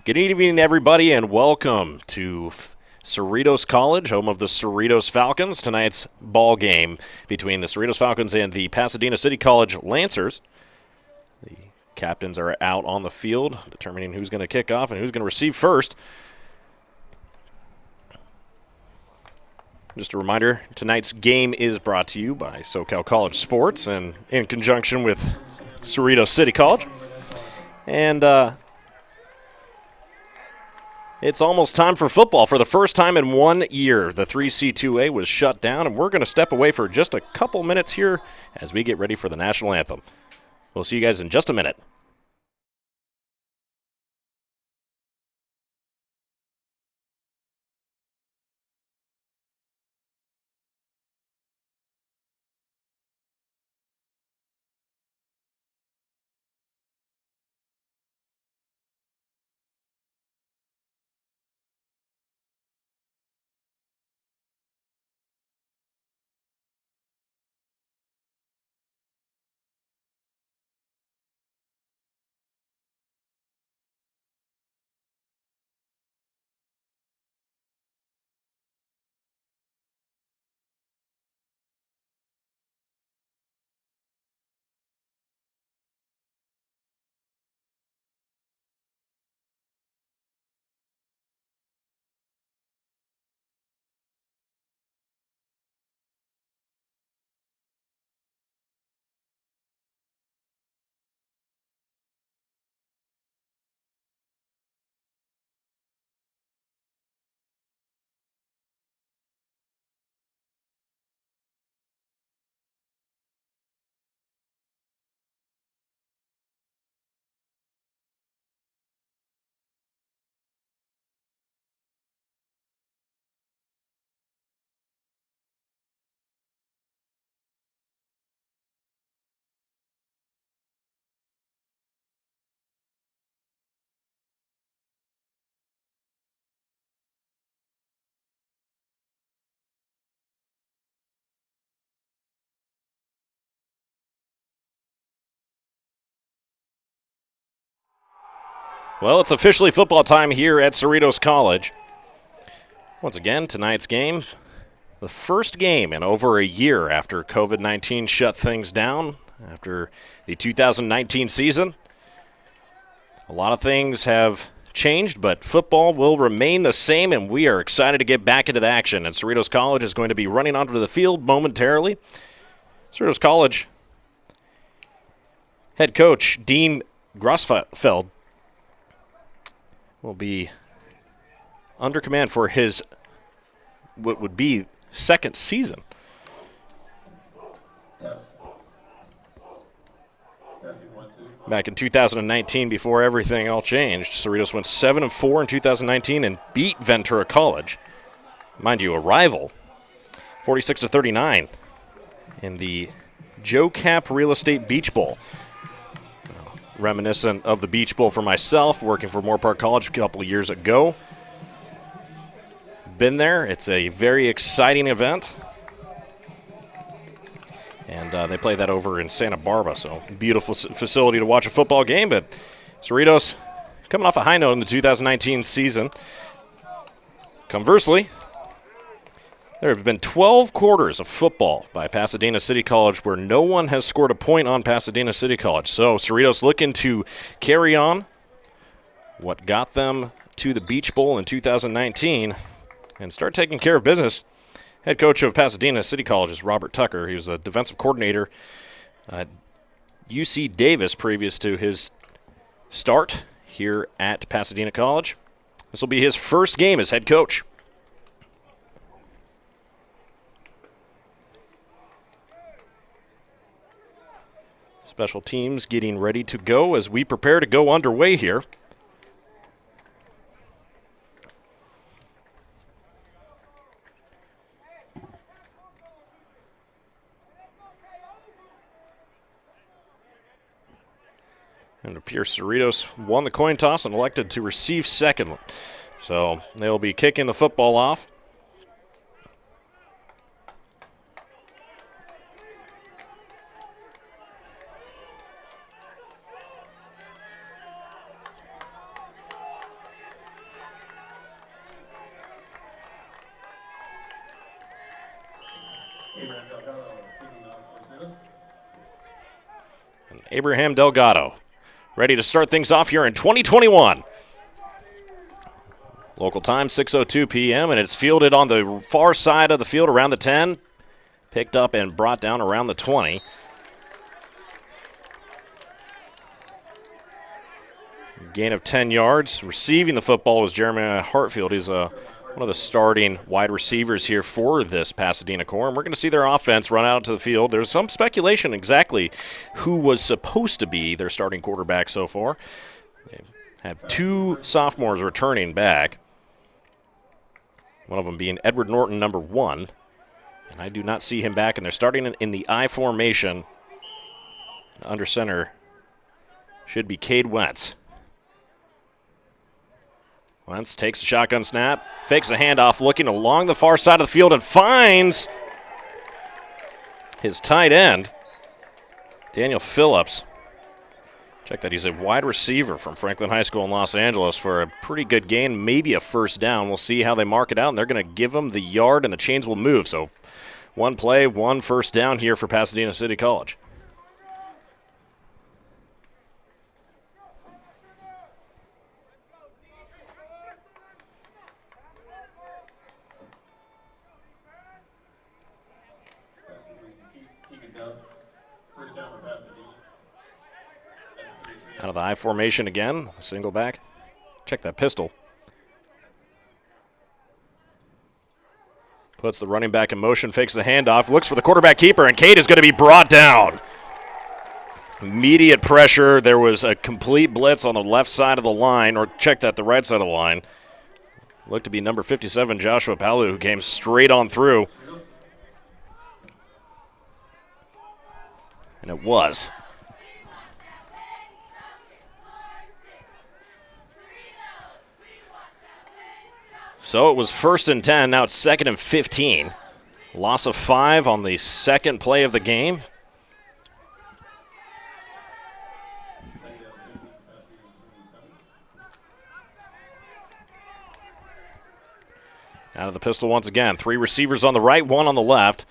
Good evening, everybody, and welcome to Cerritos College, home of the Cerritos Falcons. Tonight's ball game between the Cerritos Falcons and the Pasadena City College Lancers. The captains are out on the field, determining who's going to kick off and who's going to receive first. Just a reminder, tonight's game is brought to you by SoCal College Sports and in conjunction with Cerritos City College. And it's almost time for football. For the first time in 1 year, the 3C2A was shut down, and we're going to step away for just a couple minutes here as we get ready for the national anthem. We'll see you guys in just a minute. Well, it's officially football time here at Cerritos College. Once again, tonight's game, the first game in over a year after COVID-19 shut things down after the 2019 season. A lot of things have changed, but football will remain the same, and we are excited to get back into the action. And Cerritos College is going to be running onto the field momentarily. Cerritos College head coach Dean Grossfeld will be under command for his what would be second season. Back in 2019, before everything all changed, Cerritos went 7-4 in 2019 and beat Ventura College, mind you, a rival, 46-39 in the Joe Cap Real Estate Beach Bowl. Reminiscent of the Beach Bowl for myself, working for Moore Park College a couple of years ago. Been there. It's a very exciting event. And they play that over in Santa Barbara, so beautiful facility to watch a football game. But Cerritos coming off a high note in the 2019 season. Conversely, there have been 12 quarters of football by Pasadena City College where no one has scored a point on Pasadena City College. So Cerritos looking to carry on what got them to the Beach Bowl in 2019 and start taking care of business. Head coach of Pasadena City College is Robert Tucker. He was a defensive coordinator at UC Davis previous to his start here at Pasadena College. This will be his first game as head coach. Special teams getting ready to go as we prepare to go underway here. And it appears Cerritos won the coin toss and elected to receive second. So they'll be kicking the football off. And Abraham Delgado ready to start things off here in 2021. Local time, 6:02 p.m., and it's fielded on the far side of the field around the 10. Picked up and brought down around the 20. Gain of 10 yards. Receiving the football was Jeremiah Hartfield. He's one of the starting wide receivers here for this Pasadena core. And we're going to see their offense run out to the field. There's some speculation exactly who was supposed to be their starting quarterback so far. They have two sophomores returning back. One of them being Edward Norton, number 1. And I do not see him back. And they're starting in the I formation. Under center should be Cade Wentz. Wentz takes a shotgun snap, fakes a handoff, looking along the far side of the field and finds his tight end, Daniel Phillips. Check that, he's a wide receiver from Franklin High School in Los Angeles for a pretty good gain, maybe a first down. We'll see how they mark it out, and they're going to give him the yard, and the chains will move. So one play, one first down here for Pasadena City College. Out of the I formation again, single back. Check that pistol. Puts the running back in motion, fakes the handoff, looks for the quarterback keeper, and Cade is going to be brought down. Immediate pressure. There was a complete blitz on the left side of the line, or check that, the right side of the line. Looked to be number 57, Joshua Palu, who came straight on through. And it was. So it was 1st and 10, now it's 2nd and 15. Loss of 5 on the second play of the game. Out of the pistol once again. 3 receivers on the right, 1 on the left.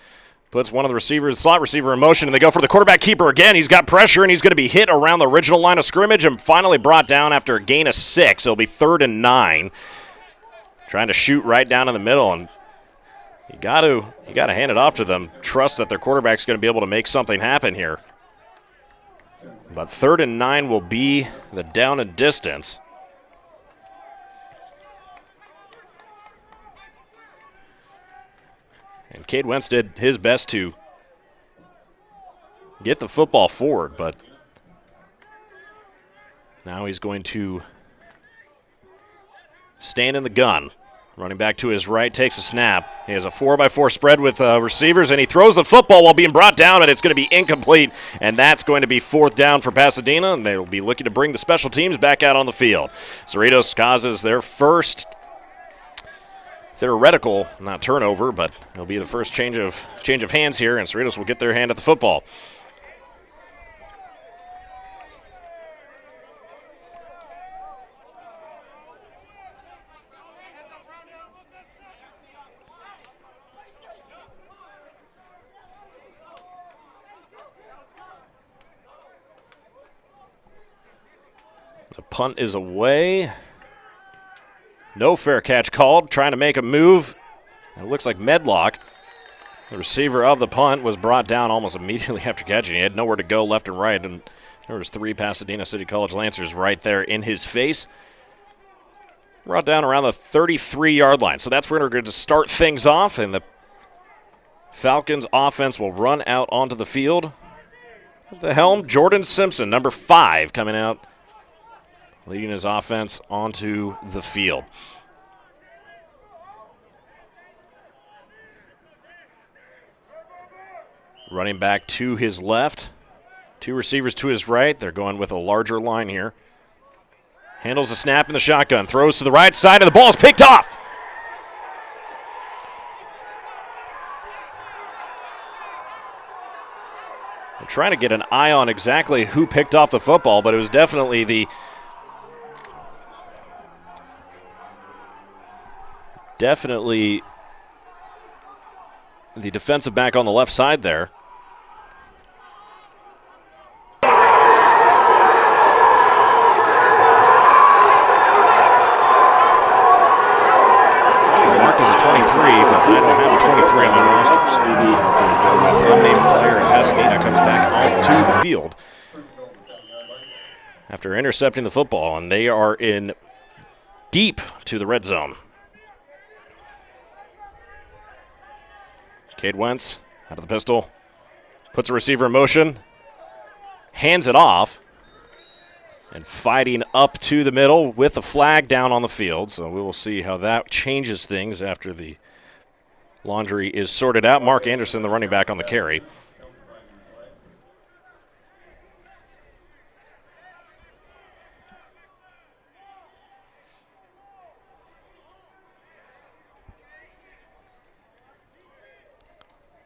Puts one of the receivers, slot receiver, in motion, and they go for the quarterback keeper again. He's got pressure, and he's going to be hit around the original line of scrimmage and finally brought down after a gain of 6. It'll be 3rd and 9. Trying to shoot right down in the middle, and you got to hand it off to them. Trust that their quarterback's going to be able to make something happen here. But 3rd and 9 will be the down and distance. And Cade Wentz did his best to get the football forward, but now he's going to stand in the gun. Running back to his right, takes a snap. He has a 4x4 spread with receivers, and he throws the football while being brought down, and it's going to be incomplete, and that's going to be 4th down for Pasadena, and they'll be looking to bring the special teams back out on the field. Cerritos causes their first theoretical, not turnover, but it'll be the first change of hands here, and Cerritos will get their hand at the football. The punt is away. No fair catch called. Trying to make a move. It looks like Medlock, the receiver of the punt, was brought down almost immediately after catching. He had nowhere to go left and right, and there was 3 Pasadena City College Lancers right there in his face. Brought down around the 33-yard line. So that's where we're going to start things off, and the Falcons offense will run out onto the field. At the helm, Jordan Simpson, number 5, coming out, leading his offense onto the field. Running back to his left. 2 receivers to his right. They're going with a larger line here. Handles the snap in the shotgun. Throws to the right side, and the ball is picked off. I'm trying to get an eye on exactly who picked off the football, but it was definitely the the defensive back on the left side there. Marked as a 23, but I don't have a 23 on my roster, so we have to go with unnamed player, and Pasadena comes back onto the field after intercepting the football, and they are in deep to the red zone. Cade Wentz out of the pistol, puts a receiver in motion, hands it off, and fighting up to the middle with a flag down on the field. So we will see how that changes things after the laundry is sorted out. Mark Anderson, the running back, on the carry.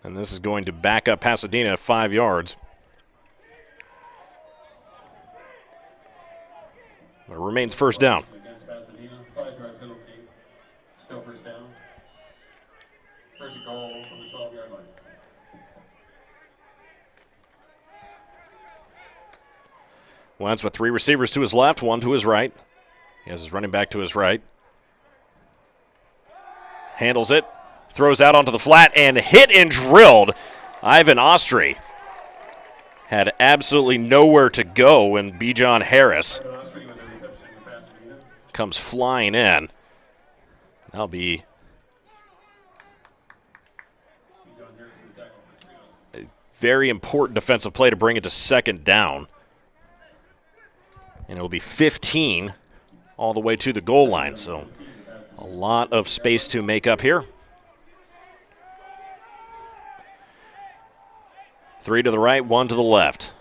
And this is going to back up Pasadena 5 yards. But it remains first down. Against Pasadena, 5-yard penalty. Still first down. First and goal from the 12-yard line. Wentz with 3 receivers to his left, 1 to his right. He has his running back to his right. Handles it. Throws out onto the flat and hit and drilled. Ivan Ostry had absolutely nowhere to go when Bijan Harris comes flying in. That'll be a very important defensive play to bring it to second down. And it will be 15 all the way to the goal line. So a lot of space to make up here. 3 to the right, 1 to the left.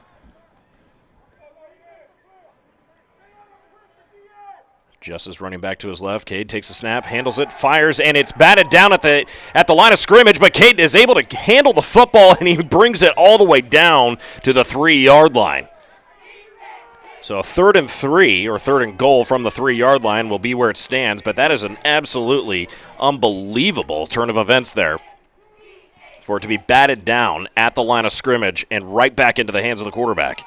Justice running back to his left. Cade takes a snap, handles it, fires, and it's batted down at the line of scrimmage, but Cade is able to handle the football, and he brings it all the way down to the 3-yard line. So a 3rd and 3, or 3rd and goal from the 3-yard line will be where it stands, but that is an absolutely unbelievable turn of events there, for it to be batted down at the line of scrimmage and right back into the hands of the quarterback.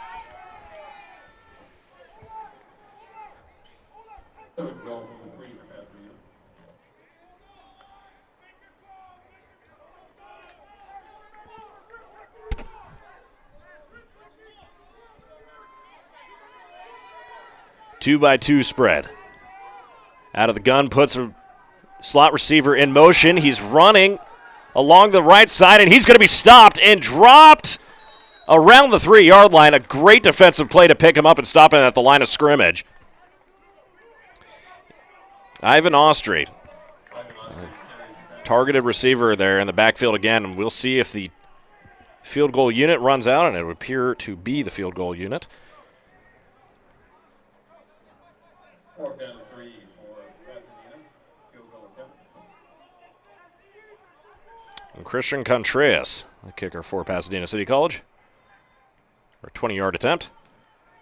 Two-by-two spread. Out of the gun, puts a slot receiver in motion. He's running along the right side, and he's going to be stopped and dropped around the 3-yard line. A great defensive play to pick him up and stop him at the line of scrimmage. Ivan Ostry, targeted receiver there in the backfield again, and we'll see if the field goal unit runs out, and it would appear to be the field goal unit. 4th down and 3 for Pasadena. Field goal attempt. And Christian Contreras, the kicker for Pasadena City College. For a 20-yard attempt.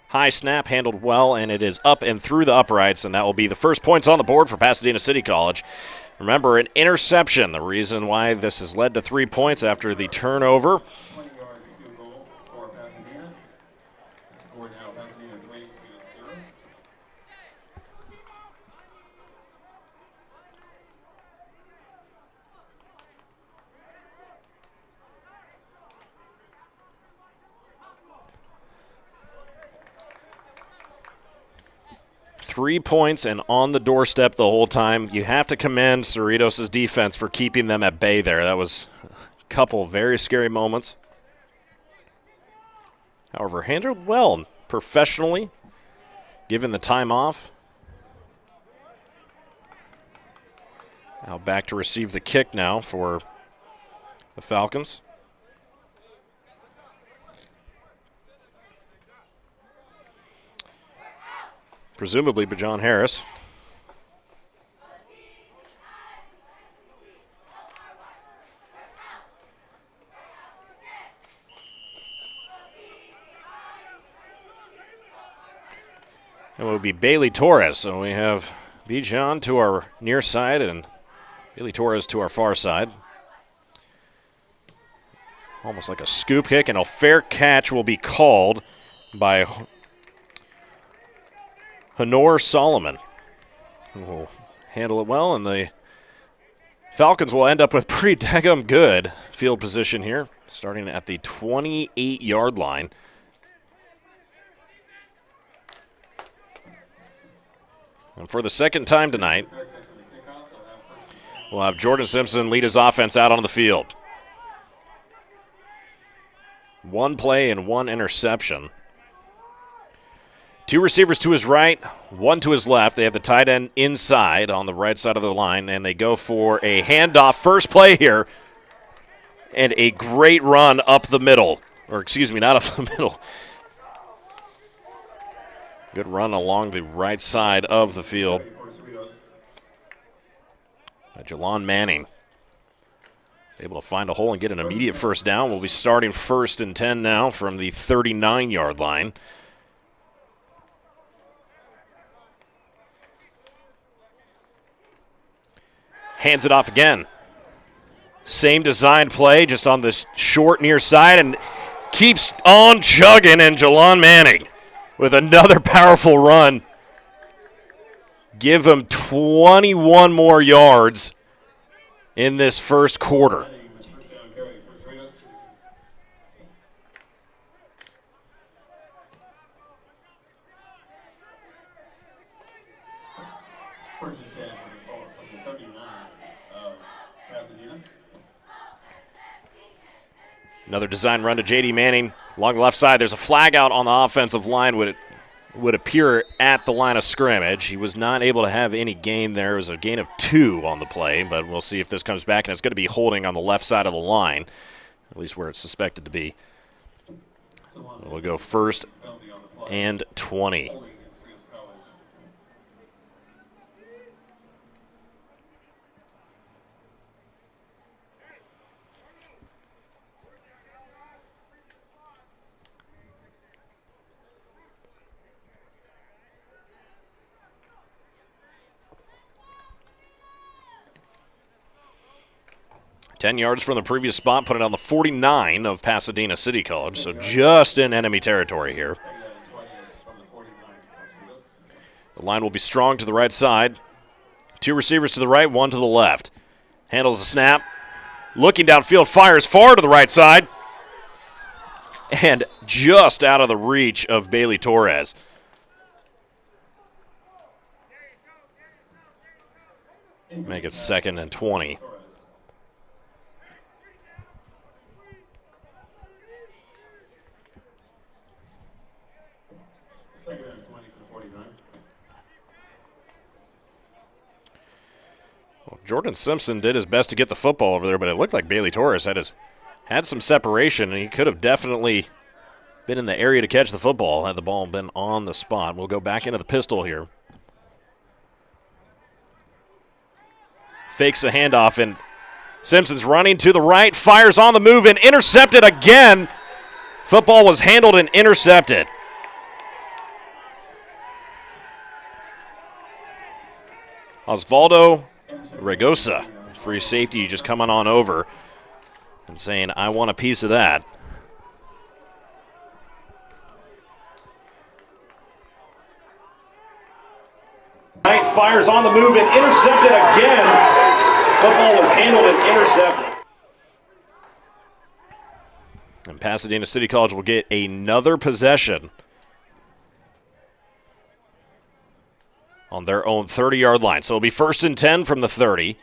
High snap, handled well, and it is up and through the uprights, and that will be the first points on the board for Pasadena City College. Remember, an interception, the reason why this has led to 3 points after the turnover. 20-yard field goal for Pasadena. Score now, Pasadena 3-0. 3 points and on the doorstep the whole time. You have to commend Cerritos' defense for keeping them at bay there. That was a couple very scary moments. However, handled well, professionally, given the time off. Now back to receive the kick now for the Falcons. Presumably Bijan Harris. It will be Bailey Torres. So we have Bijan to our near side and Bailey Torres to our far side. almost like a scoop kick, and a fair catch will be called by Honor Solomon, who will handle it well, and the Falcons will end up with pretty daggum good field position here, starting at the 28-yard line. And for the second time tonight, we'll have Jordan Simpson lead his offense out on the field. One play and one interception. Two receivers to his right, one to his left. They have the tight end inside on the right side of the line, and they go for a handoff first play here, and a great run up the middle. Or excuse me, not up the middle. Good run along the right side of the field by Jelon Manning. Able to find a hole and get an immediate first down. We'll be starting 1st and 10 now from the 39-yard line. Hands it off again. Same design play, just on the short near side, and keeps on chugging, and Jelon Manning with another powerful run. Give him 21 more yards in this first quarter. Another design run to J.D. Manning along the left side. There's a flag out on the offensive line. Would appear at the line of scrimmage. He was not able to have any gain there. It was a gain of 2 on the play, but we'll see if this comes back, and it's going to be holding on the left side of the line, at least where it's suspected to be. We'll go 1st and 20. 10 yards from the previous spot, put it on the 49 of Pasadena City College, so just in enemy territory here. The line will be strong to the right side. 2 receivers to the right, 1 to the left. Handles the snap. Looking downfield, fires far to the right side. And just out of the reach of Bailey Torres. Make it 2nd and 20. Jordan Simpson did his best to get the football over there, but it looked like Bailey Torres had some separation, and he could have definitely been in the area to catch the football had the ball been on the spot. We'll go back into the pistol here. Fakes a handoff, and Simpson's running to the right, fires on the move, and intercepted again. Football was handled and intercepted. Osvaldo Regosa, free safety, just coming on over and saying, I want a piece of that. Knight fires on the move and intercepted again. Football was handled and intercepted. And Pasadena City College will get another possession on their own 30-yard line. So it'll be 1st and 10 from the 30.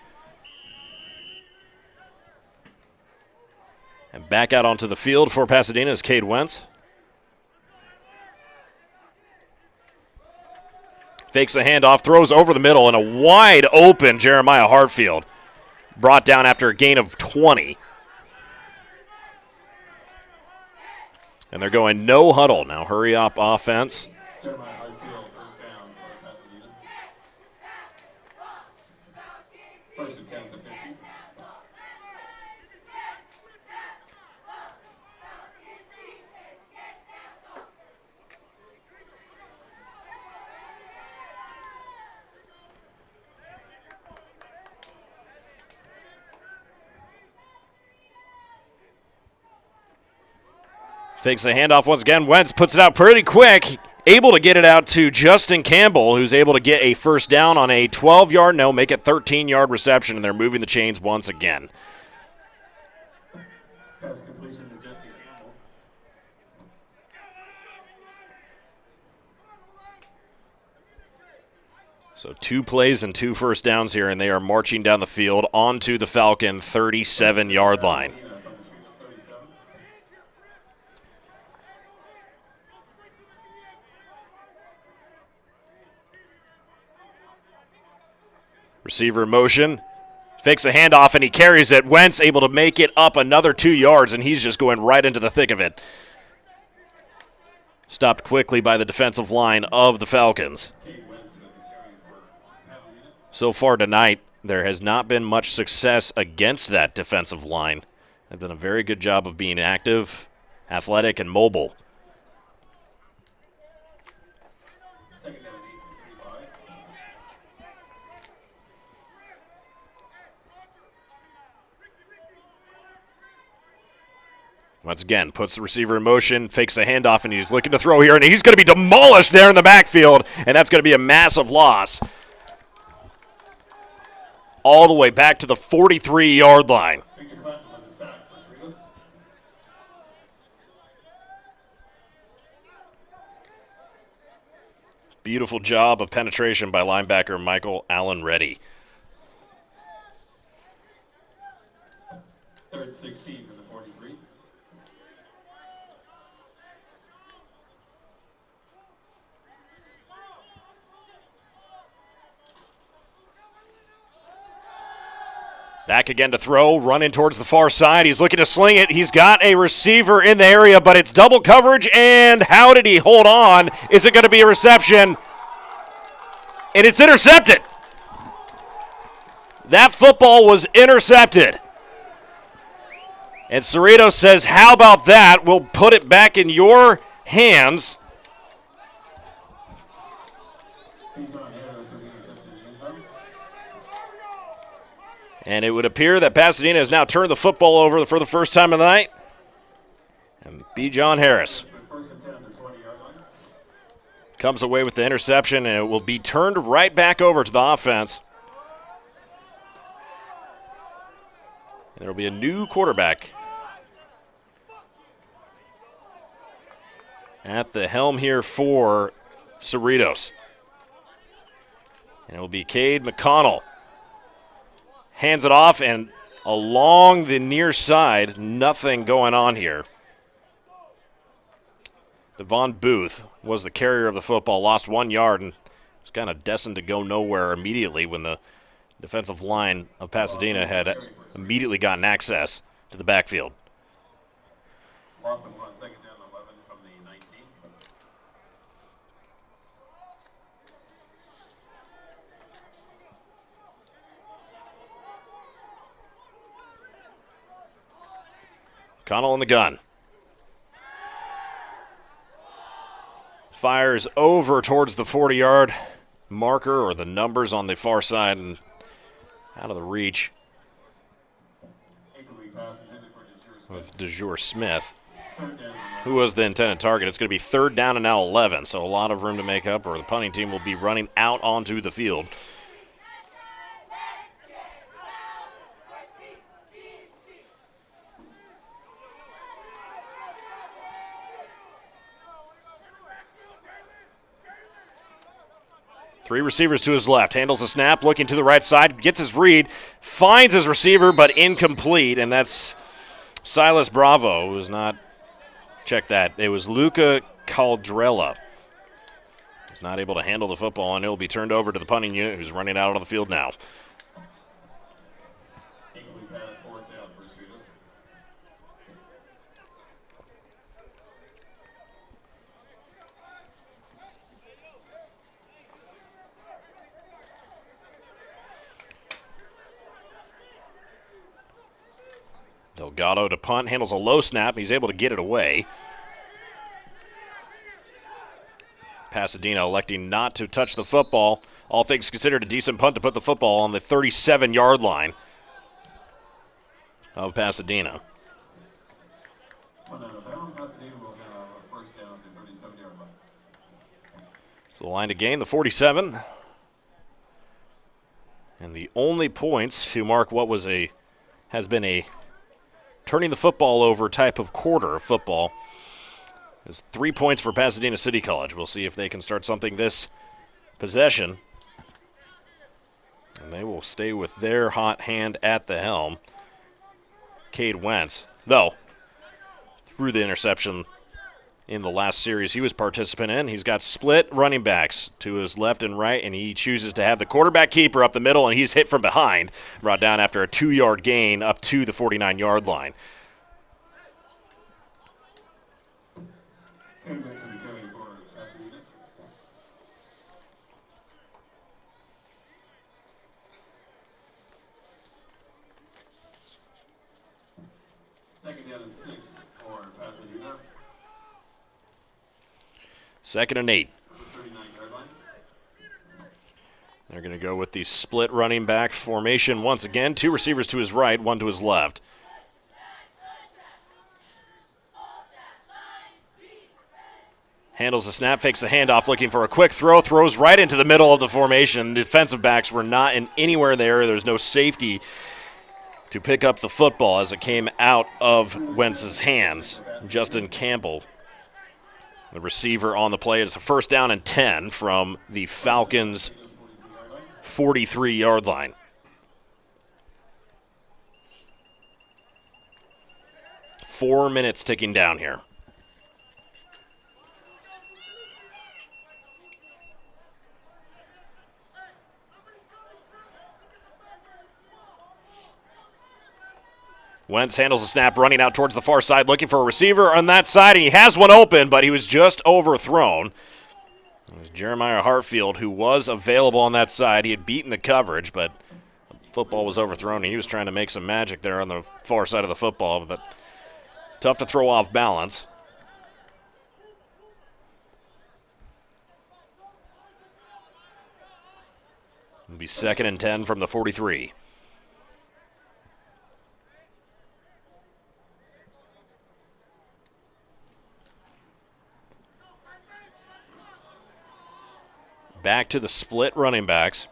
And back out onto the field for Pasadena is Cade Wentz. Fakes a handoff, throws over the middle, and a wide open Jeremiah Hartfield. Brought down after a gain of 20. And they're going no huddle. Now hurry up offense. Fakes the handoff once again. Wentz puts it out pretty quick. Able to get it out to Justin Campbell, who's able to get a first down on a 12-yard, make it 13-yard reception, and they're moving the chains once again. Pass completion to Justin Campbell. So 2 plays and 2 first downs here, and they are marching down the field onto the Falcon 37-yard line. Receiver in motion, fakes a handoff, and he carries it. Wentz able to make it up another 2 yards, and he's just going right into the thick of it. Stopped quickly by the defensive line of the Falcons. So far tonight, there has not been much success against that defensive line. They've done a very good job of being active, athletic, and mobile. Once again, puts the receiver in motion, fakes a handoff, and he's looking to throw here, and he's going to be demolished there in the backfield, and that's going to be a massive loss. All the way back to the 43-yard line. Beautiful job of penetration by linebacker Michael Allen Reddy. Third 16 for the 43. Back again to throw, running towards the far side. He's looking to sling it. He's got a receiver in the area, but it's double coverage, and how did he hold on? Is it going to be a reception? And it's intercepted. That football was intercepted. And Cerritos says, how about that? We'll put it back in your hands. And it would appear that Pasadena has now turned the football over for the first time of the night. And B. John Harris comes away with the interception, and it will be turned right back over to the offense. And there will be a new quarterback at the helm here for Cerritos. And it will be Cade McConnell. Hands it off, and along the near side, nothing going on here. Devon Booth was the carrier of the football, lost 1 yard, and was kind of destined to go nowhere immediately when the defensive line of Pasadena had immediately gotten access to the backfield. Loss of 1, second down, 11 from the 19. Connell in the gun. Fires over towards the 40-yard marker, or the numbers on the far side, and out of the reach of DeJour Smith, who was the intended target. It's going to be third down and now 11, so a lot of room to make up, or the punting team will be running out onto the field. Three receivers to his left. Handles the snap, looking to the right side, gets his read, finds his receiver, but incomplete, and that's Silas Bravo, who has not checked that. It was Luca Caldrella. He's not able to handle the football, and it will be turned over to the punting unit, who's running out on the field now. Delgado to punt, handles a low snap. He's able to get it away. Pasadena electing not to touch the football. All things considered, a decent punt to put the football on the 37-yard line of Pasadena. Pasadena will So the line to gain, the 47. And the only points to mark what has been a turning the football over type of quarter of football is 3 points for Pasadena City College. We'll see if they can start something this possession. And they will stay with their hot hand at the helm. Cade Wentz, though, through the interception in the last series he was participant in, he's got split running backs to his left and right, and he chooses to have the quarterback keeper up the middle, and he's hit from behind, brought down after a 2-yard gain up to the 49-yard line. Second down and 6 for Pasadena. 2nd and 8. 39-yard line. They're going to go with the split running back formation once again. 2 receivers to his right, 1 to his left. Handles the snap, fakes the handoff, looking for a quick throw, throws right into the middle of the formation. The defensive backs were not in anywhere there. There's no safety to pick up the football as it came out of Wentz's hands. Justin Campbell, the receiver on the play. It's a 1st down and 10 from the Falcons' 43-yard line. Four minutes ticking down here. Wentz handles the snap, running out towards the far side, looking for a receiver on that side, and he has one open, but he was just overthrown. It was Jeremiah Hartfield who was available on that side. He had beaten the coverage, but the football was overthrown, and he was trying to make some magic there on the far side of the football, but tough to throw off balance. It'll be 2nd and 10 from the 43. Back to the split running backs.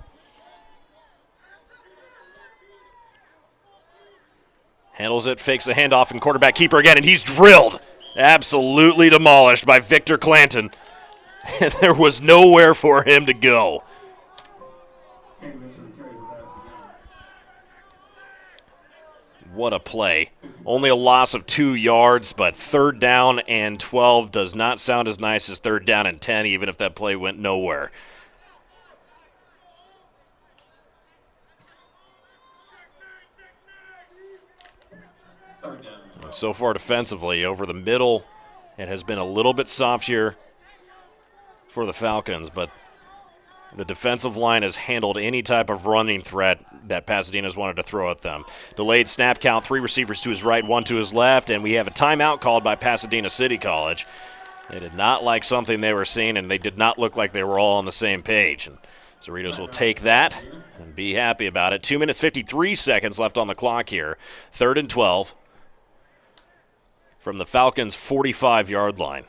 Handles it, fakes the handoff, and quarterback keeper again, and he's drilled. Absolutely demolished by Victor Clanton. And there was nowhere for him to go. What a play. Only a loss of 2 yards, but 3rd down and 12 does not sound as nice as 3rd down and 10, even if that play went nowhere. So far defensively, over the middle, it has been a little bit soft here for the Falcons, but the defensive line has handled any type of running threat that Pasadena's wanted to throw at them. Delayed snap count, 3 receivers to his right, 1 to his left, and we have a timeout called by Pasadena City College. They did not like something they were seeing, and they did not look like they were all on the same page. And Cerritos will take that and be happy about it. 2 minutes, 53 seconds left on the clock here. 3rd and 12 from the Falcons' 45-yard line.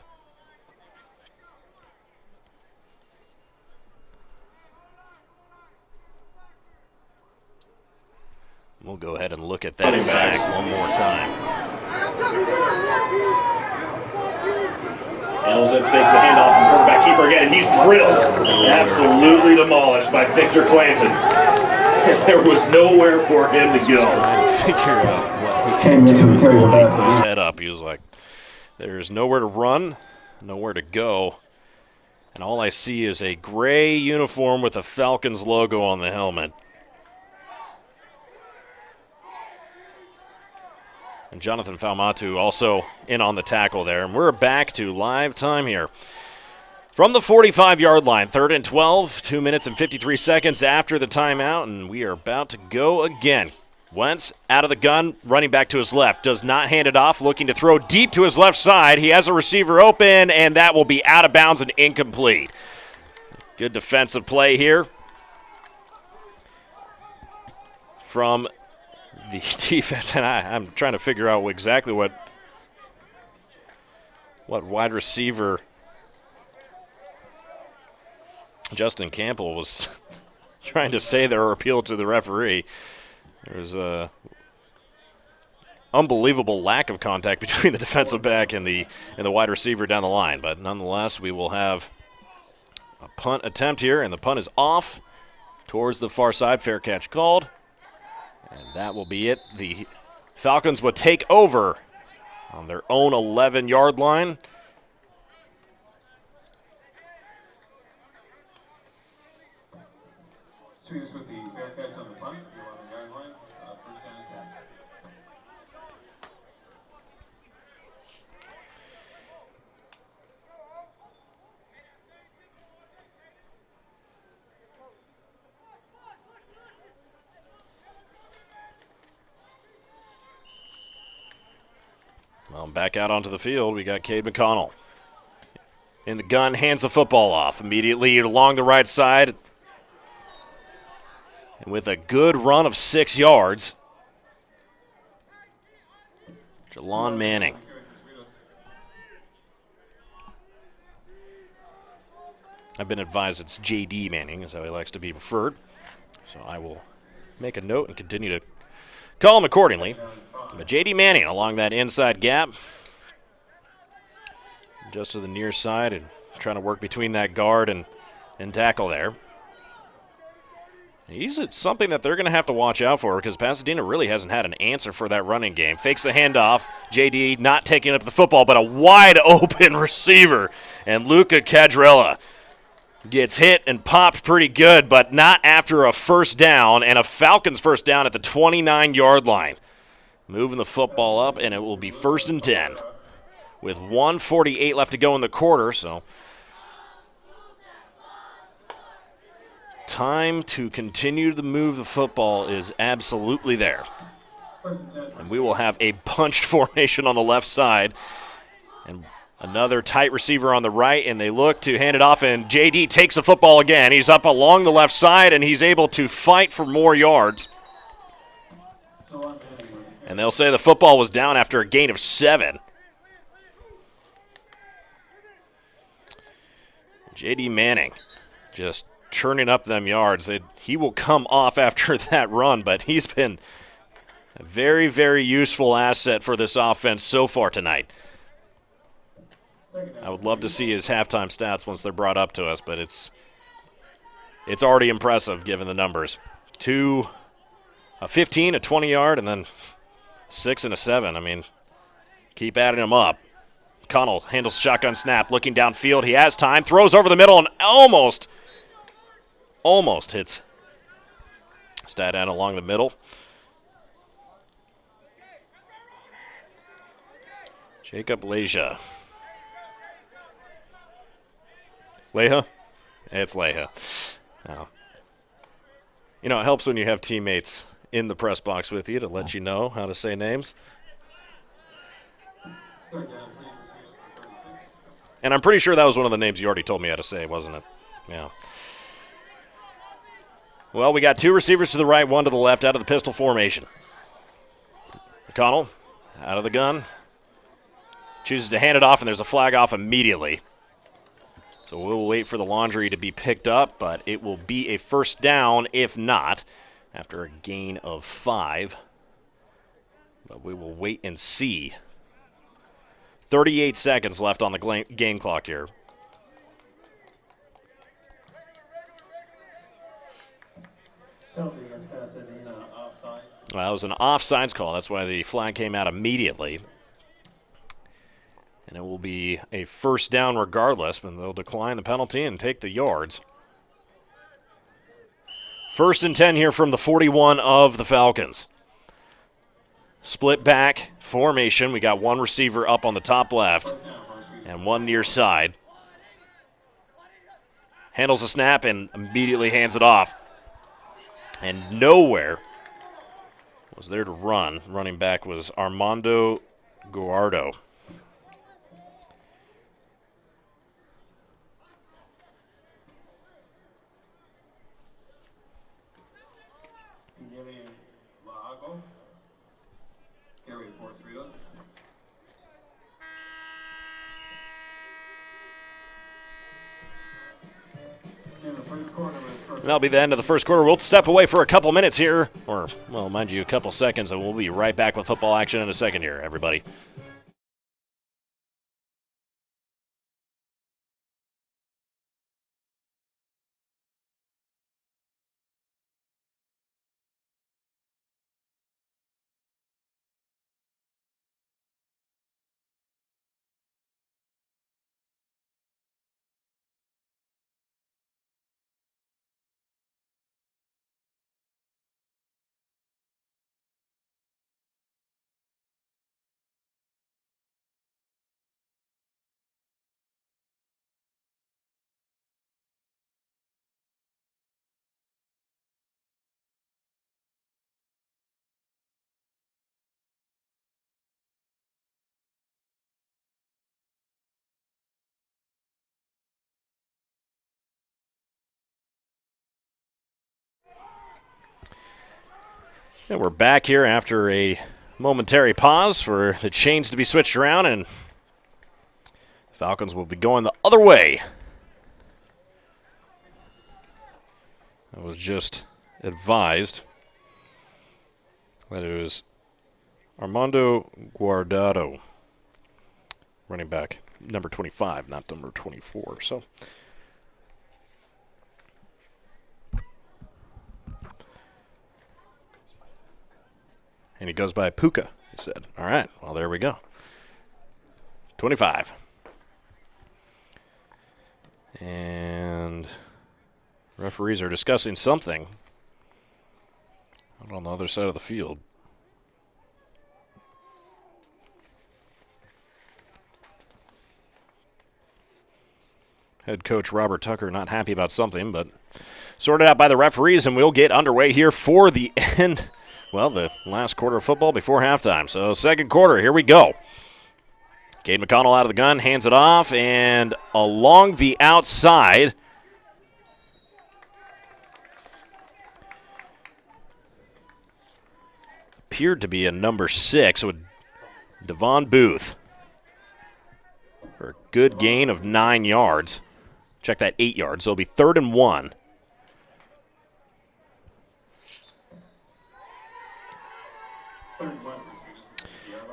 We'll go ahead and look at that sack one more time. Handles it, fakes the handoff from quarterback keeper again, and he's drilled. Absolutely demolished by Victor Clanton. There was nowhere for him to go. Trying to figure out what he can do. He put his head up. He was like, there's nowhere to run, nowhere to go. And all I see is a gray uniform with a Falcons logo on the helmet. And Jonathan Falmatu also in on the tackle there. And we're back to live time here. From the 45-yard line, 3rd and 12, 2 minutes and 53 seconds after the timeout, and we are about to go again. Wentz out of the gun, running back to his left. Does not hand it off, looking to throw deep to his left side. He has a receiver open, and that will be out of bounds and incomplete. Good defensive play here from the defense, and I'm trying to figure out exactly what wide receiver Justin Campbell was trying to say their appeal to the referee. There was a unbelievable lack of contact between the defensive back and the wide receiver down the line. But nonetheless, we will have a punt attempt here, and the punt is off towards the far side. Fair catch called, and that will be it. The Falcons would take over on their own 11-yard line. Cerritos with the fair catch on the punt, the 11-yard line, first down and 10. Well, back out onto the field, we got Cade McConnell. In the gun, hands the football off immediately along the right side. And with a good run of 6 yards, Jelon Manning. I've been advised it's J.D. Manning, is how he likes to be referred. So I will make a note and continue to call him accordingly. But J.D. Manning along that inside gap. Just to the near side and trying to work between that guard and tackle there. He's something that they're going to have to watch out for because Pasadena really hasn't had an answer for that running game. Fakes the handoff. J.D. not taking up the football, but a wide-open receiver. And Luca Cadrella gets hit and popped pretty good, but not after a first down, and a Falcons first down at the 29-yard line. Moving the football up, and it will be 1st and 10 with 1:48 left to go in the quarter, so time to continue to move the football is absolutely there. And we will have a bunched formation on the left side and another tight receiver on the right, and they look to hand it off, and J.D. takes the football again. He's up along the left side, and he's able to fight for more yards. And they'll say the football was down after a gain of 7. J.D. Manning just churning up them yards. He will come off after that run, but he's been a very, very useful asset for this offense so far tonight. I would love to see his halftime stats once they're brought up to us, but it's already impressive given the numbers. A 15, a 20-yard, and then 6 and a 7. I mean, keep adding them up. Connell handles the shotgun snap, looking downfield. He has time, throws over the middle, and almost hits Stadan along the middle. Jacob Leja. Leja? It's Leja. Oh. You know, it helps when you have teammates in the press box with you to let you know how to say names. And I'm pretty sure that was one of the names you already told me how to say, wasn't it? Yeah. Well, we got 2 receivers to the right, 1 to the left out of the pistol formation. McConnell out of the gun. Chooses to hand it off, and there's a flag off immediately. So we'll wait for the laundry to be picked up, but it will be a first down if not, after a gain of 5. But we will wait and see. 38 seconds left on the game clock here. Well, it was an offsides call. That's why the flag came out immediately. And it will be a first down regardless, but they'll decline the penalty and take the yards. 1st and 10 here from the 41 of the Falcons. Split back formation. We got 1 receiver up on the top left and 1 near side. Handles the snap and immediately hands it off. And nowhere was there to run. Running back was Armando Guardo. that'll be the end of the first quarter. We'll step away for a couple minutes here, or, well, mind you, a couple seconds, and we'll be right back with football action in a second here, everybody. And we're back here after a momentary pause for the chains to be switched around, and the Falcons will be going the other way. I was just advised that it was Armando Guardado, running back, number 25, not number 24. So and he goes by Puka, he said. All right, well, there we go. 25. And referees are discussing something out on the other side of the field. Head coach Robert Tucker not happy about something, but sorted out by the referees, and we'll get underway here for the end. Well, the last quarter of football before halftime. So second quarter, here we go. Cade McConnell out of the gun, hands it off, and along the outside, appeared to be a number 6 with Devon Booth for a good gain of 9 yards. Check that, 8 yards. So it'll be 3rd and 1.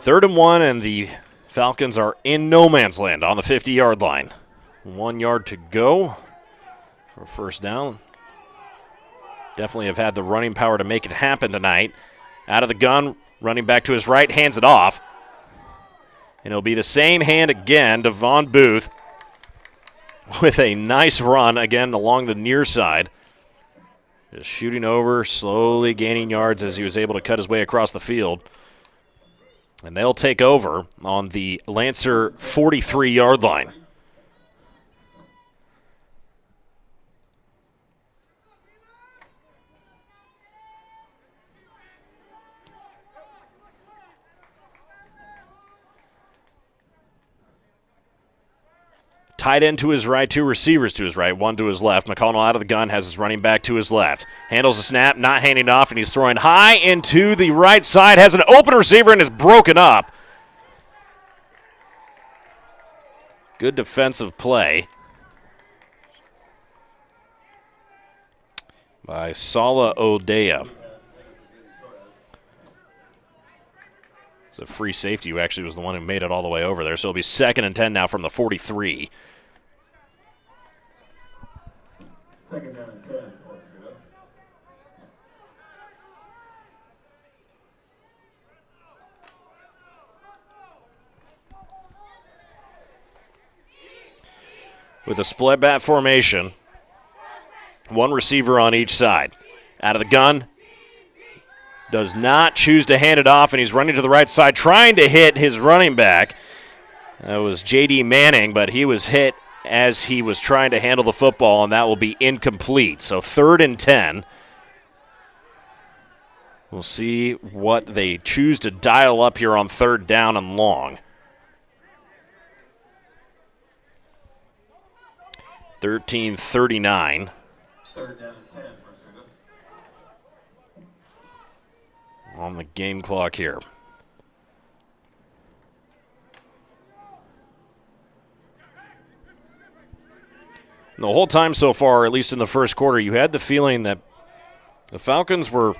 Third and 1, and the Falcons are in no man's land on the 50-yard line. 1 yard to go for first down. Definitely have had the running power to make it happen tonight. Out of the gun, running back to his right, hands it off. And it'll be the same hand again, Devon Booth, with a nice run again along the near side. Just shooting over, slowly gaining yards as he was able to cut his way across the field. And they'll take over on the Lancer 43-yard line. Tight end to his right, 2 receivers to his right, 1 to his left. McConnell out of the gun, has his running back to his left. Handles the snap, not handing it off, and he's throwing high into the right side. Has an open receiver and is broken up. Good defensive play by Sala Odea. It's a free safety who actually was the one who made it all the way over there. So it'll be 2nd and 10 now from the 43. 2nd down and 10. With a split bat formation, 1 receiver on each side. Out of the gun, does not choose to hand it off, and he's running to the right side, trying to hit his running back. That was J.D. Manning, but he was hit as he was trying to handle the football, and that will be incomplete. So 3rd and 10. We'll see what they choose to dial up here on 3rd down and long. 13:39. 3rd down and 10. On the game clock here. the whole time so far, at least in the first quarter, you had the feeling that the Falcons were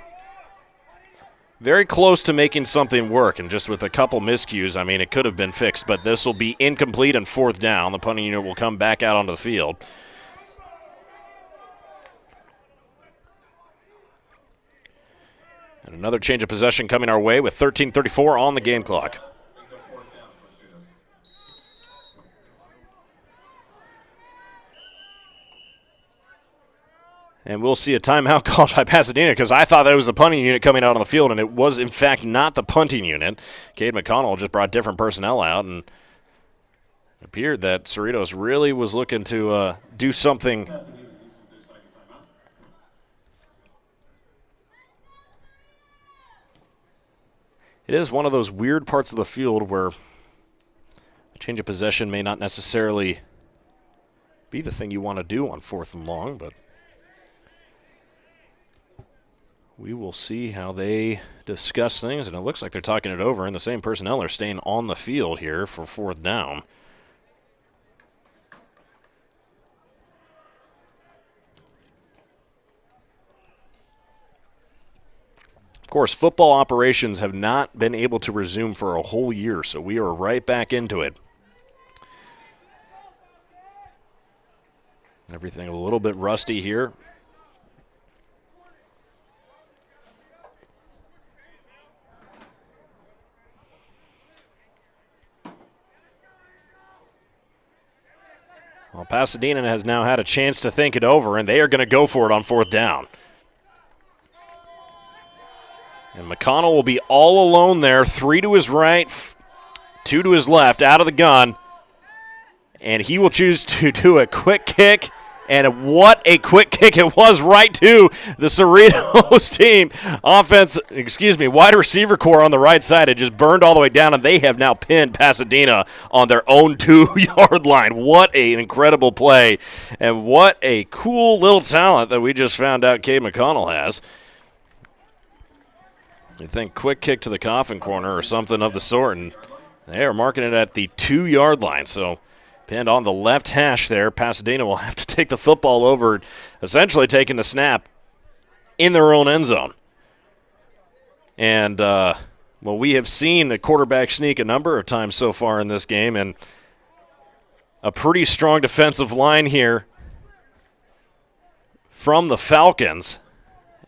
very close to making something work, and just with a couple miscues, I mean, it could have been fixed, but this will be incomplete and fourth down. The punting unit will come back out onto the field. And another change of possession coming our way with 13:34 on the game clock. And we'll see a timeout called by Pasadena because I thought that was the punting unit coming out on the field, and it was, in fact, not the punting unit. Cade McConnell just brought different personnel out, and it appeared that Cerritos really was looking to do something. It is one of those weird parts of the field where a change of possession may not necessarily be the thing you want to do on 4th and long, but we will see how they discuss things, and it looks like they're talking it over, and the same personnel are staying on the field here for 4th down. Of course, football operations have not been able to resume for a whole year, so we are right back into it. Everything a little bit rusty here. Well, Pasadena has now had a chance to think it over, and they are going to go for it on 4th down. And McConnell will be all alone there, 3 to his right, 2 to his left, out of the gun. And he will choose to do a quick kick, and what a quick kick it was right to the Cerritos team. Wide receiver core on the right side. It just burned all the way down, and they have now pinned Pasadena on their own 2-yard line. What an incredible play, and what a cool little talent that we just found out Cade McConnell has. You think quick kick to the coffin corner or something of the sort, and they are marking it at the 2-yard line. So pinned on the left hash there. Pasadena will have to take the football over, essentially taking the snap in their own end zone. And, we have seen the quarterback sneak a number of times so far in this game, and a pretty strong defensive line here from the Falcons.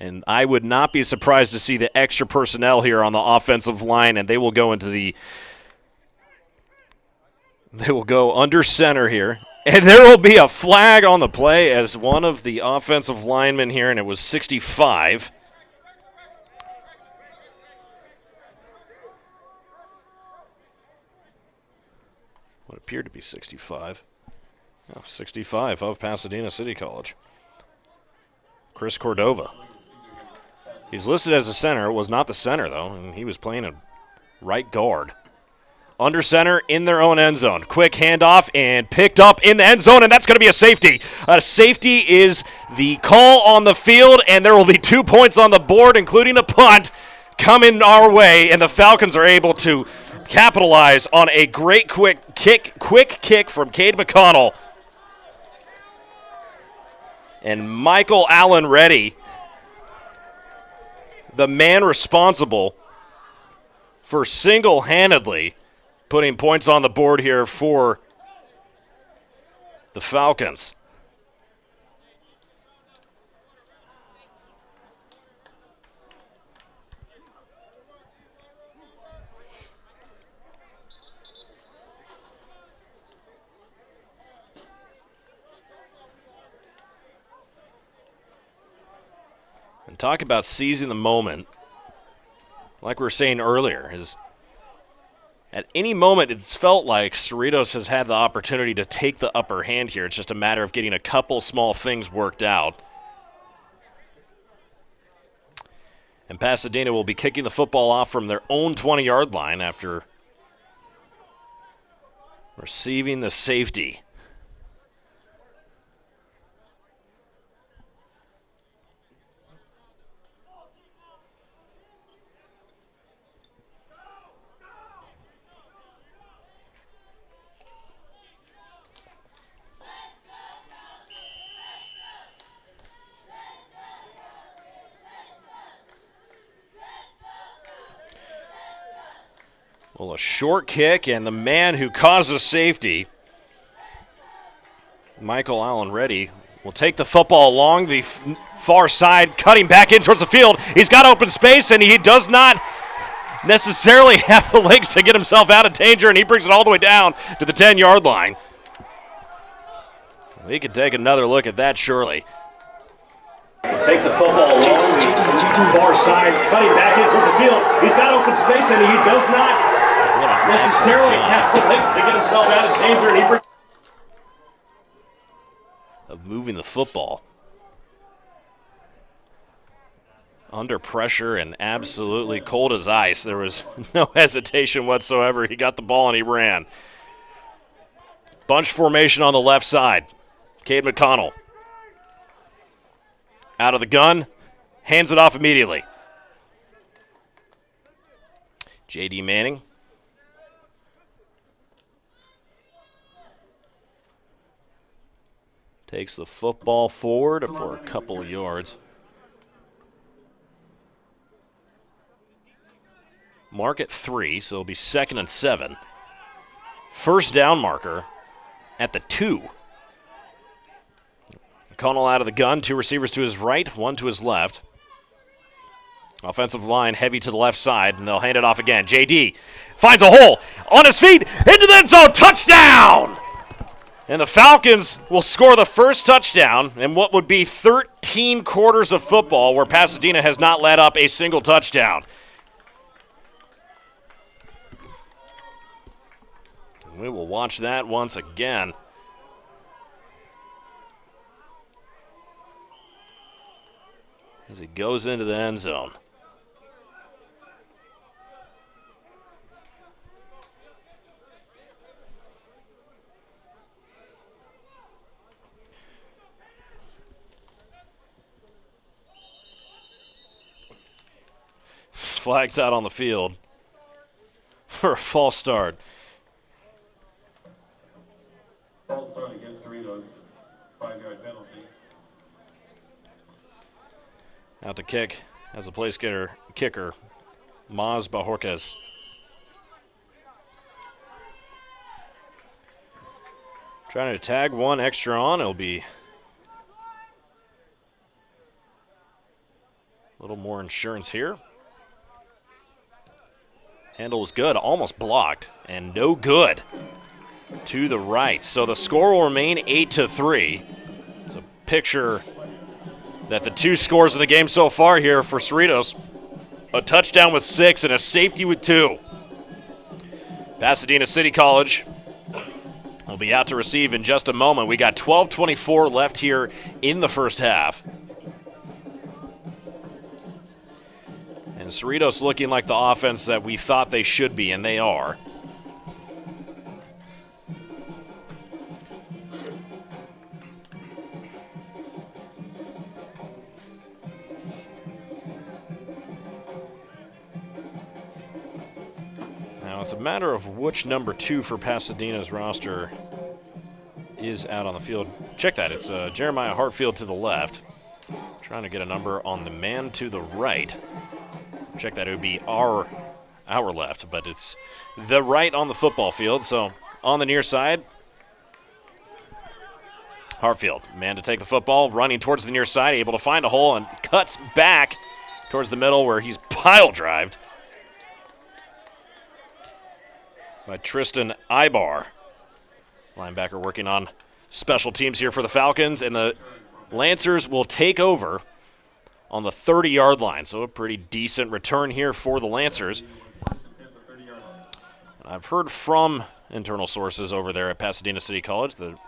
And I would not be surprised to see the extra personnel here on the offensive line, and they will go under center here. And there will be a flag on the play as one of the offensive linemen here, and it was 65. What appeared to be 65. Oh, 65 of Pasadena City College. Chris Cordova. He's listed as a center. It was not the center, though, and he was playing a right guard. Under center in their own end zone. Quick handoff and picked up in the end zone, and that's going to be a safety. A safety is the call on the field, and there will be 2 points on the board, including a punt, coming our way, and the Falcons are able to capitalize on a great quick kick from Cade McConnell. And Michael Allen Reddy, the man responsible for single-handedly putting points on the board here for the Falcons. And talk about seizing the moment. Like we were saying earlier, is at any moment it's felt like Cerritos has had the opportunity to take the upper hand here. It's just a matter of getting a couple small things worked out. And Pasadena will be kicking the football off from their own 20-yard line after receiving the safety. Well, a short kick, and the man who causes safety, Michael Allen Reddy, will take the football along the far side, cutting back in towards the field. He's got open space, and he does not necessarily have the legs to get himself out of danger, and he brings it all the way down to the 10-yard line. We could take another look at that, surely. Take the football along the far side, cutting back in towards the field. He's got open space, and he does not necessarily have the legs to get himself out of danger, and he brings of moving the football. Under pressure and absolutely cold as ice. There was no hesitation whatsoever. He got the ball and he ran. Bunch formation on the left side. Cade McConnell. Out of the gun. Hands it off immediately. J.D. Manning. Takes the football forward for a couple of yards. Mark at 3, so it'll be 2nd and 7. First down marker at the 2. McConnell out of the gun, 2 receivers to his right, 1 to his left. Offensive line heavy to the left side, and they'll hand it off again. J.D. finds a hole on his feet, into the end zone, touchdown! And the Falcons will score the first touchdown in what would be 13 quarters of football where Pasadena has not let up a single touchdown. We will watch that once again. As he goes into the end zone. Flags out on the field for a false start. False start against Cerritos, 5-yard penalty. Out to kick as a place kicker, Maz Bajorquez. Trying to tag one extra on. It'll be a little more insurance here. Handle was good, almost blocked, and no good to the right. So the score will remain 8-3. It's a picture that the 2 scores in the game so far here for Cerritos. A touchdown with 6 and a safety with 2. Pasadena City College will be out to receive in just a moment. We got 12:24 left here in the first half. And Cerritos looking like the offense that we thought they should be, and they are. Now it's a matter of which number 2 for Pasadena's roster is out on the field. Check that. It's Jeremiah Hartfield to the left. Trying to get a number on the man to the right. Check that. It would be our left, but it's the right on the football field. So on the near side, Hartfield, man to take the football, running towards the near side, able to find a hole and cuts back towards the middle where he's pile-drived by Tristan Ibar. Linebacker working on special teams here for the Falcons, and the Lancers will take over on the 30-yard line. So a pretty decent return here for the Lancers. I've heard from internal sources over there at Pasadena City College that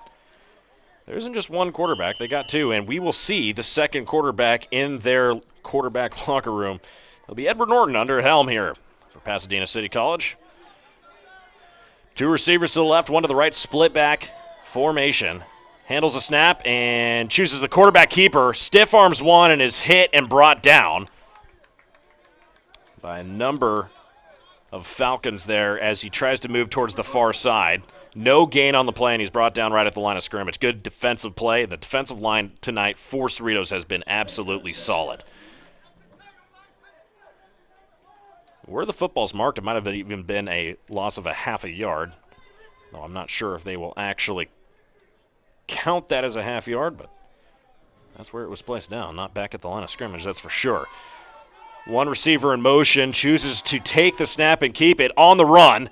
there isn't just one quarterback. They got 2, and we will see the second quarterback in their quarterback locker room. It'll be Edward Norton under helm here for Pasadena City College. 2 receivers to the left, 1 to the right, split back formation. Handles the snap and chooses the quarterback keeper. Stiff arms one and is hit and brought down by a number of Falcons there as he tries to move towards the far side. No gain on the play, and he's brought down right at the line of scrimmage. Good defensive play. The defensive line tonight for Cerritos has been absolutely solid. Where the football's marked, it might have even been a loss of a half a yard. Though I'm not sure if they will actually count that as a half yard, but that's where it was placed down, not back at the line of scrimmage, that's for sure. One receiver in motion, chooses to take the snap and keep it on the run.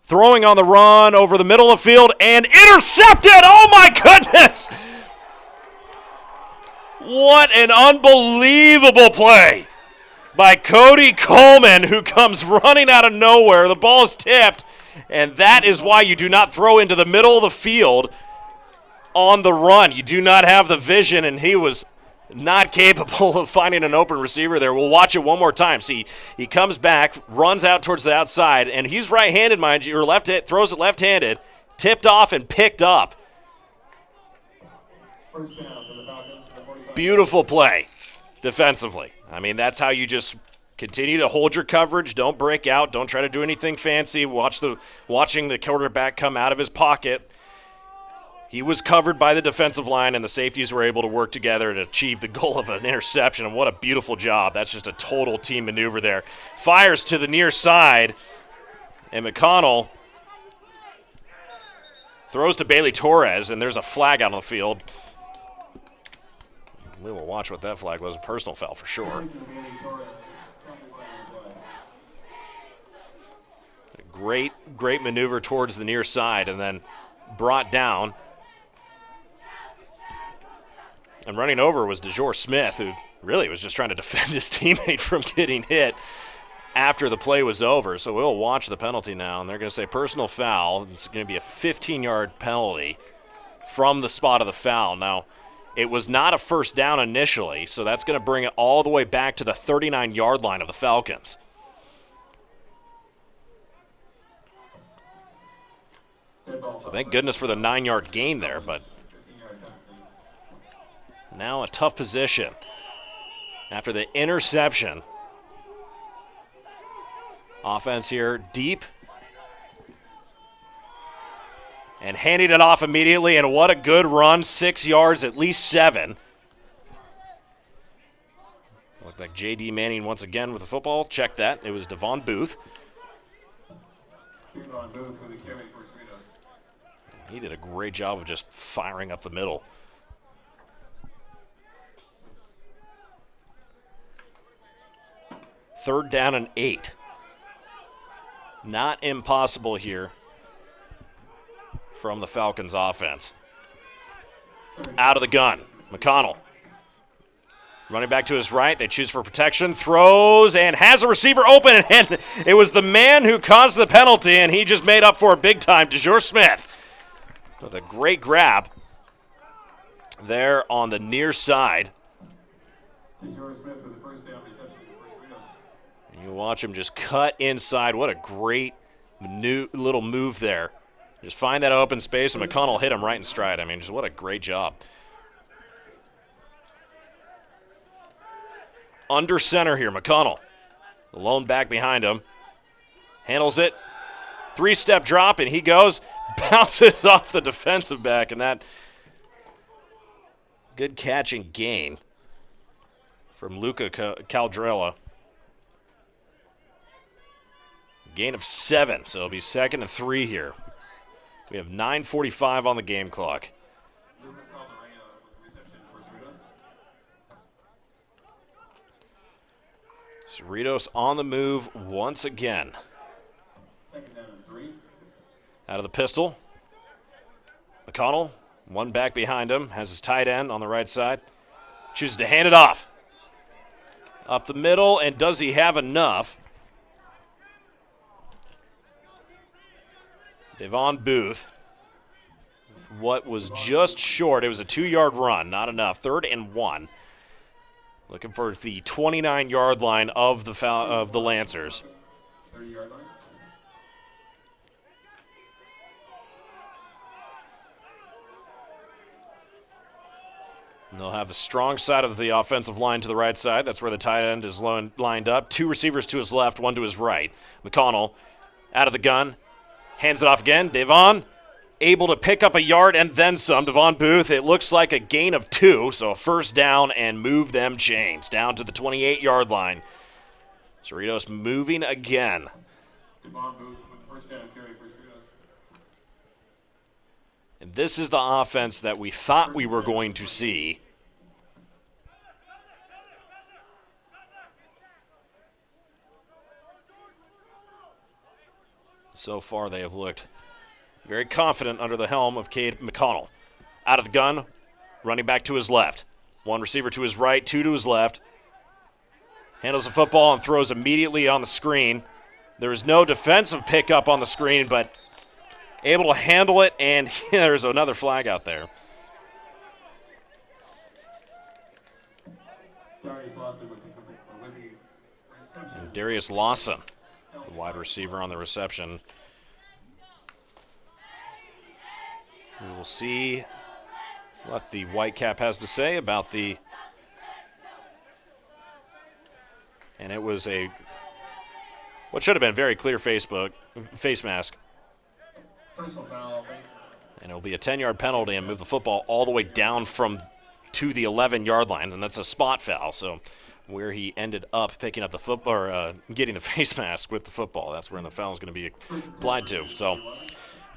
Throwing on the run over the middle of the field and intercepted! Oh my goodness! What an unbelievable play by Cody Coleman, who comes running out of nowhere. The ball is tipped, and that is why you do not throw into the middle of the field on the run. You do not have the vision, and he was not capable of finding an open receiver there. We'll watch it one more time. See, he comes back, runs out towards the outside, and he's right-handed, mind you, or throws it left-handed, tipped off and picked up. Beautiful play defensively. I mean, that's how you just continue to hold your coverage. Don't break out. Don't try to do anything fancy. Watching the quarterback come out of his pocket. He was covered by the defensive line, and the safeties were able to work together to achieve the goal of an interception, and what a beautiful job. That's just a total team maneuver there. Fires to the near side, and McConnell throws to Bailey Torres, and there's a flag out on the field. We will watch what that flag was. A personal foul for sure. A great maneuver towards the near side, and then brought down. And running over was DeJour Smith, who really was just trying to defend his teammate from getting hit after the play was over. So we'll watch the penalty now, and they're going to say personal foul. It's going to be a 15-yard penalty from the spot of the foul. Now, it was not a first down initially, so that's going to bring it all the way back to the 39-yard line of the Falcons. So thank goodness for the 9-yard gain there, but now a tough position after the interception. Offense here deep. And handing it off immediately, and what a good run. 6 yards, at least 7. Looked like J.D. Manning once again with the football. Check that. It was Devon Booth. He did a great job of just firing up the middle. Third down and 8. Not impossible here from the Falcons offense. Out of the gun, McConnell. Running back to his right, they choose for protection, throws, and has a receiver open, and it was the man who caused the penalty, and he just made up for it big time. DeJour Smith with a great grab there on the near side. DeJour Smith with the first down reception for Cerritos. You watch him just cut inside. What a great little move there. Just find that open space, and McConnell hit him right in stride. I mean, just what a great job. Under center here, McConnell. The lone back behind him. Handles it. 3-step drop, and he goes. Bounces off the defensive back, and that good catch and gain from Luca Caldrella. Gain of 7, so it'll be 2nd and 3 here. We have 9:45 on the game clock. Cerritos on the move once again. Out of the pistol. McConnell, one back behind him, has his tight end on the right side. Chooses to hand it off. Up the middle, and does he have enough? Devon Booth, what was just short. It was a 2-yard run, not enough. 3rd and 1. Looking for the 29-yard line of the Lancers. 30-yard line. And they'll have a strong side of the offensive line to the right side. That's where the tight end is lined up. 2 receivers to his left, 1 to his right. McConnell out of the gun. Hands it off again. Devon able to pick up a yard and then some. Devon Booth, it looks like a gain of 2, so a first down and move them chains down to the 28-yard line. Cerritos moving again. Devon Booth with the first down carry for Cerritos. And this is the offense that we thought we were going to see. So far, they have looked very confident under the helm of Cade McConnell. Out of the gun, running back to his left. One receiver to his right, two to his left. Handles the football and throws immediately on the screen. There is no defensive pickup on the screen, but able to handle it, and there's another flag out there. And Darius Lawson, the wide receiver on the reception. We will see what the Whitecap has to say about the... And it was what should have been very clear face mask. And it'll be a 10-yard penalty and move the football all the way down to the 11-yard line, and that's a spot foul. So where he ended up picking up the football, or getting the face mask with the football, that's where the foul is going to be applied to. So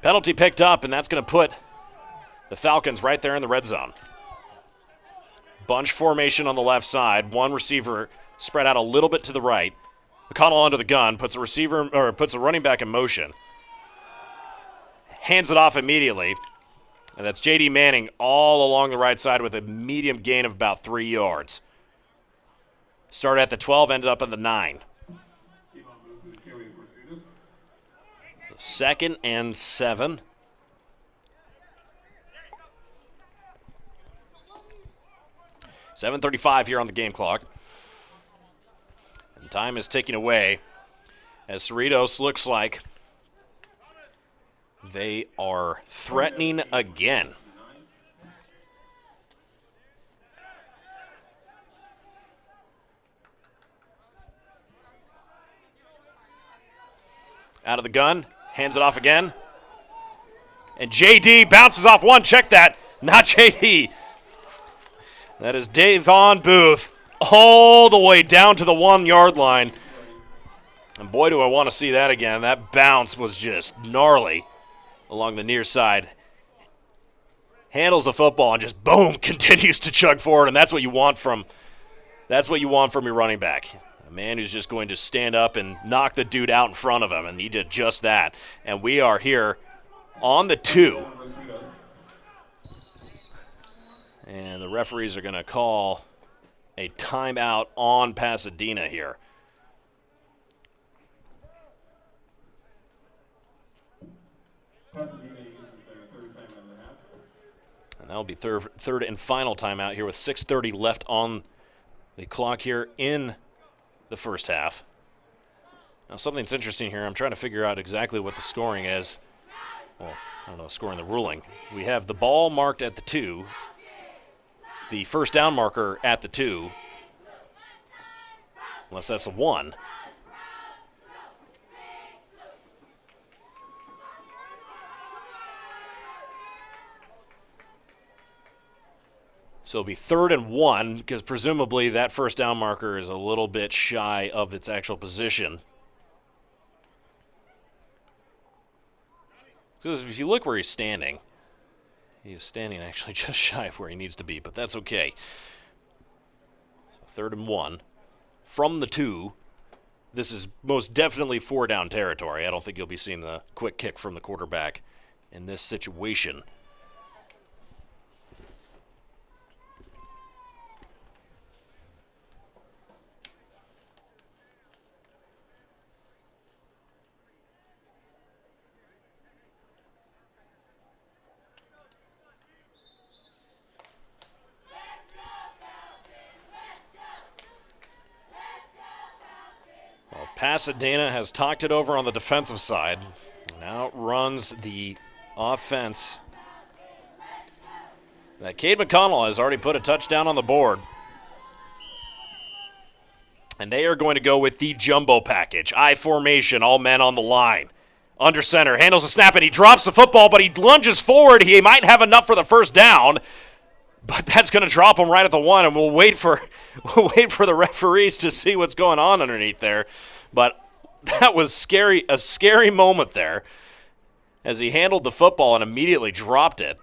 penalty picked up, and that's going to put the Falcons right there in the red zone. Bunch formation on the left side. One receiver spread out a little bit to the right. McConnell under the gun, puts a running back in motion. Hands it off immediately. And that's J.D. Manning all along the right side with a medium gain of about 3 yards. Started at the 12, ended up at the 9. 2nd and 7. .7:35 here on the game clock. And time is ticking away as Cerritos looks like they are threatening again. Out of the gun, hands it off again. And J.D. bounces off one. Check that. Not J.D. That is Devon Booth all the way down to the 1-yard line. And boy, do I want to see that again. That bounce was just gnarly along the near side. Handles the football and just boom, continues to chug forward, and that's what you want from your running back. A man who's just going to stand up and knock the dude out in front of him, and he did just that. And we are here on the 2. And the referees are going to call a timeout on Pasadena here. And that'll be third and final timeout here with 6:30 left on the clock here in the first half. Now, something that's interesting here, I'm trying to figure out exactly what the scoring is. Well, I don't know, scoring the ruling. We have the ball marked at the 2. The first down marker at the 2, unless that's a 1. So it'll be 3rd and 1, because presumably that first down marker is a little bit shy of its actual position. Because if you look where he's standing actually just shy of where he needs to be, but that's okay. So 3rd and 1. From the 2, this is most definitely 4-down territory. I don't think you'll be seeing the quick kick from the quarterback in this situation. Pasadena has talked it over on the defensive side. Now runs the offense. That Cade McConnell has already put a touchdown on the board. And they are going to go with the jumbo package. I formation, all men on the line. Under center, handles the snap, and he drops the football, but he lunges forward. He might have enough for the first down. But that's going to drop him right at the 1, and we'll wait for the referees to see what's going on underneath there. But that was scary, a scary moment there as he handled the football and immediately dropped it.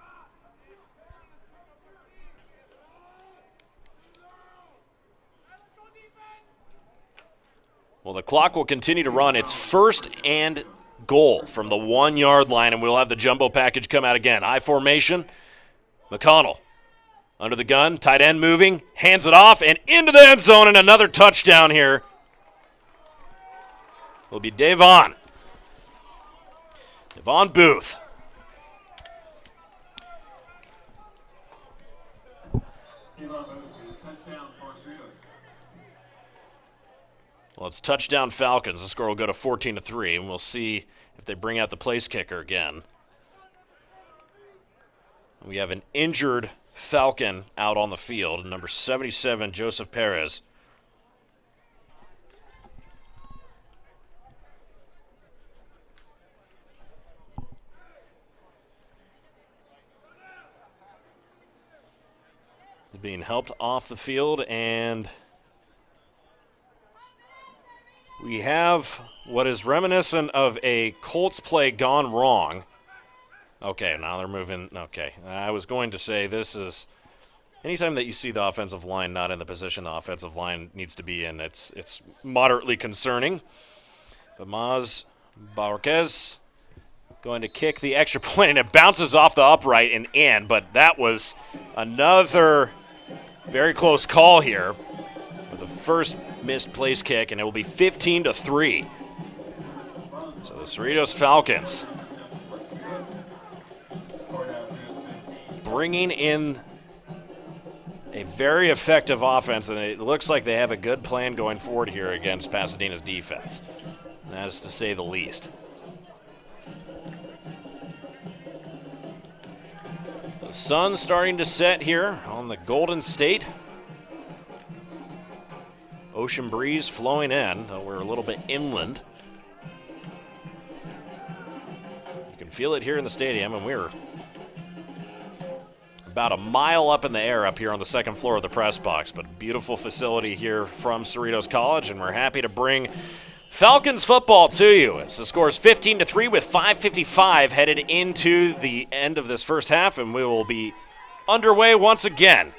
Well, the clock will continue to run. It's 1st and goal from the 1-yard line, and we'll have the jumbo package come out again. I formation, McConnell under the gun, tight end moving, hands it off, and into the end zone, and another touchdown here. Will be Devon Booth. Well, it's touchdown Falcons. The score will go to 14-3, and we'll see if they bring out the place kicker again. We have an injured Falcon out on the field, number 77, Joseph Perez. He's being helped off the field, and we have what is reminiscent of a Colts play gone wrong. Okay, now they're moving. Okay, I was going to say this is anytime that you see the offensive line not in the position the offensive line needs to be in, it's moderately concerning. But Maz Barquez going to kick the extra point, and it bounces off the upright and in. But that was another very close call here with the first missed place kick, and it will be 15-3. So the Cerritos Falcons bringing in a very effective offense, and it looks like they have a good plan going forward here against Pasadena's defense. That is to say the least. The sun's starting to set here on the Golden State. Ocean breeze flowing in, though we're a little bit inland. You can feel it here in the stadium, and we're about a mile up in the air up here on the second floor of the press box. But beautiful facility here from Cerritos College, and we're happy to bring Falcons football to you. As the score is 15-3 with 5:55 headed into the end of this first half, and we will be underway once again.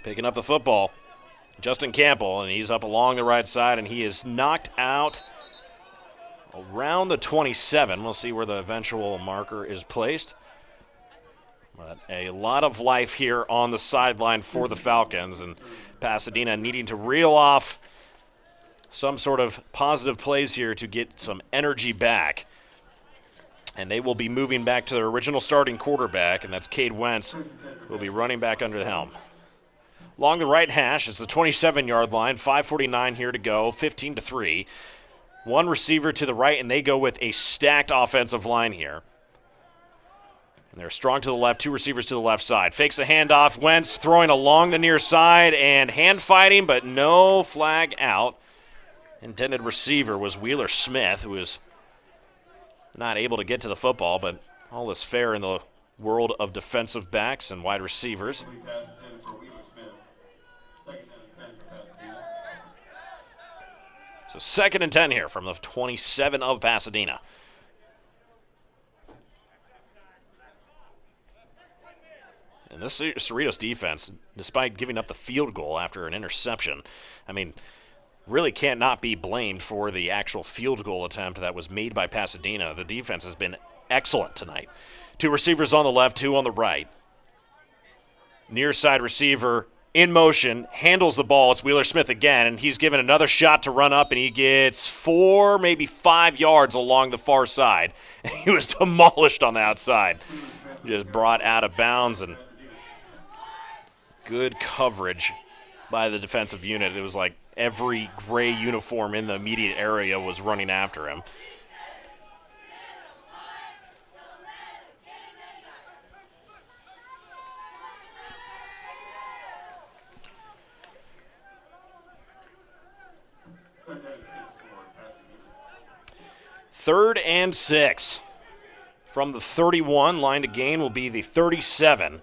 Picking up the football, Justin Campbell, and he's up along the right side, and he is knocked out around the 27. We'll see where the eventual marker is placed. But a lot of life here on the sideline for the Falcons, and Pasadena needing to reel off some sort of positive plays here to get some energy back. And they will be moving back to their original starting quarterback, and that's Cade Wentz, who will be running back under the helm. Along the right hash, it's the 27-yard line, 5:49 here to go, 15-3. One receiver to the right, and they go with a stacked offensive line here. And they're strong to the left, two receivers to the left side. Fakes the handoff, Wentz throwing along the near side, and hand fighting, but no flag out. Intended receiver was Wheeler Smith, who was not able to get to the football, but all is fair in the world of defensive backs and wide receivers. So 2nd and 10 here from the 27 of Pasadena. And this Cerritos defense, despite giving up the field goal after an interception, really can't not be blamed for the actual field goal attempt that was made by Pasadena. The defense has been excellent tonight. Two receivers on the left, two on the right. Near side receiver in motion, handles the ball. It's Wheeler Smith again, and he's given another shot to run up, and he gets 4, maybe 5 yards along the far side. He was demolished on the outside. Just brought out of bounds, and good coverage by the defensive unit. It was like every gray uniform in the immediate area was running after him. Third and 6 from the 31. Line to gain will be the 37.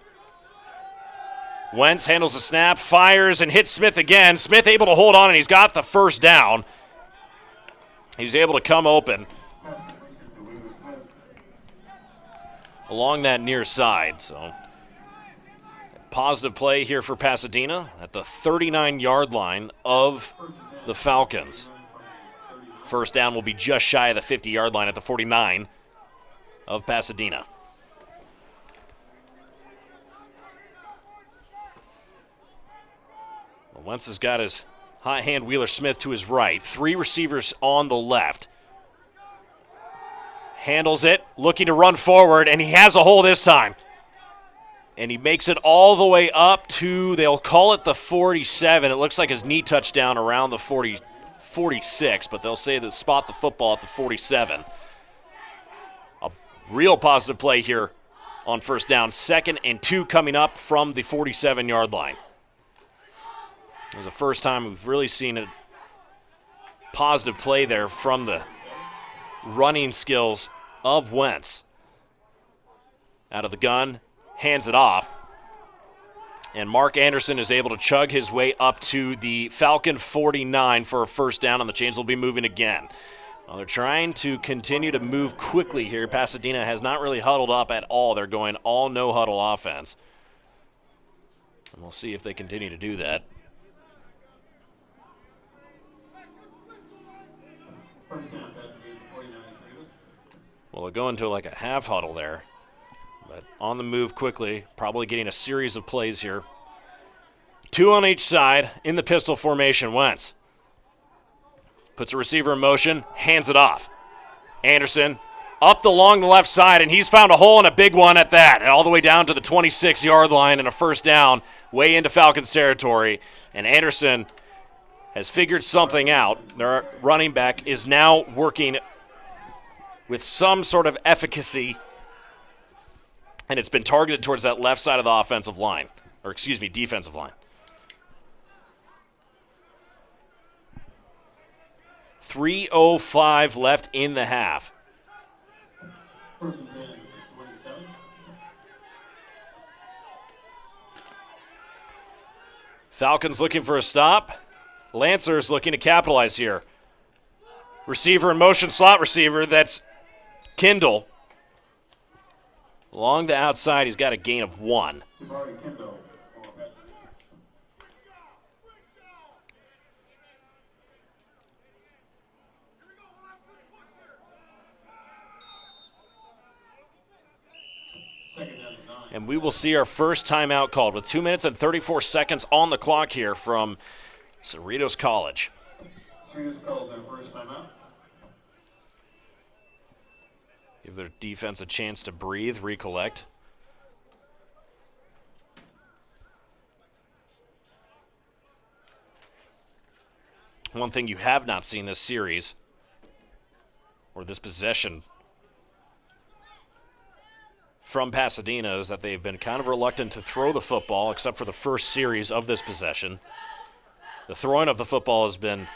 Wentz handles the snap, fires, and hits Smith again. Smith able to hold on, and he's got the first down. He's able to come open along that near side. So, positive play here for Pasadena at the 39-yard line of the Falcons. First down will be just shy of the 50-yard line at the 49 of Pasadena. Wentz has got his hot hand Wheeler Smith to his right. 3 receivers on the left. Handles it, looking to run forward, and he has a hole this time. And he makes it all the way up to, they'll call it the 47. It looks like his knee touchdown around the 46, but they'll say that spot the football at the 47. A real positive play here on first down. 2nd and 2 coming up from the 47-yard line. It was the first time we've really seen a positive play there from the running skills of Wentz. Out of the gun, hands it off. And Mark Anderson is able to chug his way up to the Falcon 49 for a first down, and the chains will be moving again. Well, they're trying to continue to move quickly here. Pasadena has not really huddled up at all. They're going all no-huddle offense. And we'll see if they continue to do that. Well, they'll go into like a half huddle there. But on the move quickly, probably getting a series of plays here. 2 on each side in the pistol formation. Wentz puts a receiver in motion, hands it off. Anderson up along the left side, and he's found a hole and a big one at that. And all the way down to the 26-yard line and a first down way into Falcons territory. And Anderson has figured something out. Their running back is now working with some sort of efficacy, and it's been targeted towards that left side of the offensive line, or defensive line. 3:05 left in the half. Falcons looking for a stop. Lancers looking to capitalize here. Receiver in motion, slot receiver, that's Kindle. Along the outside, he's got a gain of 1. And we will see our first timeout called with 2 minutes and 34 seconds on the clock here from Cerritos College. Cerritos calls their first timeout. Give their defense a chance to breathe, recollect. One thing you have not seen this series, or this possession from Pasadena, is that they've been kind of reluctant to throw the football, except for the first series of this possession. The throwing of the football has been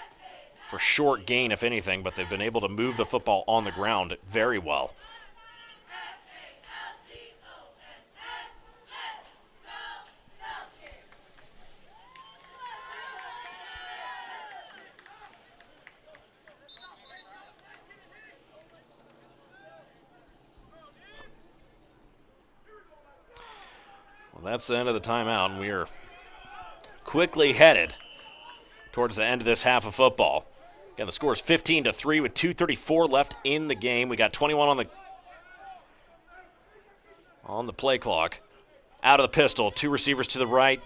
for short gain, if anything, but they've been able to move the football on the ground very well. Well, that's the end of the timeout, and we are quickly headed towards the end of this half of football. Again, the score is 15-3 with 2:34 left in the game. We got 21 on the play clock. Out of the pistol, 2 receivers to the right,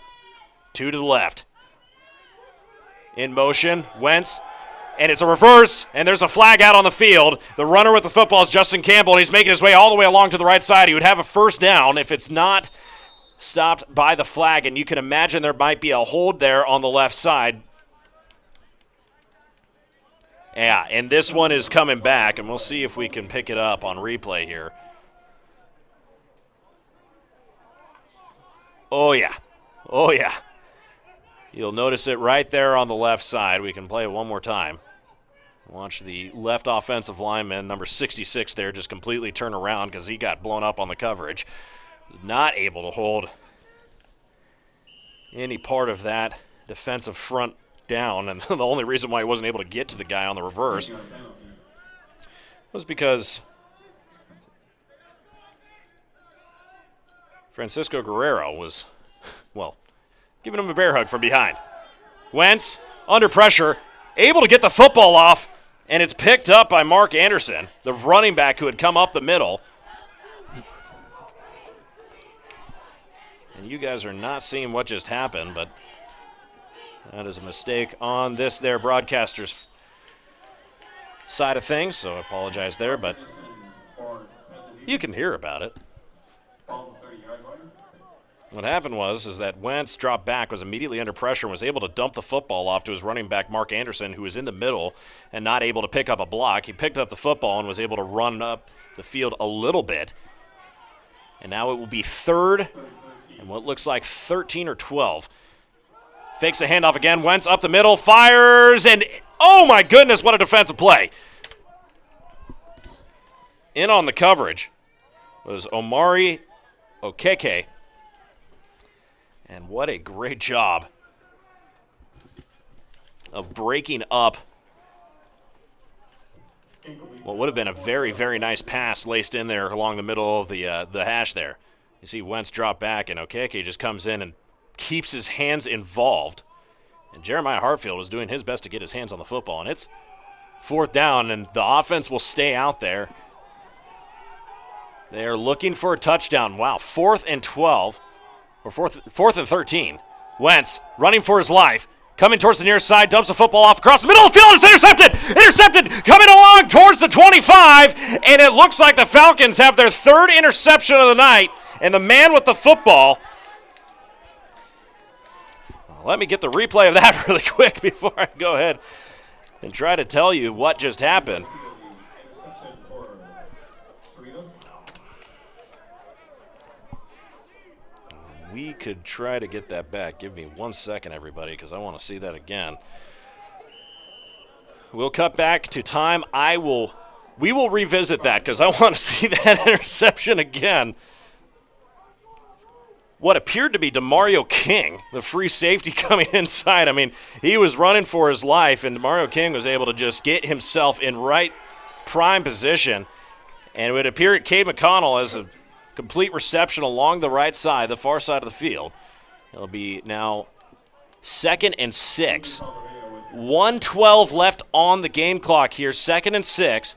2 to the left. In motion, Wentz, and it's a reverse, and there's a flag out on the field. The runner with the football is Justin Campbell, and he's making his way all the way along to the right side. He would have a first down if it's not stopped by the flag, and you can imagine there might be a hold there on the left side. Yeah, and this one is coming back, and we'll see if we can pick it up on replay here. Oh, yeah. Oh, yeah. You'll notice it right there on the left side. We can play it one more time. Watch the left offensive lineman, number 66 there, just completely turn around because he got blown up on the coverage. Was not able to hold any part of that defensive front down, and the only reason why he wasn't able to get to the guy on the reverse was because Francisco Guerrero was, well, giving him a bear hug from behind. Wentz, under pressure, able to get the football off, and it's picked up by Mark Anderson, the running back who had come up the middle. And you guys are not seeing what just happened, but that is a mistake on this there broadcaster's side of things, so I apologize there, but you can hear about it. What happened was that Wentz dropped back, was immediately under pressure, and was able to dump the football off to his running back, Mark Anderson, who was in the middle and not able to pick up a block. He picked up the football and was able to run up the field a little bit. And now it will be third and what looks like 13 or 12. Fakes the handoff again. Wentz up the middle, fires, and oh my goodness, what a defensive play. In on the coverage was Omari Okeke. And what a great job of breaking up what would have been a very, very nice pass laced in there along the middle of the hash there. You see Wentz drop back, and Okeke just comes in and keeps his hands involved. And Jeremiah Hartfield was doing his best to get his hands on the football. And it's fourth down, and the offense will stay out there. They are looking for a touchdown. Wow, 4th and 12. Or fourth and 13. Wentz running for his life. Coming towards the near side. Dumps the football off across the middle of the field. It's intercepted. Intercepted. Coming along towards the 25. And it looks like the Falcons have their third interception of the night. And the man with the football. Well, let me get the replay of that really quick before I go ahead and try to tell you what just happened. We could try to get that back. Give me 1 second, everybody, because I want to see that again. We'll cut back to time. We will revisit that because I want to see that interception again. What appeared to be DeMario King, the free safety coming inside. I mean, he was running for his life, and DeMario King was able to just get himself in right prime position. And it would appear that Cade McConnell has a complete reception along the right side, the far side of the field. It'll be now 2nd and 6. 1:12 left on the game clock here, 2nd and 6.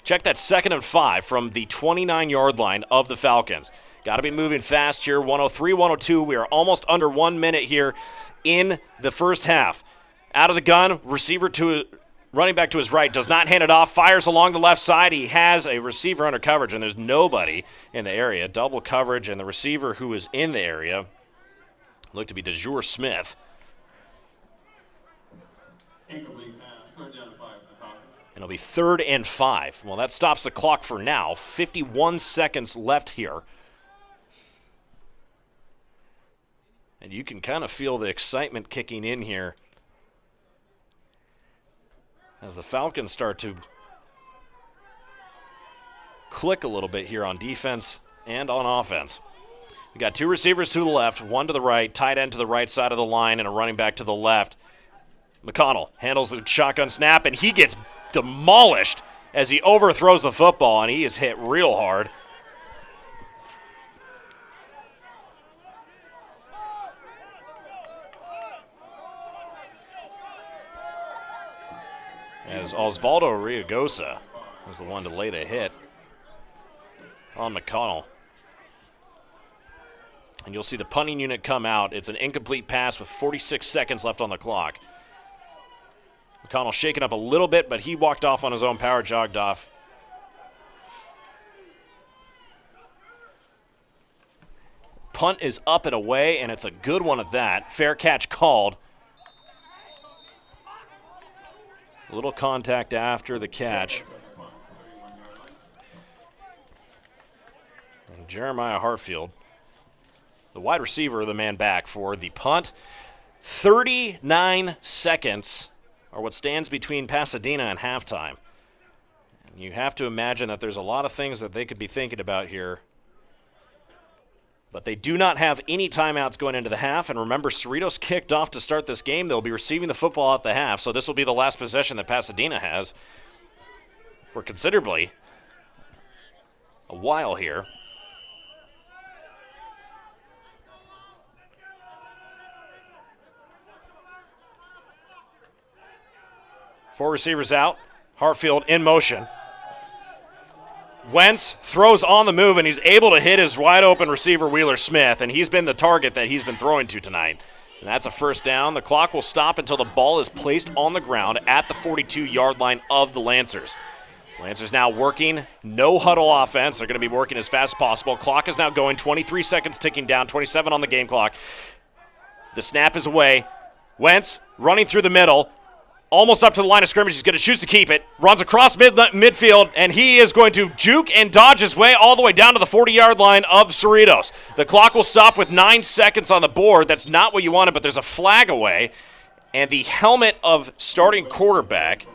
Check that 2nd and 5 from the 29-yard line of the Falcons. Got to be moving fast here, 103, 102. We are almost under 1 minute here in the first half. Out of the gun, receiver to running back to his right, does not hand it off, fires along the left side. He has a receiver under coverage, and there's nobody in the area. Double coverage, and the receiver who is in the area looked to be DeJour Smith. And it'll be 3rd and 5. Well, that stops the clock for now. 51 seconds left here. And you can kind of feel the excitement kicking in here as the Falcons start to click a little bit here on defense and on offense. We got 2 receivers to the left, 1 to the right, tight end to the right side of the line, and a running back to the left. McConnell handles the shotgun snap, and he gets demolished as he overthrows the football, and he is hit real hard. As Osvaldo Riagosa was the one to lay the hit on McConnell. And you'll see the punting unit come out. It's an incomplete pass with 46 seconds left on the clock. McConnell shaken up a little bit, but he walked off on his own power, jogged off. Punt is up and away, and it's a good one at that. Fair catch called. A little contact after the catch. And Jeremiah Hartfield, the wide receiver, the man back for the punt. 39 seconds are what stands between Pasadena and halftime. And you have to imagine that there's a lot of things that they could be thinking about here. But they do not have any timeouts going into the half. And remember, Cerritos kicked off to start this game. They'll be receiving the football at the half. So this will be the last possession that Pasadena has for considerably a while here. Four receivers out. Hartfield in motion. Wentz throws on the move, and he's able to hit his wide-open receiver, Wheeler Smith, and he's been the target that he's been throwing to tonight. And that's a first down. The clock will stop until the ball is placed on the ground at the 42-yard line of the Lancers. Lancers now working no-huddle offense. They're going to be working as fast as possible. Clock is now going, 23 seconds ticking down, 27 on the game clock. The snap is away. Wentz running through the middle. Almost up to the line of scrimmage. He's going to choose to keep it. Runs across midfield, and he is going to juke and dodge his way all the way down to the 40-yard line of Cerritos. The clock will stop with 9 seconds on the board. That's not what you wanted, but there's a flag away. And the helmet of starting quarterback,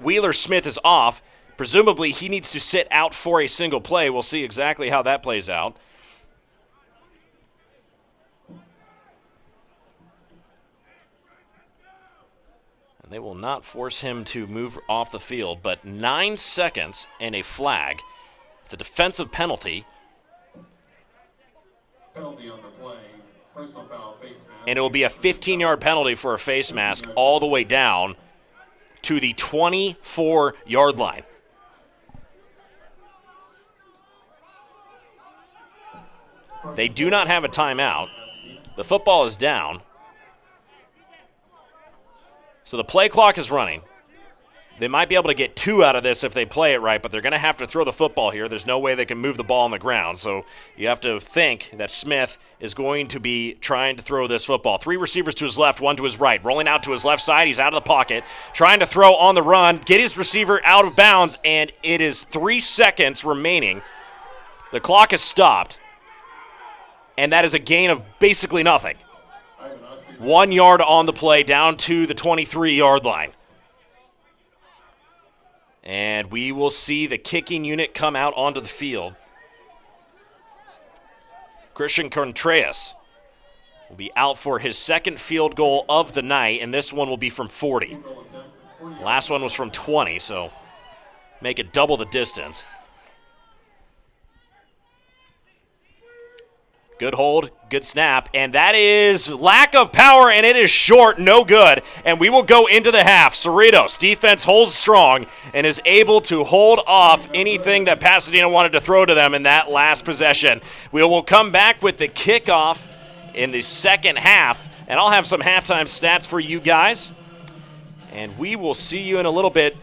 Wheeler Smith, is off. Presumably, he needs to sit out for a single play. We'll see exactly how that plays out. They will not force him to move off the field, but 9 seconds and a flag. It's a defensive penalty. Penalty on the play. Personal foul, face mask. And it will be a 15-yard penalty for a face mask all the way down to the 24-yard line. They do not have a timeout. The football is down. So the play clock is running. They might be able to get 2 out of this if they play it right, but they're going to have to throw the football here. There's no way they can move the ball on the ground. So you have to think that Smith is going to be trying to throw this football. 3 receivers to his left, 1 to his right. Rolling out to his left side. He's out of the pocket. Trying to throw on the run. Get his receiver out of bounds, and it is 3 seconds remaining. The clock is stopped, and that is a gain of basically nothing. 1 yard on the play down to the 23-yard line. And we will see the kicking unit come out onto the field. Christian Contreras will be out for his second field goal of the night, and this one will be from 40. Last one was from 20, so make it double the distance. Good hold, good snap, and that is lack of power, and it is short, no good. And we will go into the half. Cerritos defense holds strong and is able to hold off anything that Pasadena wanted to throw to them in that last possession. We will come back with the kickoff in the second half, and I'll have some halftime stats for you guys. And we will see you in a little bit.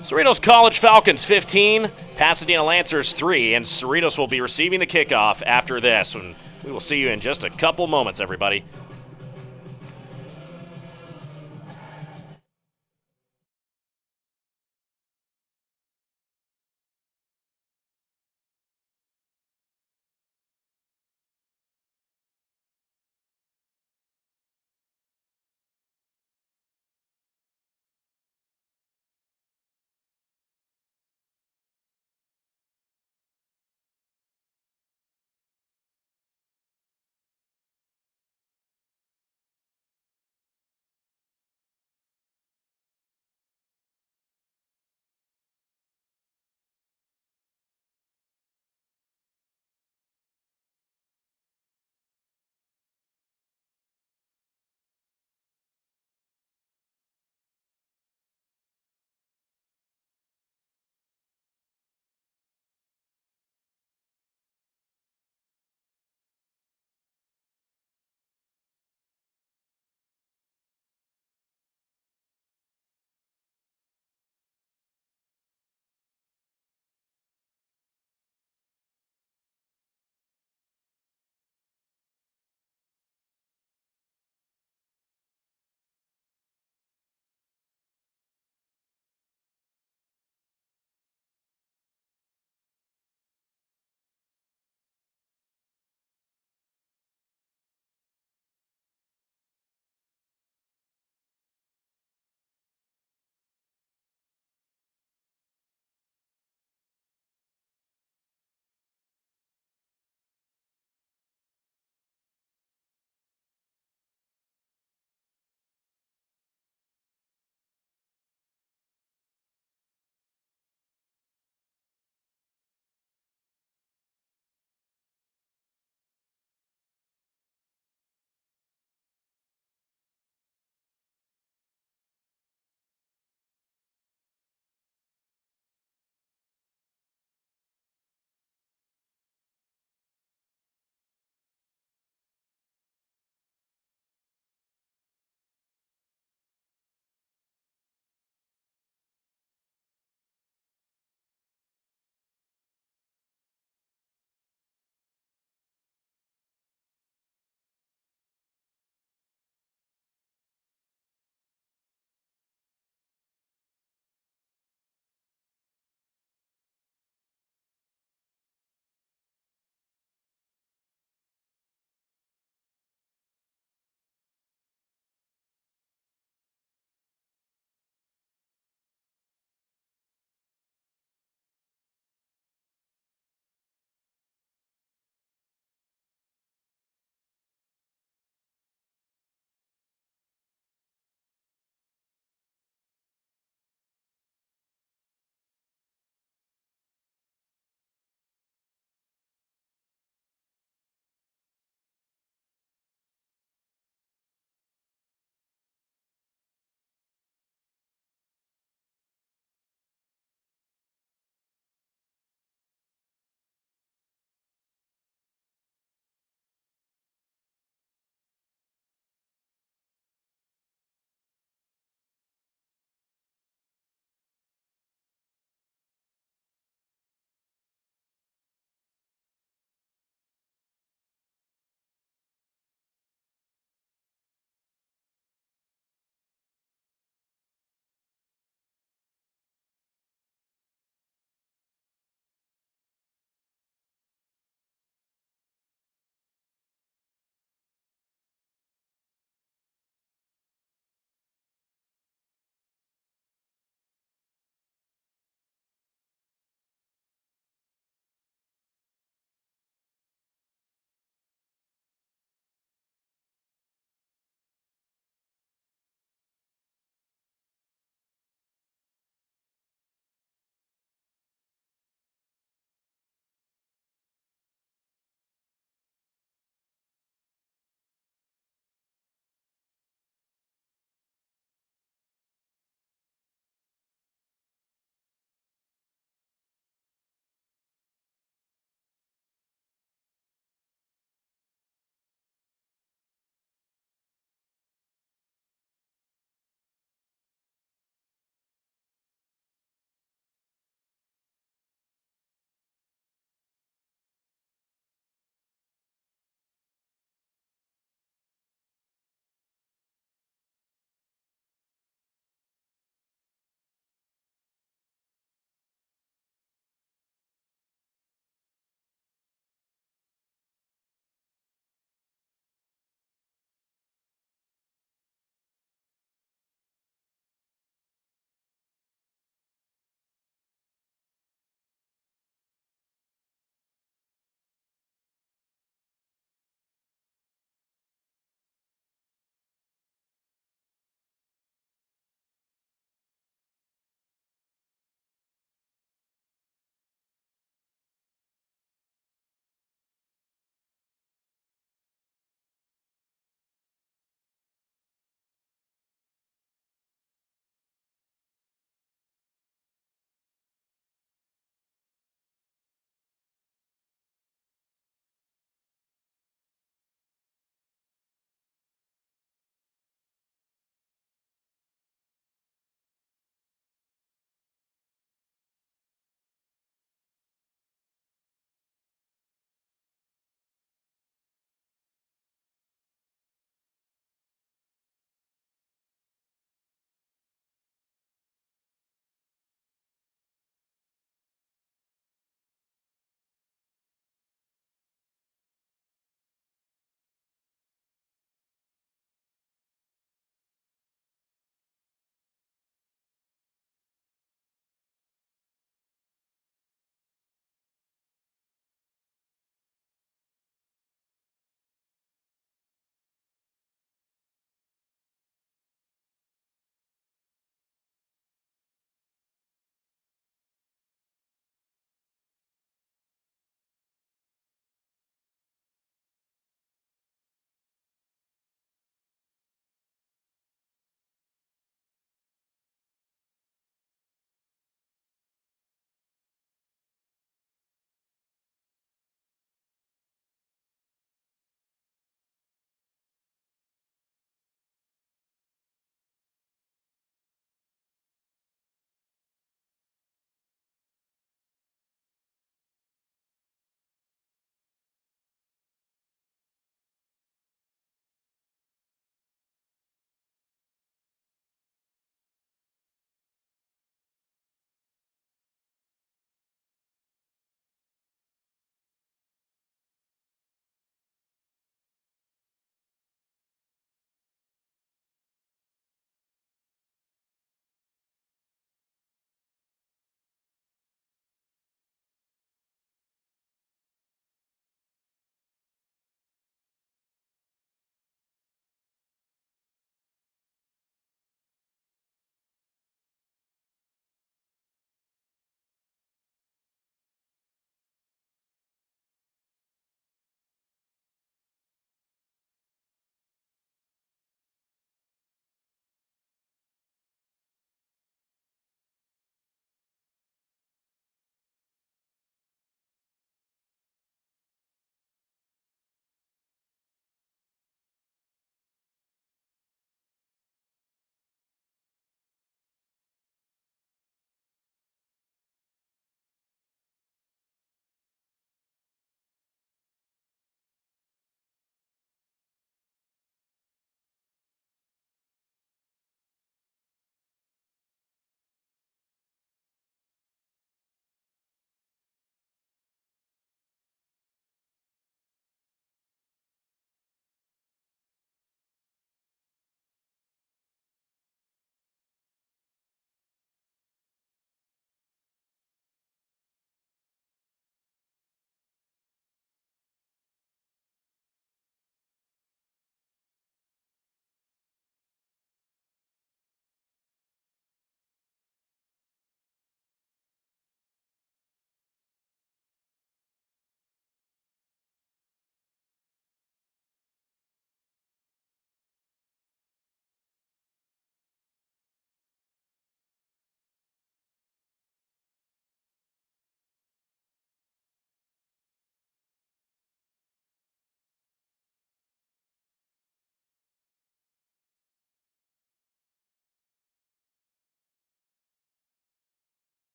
Cerritos College Falcons 15, Pasadena Lancers 3, and Cerritos will be receiving the kickoff after this. And we will see you in just a couple moments, everybody.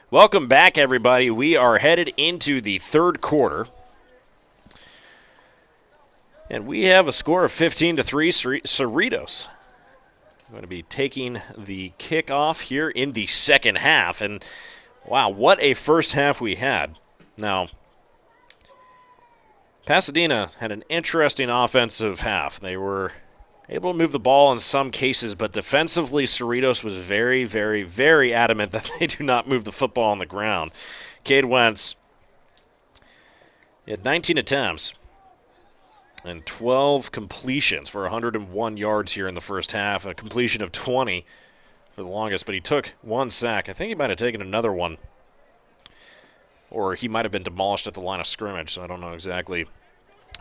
Welcome back, everybody. We are headed into the third quarter. And we have a score of 15-3, Cerritos. Going to be taking the kickoff here in the second half. And, wow, what a first half we had. Now, Pasadena had an interesting offensive half. They were able to move the ball in some cases, but defensively, Cerritos was very, very, very adamant that they do not move the football on the ground. Cade Wentz had 19 attempts and 12 completions for 101 yards here in the first half, a completion of 20 for the longest, but he took one sack. I think he might have taken another one, or he might have been demolished at the line of scrimmage, so I don't know exactly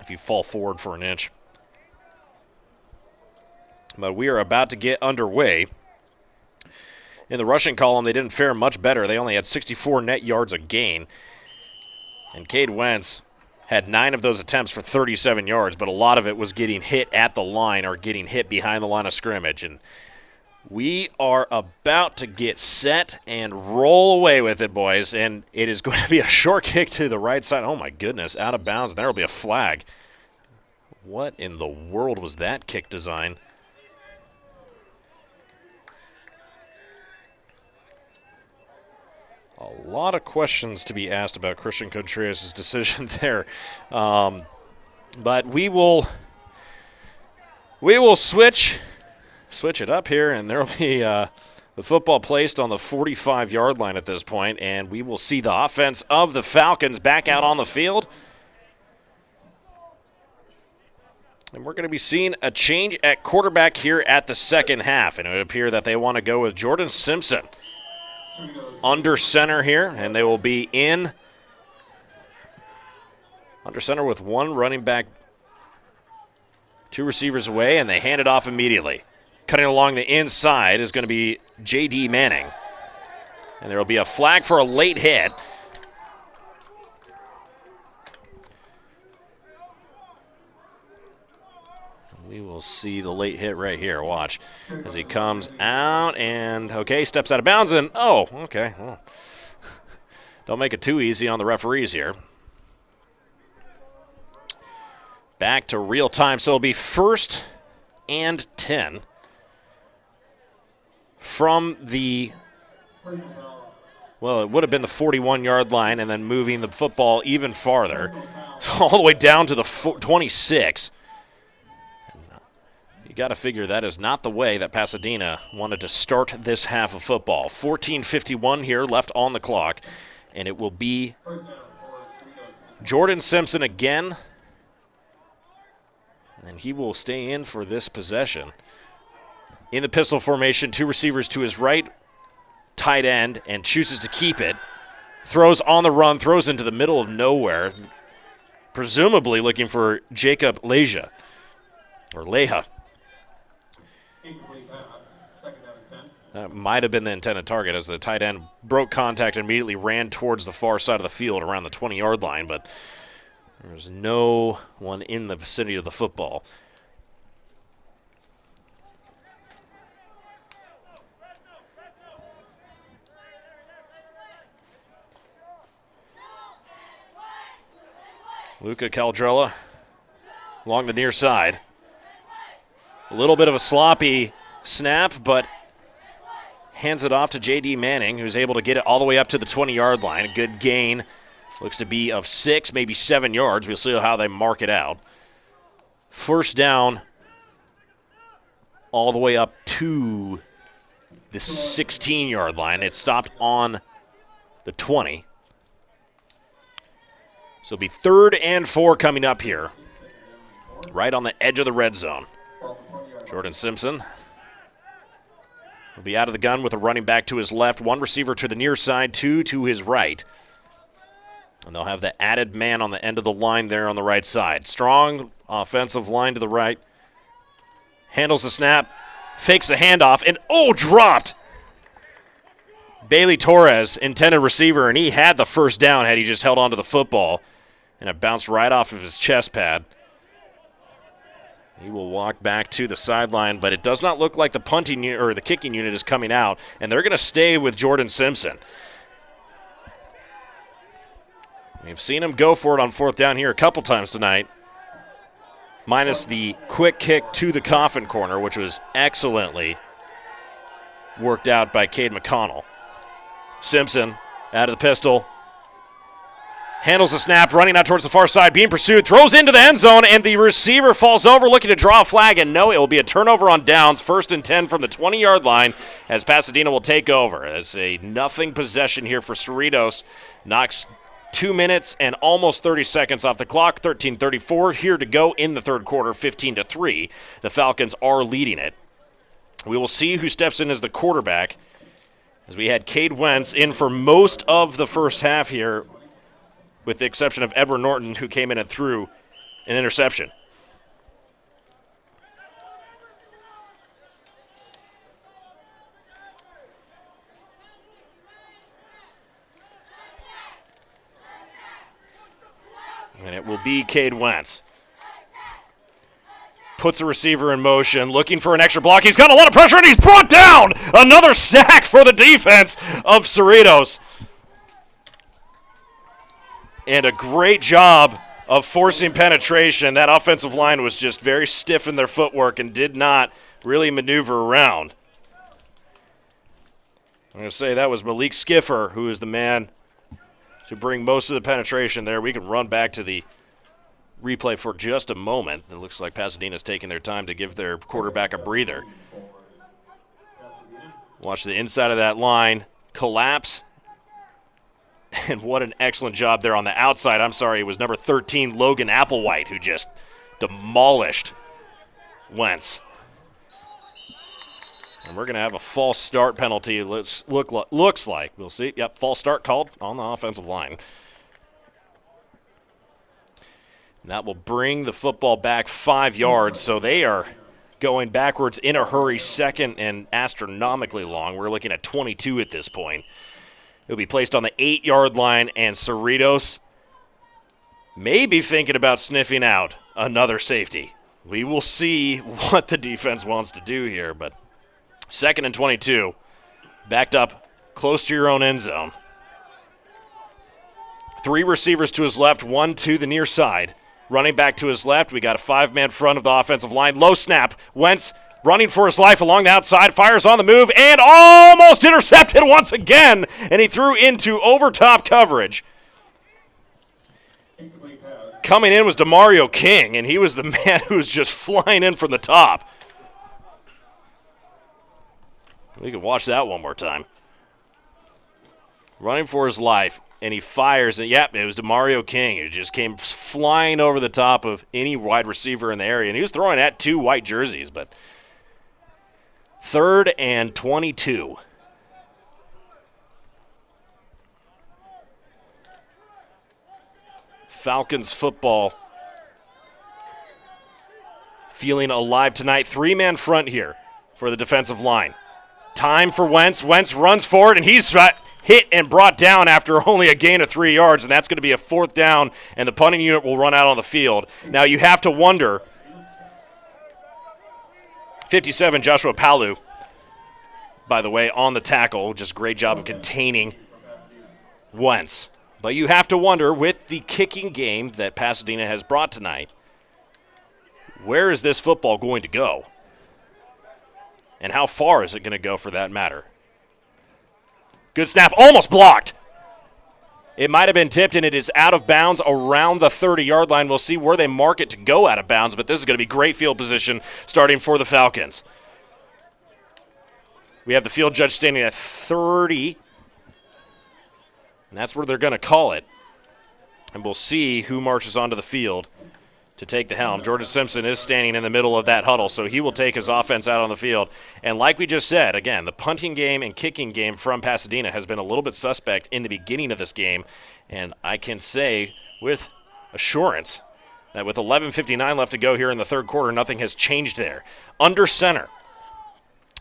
if you fall forward for an inch. But we are about to get underway. In the rushing column, they didn't fare much better. They only had 64 net yards a gain. And Cade Wentz had 9 of those attempts for 37 yards, but a lot of it was getting hit at the line or getting hit behind the line of scrimmage. And we are about to get set and roll away with it, boys. And it is going to be a short kick to the right side. Oh, my goodness, out of bounds. And there will be a flag. What in the world was that kick design? A lot of questions to be asked about Christian Contreras' decision there. But we will switch it up here, and there will be the football placed on the 45-yard line at this point, and we will see the offense of the Falcons back out on the field. And we're going to be seeing a change at quarterback here at the second half, and it would appear that they want to go with Jordan Simpson under center here, and they will be in under center with one running back, 2 receivers away, and they hand it off immediately. Cutting along the inside is going to be J.D. Manning, and there will be a flag for a late hit. We will see the late hit right here. Watch as he comes out and, okay, steps out of bounds. And, oh, okay. Well, don't make it too easy on the referees here. Back to real time. So it'll be 1st and 10 from the, well, it would have been the 41-yard line and then moving the football even farther. So all the way down to the 26. You got to figure that is not the way that Pasadena wanted to start this half of football. 14:51 here left on the clock, and it will be Jordan Simpson again, and he will stay in for this possession. In the pistol formation, 2 receivers to his right, tight end, and chooses to keep it. Throws on the run, throws into the middle of nowhere, presumably looking for Jacob Leja, or Leja. That might have been the intended target as the tight end broke contact and immediately ran towards the far side of the field around the 20-yard line, but there's no one in the vicinity of the football. Luca Caldrella along the near side. A little bit of a sloppy snap, but hands it off to J.D. Manning, who's able to get it all the way up to the 20-yard line. A good gain. Looks to be of 6, maybe 7 yards. We'll see how they mark it out. First down all the way up to the 16-yard line. It stopped on the 20. So it'll be 3rd and 4 coming up here, right on the edge of the red zone. Jordan Simpson will be out of the gun with a running back to his left, 1 receiver to the near side, 2 to his right. And they'll have the added man on the end of the line there on the right side. Strong offensive line to the right. Handles the snap, fakes the handoff, and dropped. Bailey Torres, intended receiver, and he had the first down had he just held onto the football. And it bounced right off of his chest pad. He will walk back to the sideline, but it does not look like the punting or the kicking unit is coming out, and they're going to stay with Jordan Simpson. We've seen him go for it on fourth down here a couple times tonight, minus the quick kick to the coffin corner, which was excellently worked out by Cade McConnell. Simpson out of the pistol. Handles the snap, running out towards the far side, being pursued, throws into the end zone, and the receiver falls over looking to draw a flag, and no, it will be a turnover on downs, 1st and 10 from the 20-yard line as Pasadena will take over. It's a nothing possession here for Cerritos. Knocks 2 minutes and almost 30 seconds off the clock, 13:34 here to go in the third quarter, 15-3. The Falcons are leading it. We will see who steps in as the quarterback, as we had Cade Wentz in for most of the first half here, with the exception of Edward Norton, who came in and threw an interception. And it will be Cade Wentz. Puts a receiver in motion, looking for an extra block. He's got a lot of pressure, and he's brought down. Another sack for the defense of Cerritos. And a great job of forcing penetration. That offensive line was just very stiff in their footwork and did not really maneuver around. I'm going to say that was Malik Skiffer, who is the man to bring most of the penetration there. We can run back to the replay for just a moment. It looks like Pasadena's taking their time to give their quarterback a breather. Watch the inside of that line collapse. And what an excellent job there on the outside. I'm sorry, it was number 13, Logan Applewhite, who just demolished Wentz. And we're going to have a false start penalty. It looks like. We'll see. Yep, false start called on the offensive line. And that will bring the football back 5 yards, so they are going backwards in a hurry, second and astronomically long. We're looking at 22 at this point. It'll be placed on the 8-yard line, and Cerritos may be thinking about sniffing out another safety. We will see what the defense wants to do here, but 2nd and 22, backed up close to your own end zone. 3 receivers to his left, 1 to the near side. Running back to his left, we got a 5-man front of the offensive line. Low snap, Wentz running for his life along the outside, fires on the move, and almost intercepted once again, and he threw into over-top coverage. Coming in was DeMario King, and he was the man who was just flying in from the top. We can watch that one more time. Running for his life, and he fires, and yep, it was DeMario King who just came flying over the top of any wide receiver in the area, and he was throwing at 2 white jerseys, but 3rd and 22. Falcons football feeling alive tonight. 3-man front here for the defensive line. Time for Wentz. Wentz runs forward, and he's hit and brought down after only a gain of 3 yards, and that's going to be a 4th down, and the punting unit will run out on the field. Now you have to wonder, 57, Joshua Palu, by the way, on the tackle. Just great job of containing Wentz. But you have to wonder, with the kicking game that Pasadena has brought tonight, where is this football going to go? And how far is it going to go for that matter? Good snap, almost blocked. It might have been tipped, and it is out of bounds around the 30-yard line. We'll see where they mark it to go out of bounds, but this is going to be great field position starting for the Falcons. We have the field judge standing at 30, and that's where they're going to call it. And we'll see who marches onto the field to take the helm. Jordan Simpson is standing in the middle of that huddle, so he will take his offense out on the field. And like we just said, again, the punting game and kicking game from Pasadena has been a little bit suspect in the beginning of this game, and I can say with assurance that with 11:59 left to go here in the third quarter, nothing has changed there. Under center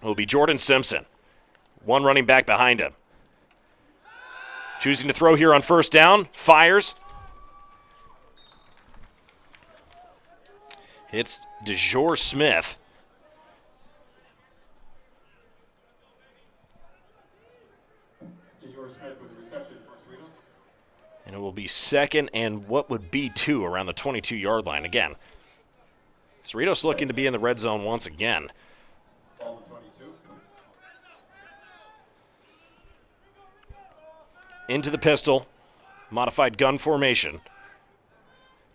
will be Jordan Simpson, one running back behind him. Choosing to throw here on first down, fires. It's DeJour Smith. DeJour Smith with the reception for Cerritos. And it will be 2nd and what would be 2 around the 22-yard line again. Cerritos looking to be in the red zone once again. Ball to 22. Into the pistol. Modified gun formation.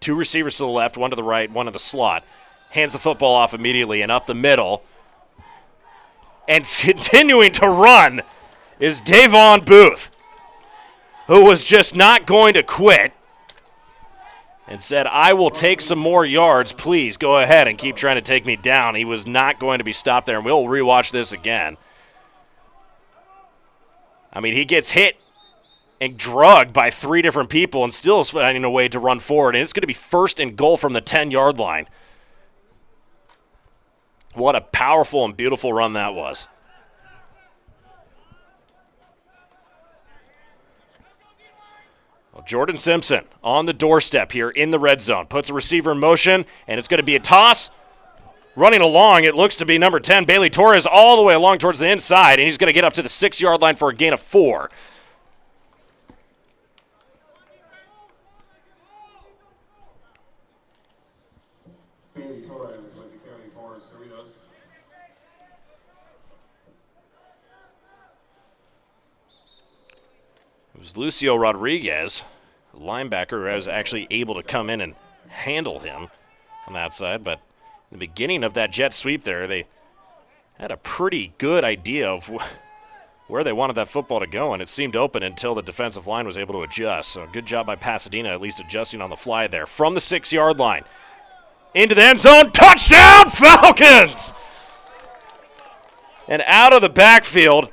2 receivers to the left, 1 to the right, 1 to the slot. Hands the football off immediately and up the middle. And continuing to run is Davon Booth, who was just not going to quit and said, I will take some more yards. Please go ahead and keep trying to take me down. He was not going to be stopped there, and we'll rewatch this again. I mean, he gets hit and drugged by 3 different people and still is finding a way to run forward, and it's going to be 1st and goal from the 10-yard line. What a powerful and beautiful run that was. Well, Jordan Simpson on the doorstep here in the red zone. Puts a receiver in motion, and it's going to be a toss. Running along, it looks to be number 10, Bailey Torres, all the way along towards the inside, and he's going to get up to the 6-yard line for a gain of 4. Bailey Torres with the carry for Cerritos. It was Lucio Rodriguez, the linebacker, who was actually able to come in and handle him on that side. But in the beginning of that jet sweep there, they had a pretty good idea of where they wanted that football to go, and it seemed open until the defensive line was able to adjust. So good job by Pasadena, at least adjusting on the fly there. From the 6-yard line, into the end zone, touchdown Falcons! And out of the backfield,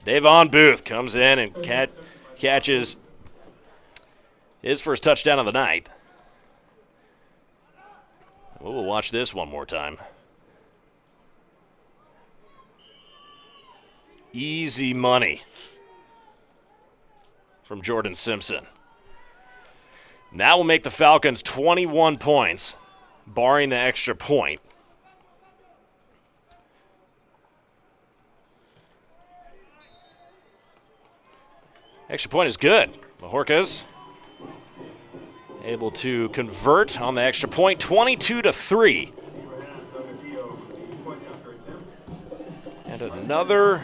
Davon Booth comes in and catches his first touchdown of the night. We'll watch this one more time. Easy money from Jordan Simpson. And that will make the Falcons 21 points, barring the extra point. Extra point is good. Majorcas able to convert on the extra point, 22-3. And another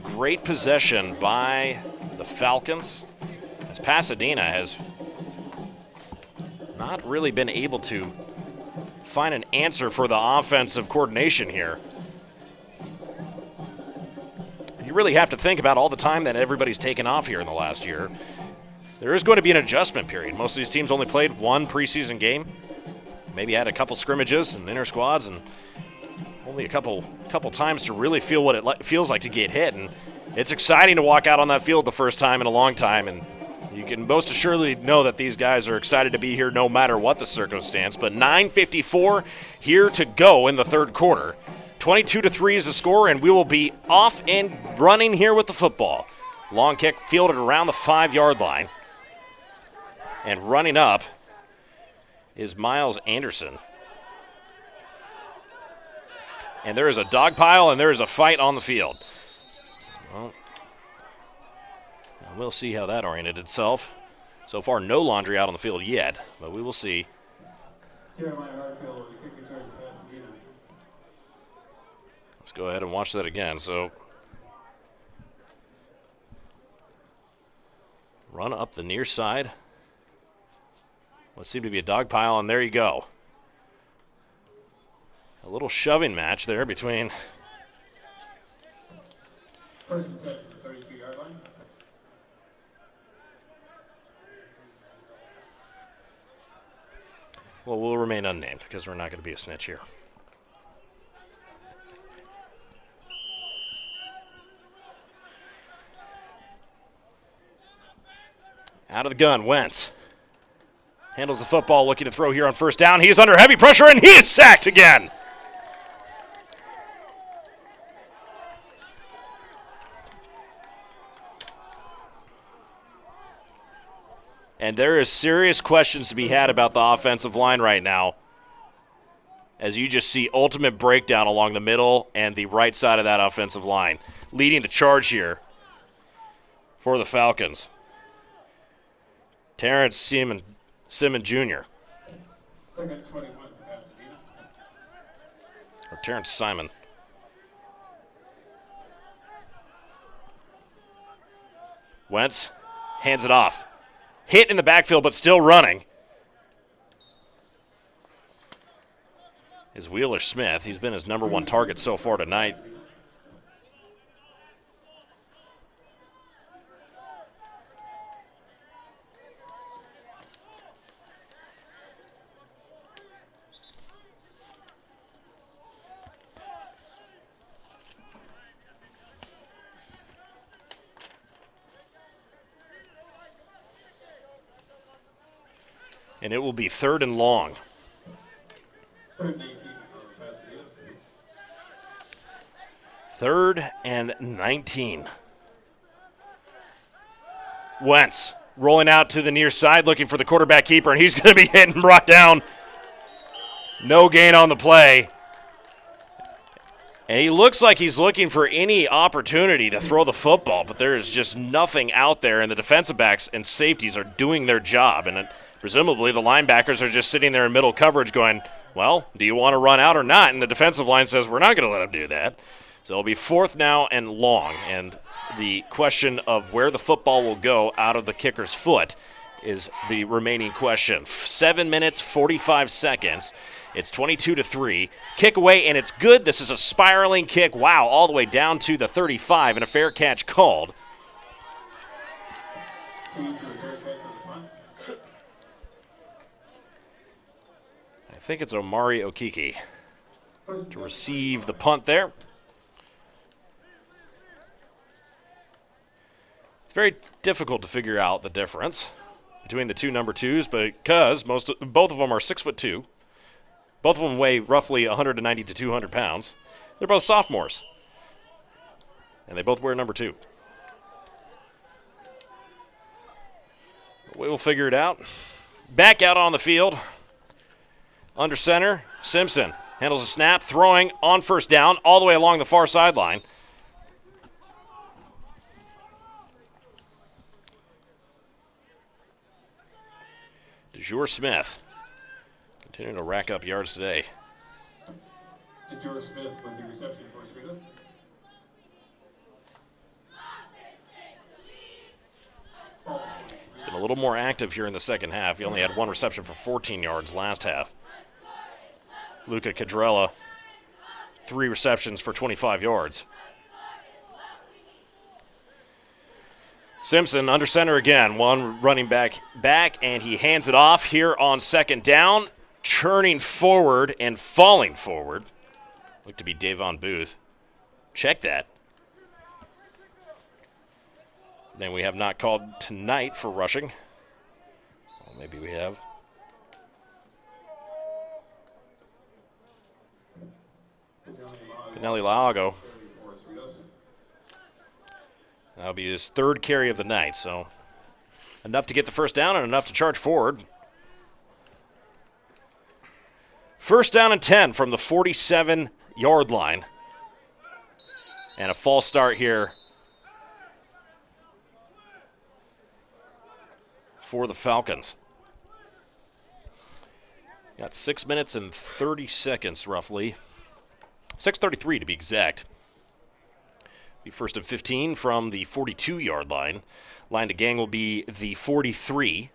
great possession by the Falcons, as Pasadena has not really been able to find an answer for the offensive coordination here. You really have to think about all the time that everybody's taken off here in the last year. There is going to be an adjustment period. Most of these teams only played 1 preseason game. Maybe had a couple scrimmages and inter squads, and only a couple times to really feel what it feels like to get hit. And it's exciting to walk out on that field the first time in a long time, and you can most assuredly know that these guys are excited to be here no matter what the circumstance. But 9:54 here to go in the third quarter. 22-3 is the score, and we will be off and running here with the football. Long kick fielded around the 5-yard line. And running up is Miles Anderson. And there is a dog pile and there is a fight on the field. Well, we'll see how that oriented itself. So far, no laundry out on the field yet, but we will see. Let's go ahead and watch that again. So, run up the near side. What seemed to be a dog pile, and there you go. A little shoving match there between. First and 10 for the 32-yard line. Well, we'll remain unnamed because we're not going to be a snitch here. Out of the gun, Wentz. Handles the football, looking to throw here on first down. He is under heavy pressure, and he is sacked again. And there is serious questions to be had about the offensive line right now, as you just see ultimate breakdown along the middle and the right side of that offensive line. Leading the charge here for the Falcons, Terrence Simmons Jr. Second 21 for Pasadena. Or Terrence Simon. Wentz hands it off. Hit in the backfield, but still running. Is Wheeler Smith. He's been his number one target so far tonight. And it will be 3rd and long. 3rd and 19. Wentz rolling out to the near side, looking for the quarterback keeper, and he's going to be hit and brought down. No gain on the play. And he looks like he's looking for any opportunity to throw the football, but there is just nothing out there, and the defensive backs and safeties are doing their job. And presumably the linebackers are just sitting there in middle coverage going, well, do you want to run out or not? And the defensive line says, we're not going to let him do that. So it'll be 4th now and long. And the question of where the football will go out of the kicker's foot is the remaining question. 7 minutes, 45 seconds. It's 22-3. Kick away, and it's good. This is a spiraling kick. Wow, all the way down to the 35, and a fair catch called. I think it's Omari Okiki to receive the punt there. It's very difficult to figure out the difference between the two number 2s because both of them are 6'2". Both of them weigh roughly 190 to 200 pounds. They're both sophomores, and they both wear number 2. We'll figure it out. Back out on the field. Under center, Simpson handles a snap, throwing on 1st down all the way along the far sideline. DeJour Smith continuing to rack up yards today. DeJour Smith with the reception for Cerritos. He's been a little more active here in the second half. He only had 1 reception for 14 yards last half. Luca Cadrella, 3 receptions for 25 yards. Simpson under center again. One running back, and he hands it off here on 2nd down. Churning forward and falling forward. Looked to be Davon Booth. Check that. Then we have not called tonight for rushing. Well, maybe we have. Pinelli Lago. That'll be his 3rd carry of the night, so enough to get the 1st down and enough to charge forward. 1st down and 10 from the 47-yard line. And a false start here for the Falcons. Got 6 minutes and 30 seconds roughly. 6:33 to be exact. Be 1st and 15 from the 42-yard line. Line to gang will be the 43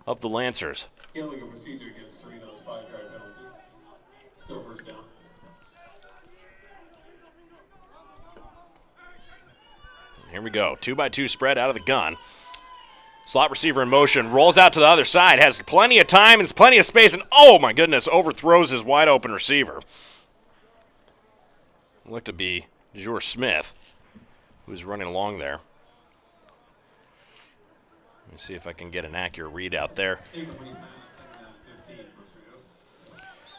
of the Lancers. Illegal procedure against Cerritos, 5-yard penalty. Still 1st down. Here we go. 2-by-2 spread out of the gun. Slot receiver in motion, rolls out to the other side, has plenty of time and plenty of space, and oh my goodness, overthrows his wide open receiver. Looked to be DeJour Smith, who's running along there. Let me see if I can get an accurate read out there.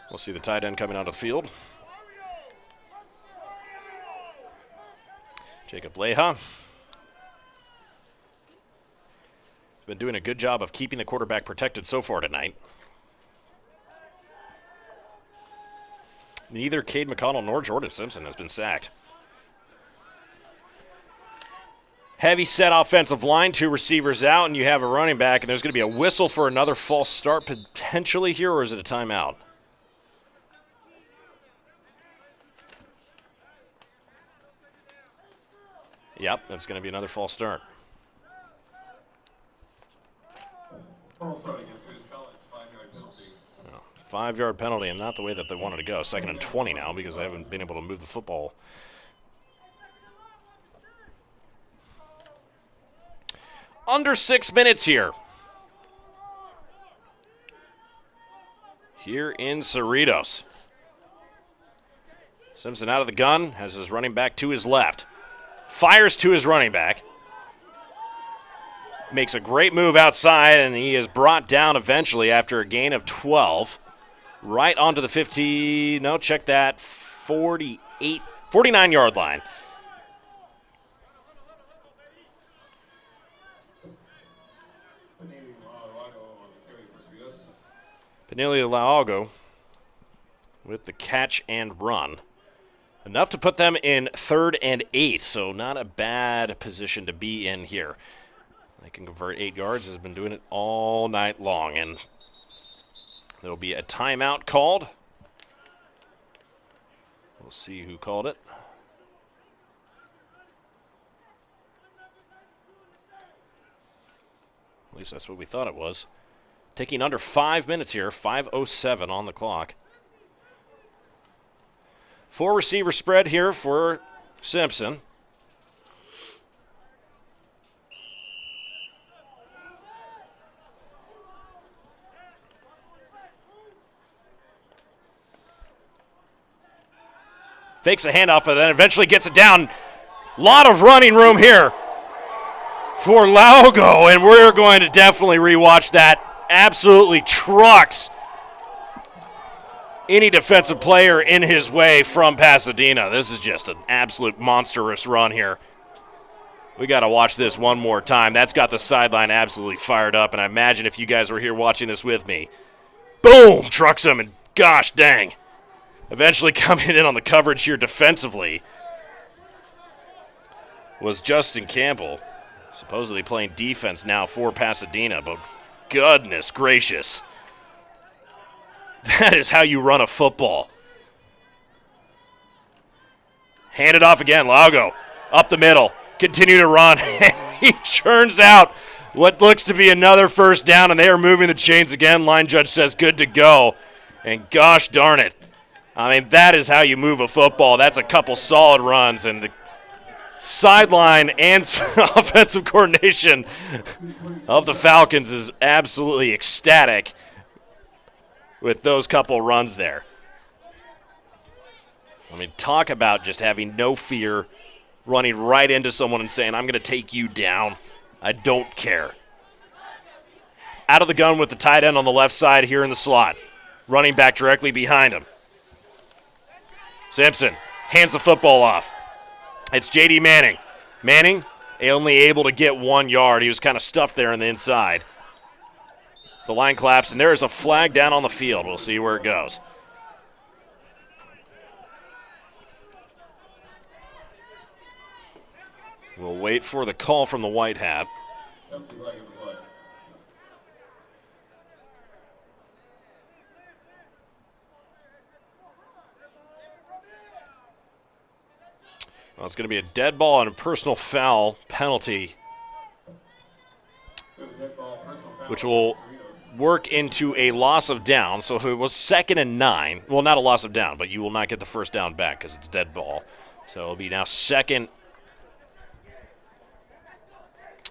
We'll see the tight end coming out of the field. Jacob Leha Been doing a good job of keeping the quarterback protected so far tonight. Neither Cade McConnell nor Jordan Simpson has been sacked. Heavy set offensive line, 2 receivers out, and you have a running back, and there's going to be a whistle for another false start potentially here, or is it a timeout? Yep, that's going to be another false start. False start against Goose College, 5-yard penalty. 5-yard penalty, and not the way that they wanted to go. 2nd and 20 now because they haven't been able to move the football. Under 6 minutes here. Here in Cerritos. Simpson out of the gun, has his running back to his left. Fires to his running back. Makes a great move outside, and he is brought down eventually after a gain of 12. Right onto the 50, no, check that, 49-yard line. Penilio Laogo with the catch and run. Enough to put them in 3rd and 8, so not a bad position to be in here. They can convert 8 yards, has been doing it all night long, and there'll be a timeout called. We'll see who called it. At least that's what we thought it was. Taking under 5 minutes here, 5:07 on the clock. 4 receiver spread here for Simpson. Fakes a handoff, but then eventually gets it down. Lot of running room here for Laogo, and we're going to definitely rewatch that. Absolutely trucks any defensive player in his way from Pasadena. This is just an absolute monstrous run here. We got to watch this one more time. That's got the sideline absolutely fired up, and I imagine if you guys were here watching this with me, boom, trucks him, and gosh dang. Eventually coming in on the coverage here defensively was Justin Campbell, supposedly playing defense now for Pasadena, but goodness gracious. That is how you run a football. Hand it off again, Laogo, up the middle, continue to run, and he churns out what looks to be another first down, and they are moving the chains again. Line judge says good to go, and gosh darn it. I mean, that is how you move a football. That's a couple solid runs, and the sideline and offensive coordination of the Falcons is absolutely ecstatic with those couple runs there. I mean, talk about just having no fear, running right into someone and saying, I'm going to take you down. I don't care. Out of the gun with the tight end on the left side here in the slot. Running back directly behind him. Simpson hands the football off. It's J.D. Manning. Manning only able to get 1 yard. He was kind of stuffed there on the inside. The line collapsed, and there is a flag down on the field. We'll see where it goes. We'll wait for the call from the white hat. Well, it's going to be a dead ball and a personal foul penalty, which will work into a loss of down. So if it was 2nd and 9, well, not a loss of down, but you will not get the first down back because it's dead ball. So it'll be now 2nd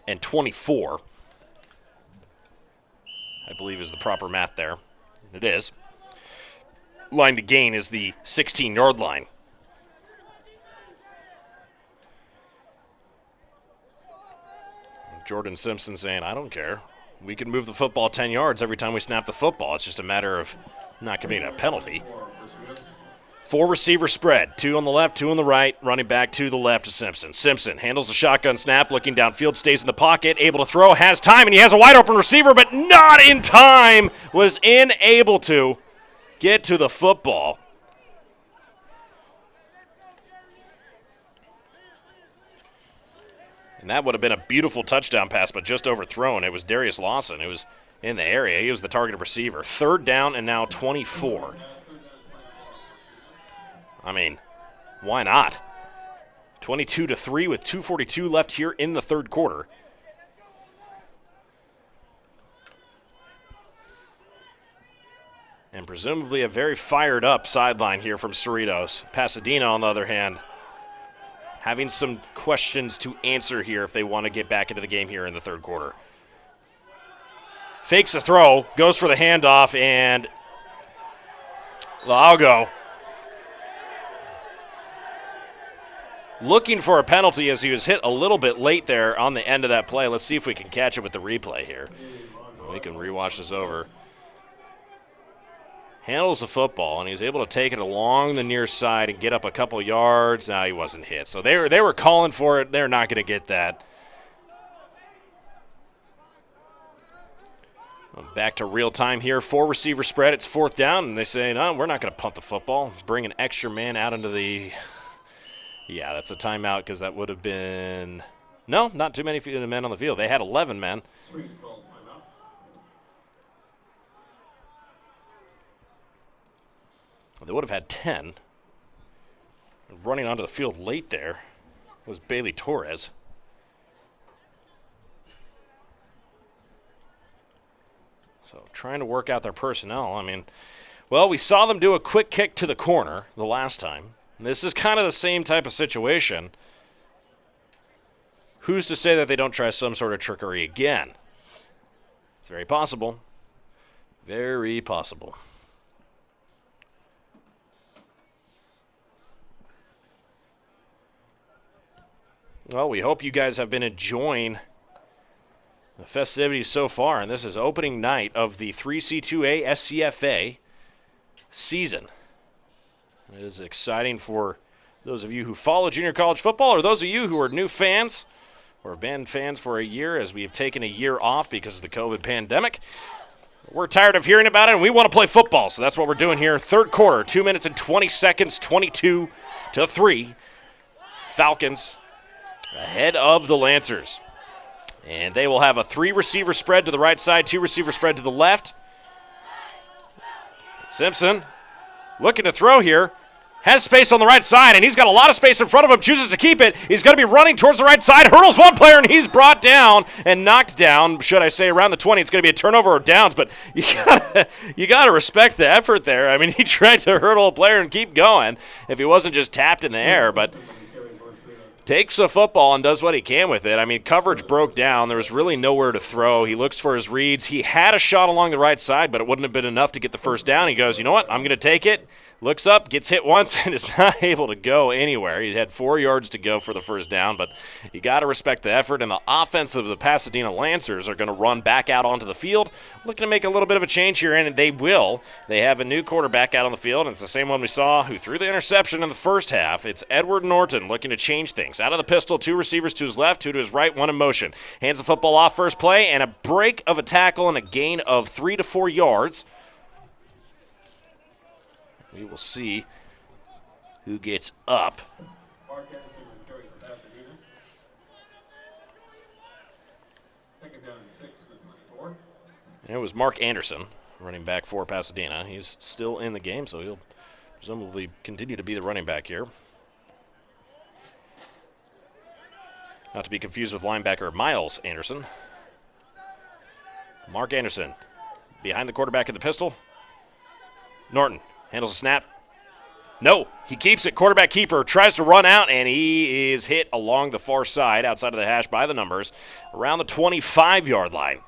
and 24, I believe is the proper math there. It is. Line to gain is the 16-yard line. Jordan Simpson saying, I don't care. We can move the football 10 yards every time we snap the football. It's just a matter of not committing a penalty. Four receiver spread, two on the left, two on the right, running back to the left of Simpson. Simpson handles the shotgun snap, looking downfield, stays in the pocket, able to throw, has time, and he has a wide open receiver, but not in time, was unable to get to the football. And that would have been a beautiful touchdown pass, but just overthrown. It was Darius Lawson who was in the area. He was the targeted receiver. Third down and now 24. I mean, why not? 22-3 with 2:42 left here in the third quarter. And presumably a very fired up sideline here from Cerritos. Pasadena, on the other hand, having some questions to answer here if they want to get back into the game here in the third quarter. Fakes a throw, goes for the handoff, and Lago looking for a penalty as he was hit a little bit late there on the end of that play. Let's see if we can catch it with the replay here. We can rewatch this over. Handles the football, and he's able to take it along the near side and get up a couple yards. Now he wasn't hit. So they were calling for it. They're not going to get that. Back to real time here. Four receiver spread. It's fourth down, and they say, no, we're not going to punt the football. Bring an extra man out into the – yeah, that's a timeout because that would have been – no, not too many men on the field. They had 11 men. They would have had 10. Running onto the field late there was Bailey Torres. So trying to work out their personnel. I mean, well, we saw them do a quick kick to the corner the last time. This is kind of the same type of situation. Who's to say that they don't try some sort of trickery again? It's very possible. Very possible. Well, we hope you guys have been enjoying the festivities so far, and this is opening night of the 3C2A SCFA season. It is exciting for those of you who follow junior college football, or those of you who are new fans or have been fans for a year, as we have taken a year off because of the COVID pandemic. We're tired of hearing about it, and we want to play football, so that's what we're doing here. Third quarter, 2 minutes and 20 seconds, 22-3. Falcons ahead of the Lancers. And they will have a three-receiver spread to the right side, two-receiver spread to the left. Simpson looking to throw here. Has space on the right side, and he's got a lot of space in front of him, chooses to keep it. He's going to be running towards the right side, hurdles one player, and he's brought down and knocked down, should I say, around the 20. It's going to be a turnover or downs, but you gotta respect the effort there. I mean, he tried to hurdle a player and keep going if he wasn't just tapped in the air, but takes a football and does what he can with it. I mean, coverage broke down. There was really nowhere to throw. He looks for his reads. He had a shot along the right side, but it wouldn't have been enough to get the first down. He goes, you know what, I'm going to take it. Looks up, gets hit once, and is not able to go anywhere. He had 4 yards to go for the first down, but you got to respect the effort. And the offense of the Pasadena Lancers are going to run back out onto the field, looking to make a little bit of a change here, and they will. They have a new quarterback out on the field, and it's the same one we saw who threw the interception in the first half. It's Edward Norton looking to change things. Out of the pistol, 2 receivers to his left, 2 to his right, 1 in motion. Hands the football off first play, and a break of a tackle and a gain of 3 to 4 yards. We will see who gets up. And it was Mark Anderson, running back for Pasadena. He's still in the game, so he'll presumably continue to be the running back here. Not to be confused with linebacker Miles Anderson. Mark Anderson behind the quarterback in the pistol. Norton handles a snap. No, he keeps it. Quarterback keeper tries to run out, and he is hit along the far side, outside of the hash by the numbers, around the 25-yard line.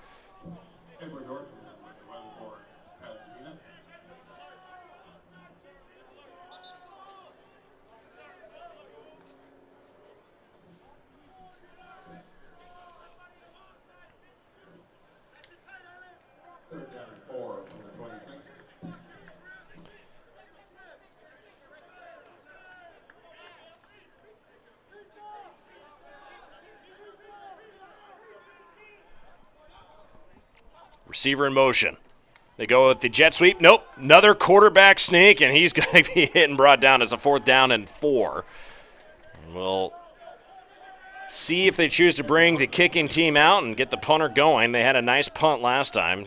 Receiver in motion. They go with the jet sweep. Nope. Another quarterback sneak, and he's going to be hit and brought down as a 4th down and 4. And we'll see if they choose to bring the kicking team out and get the punter going. They had a nice punt last time.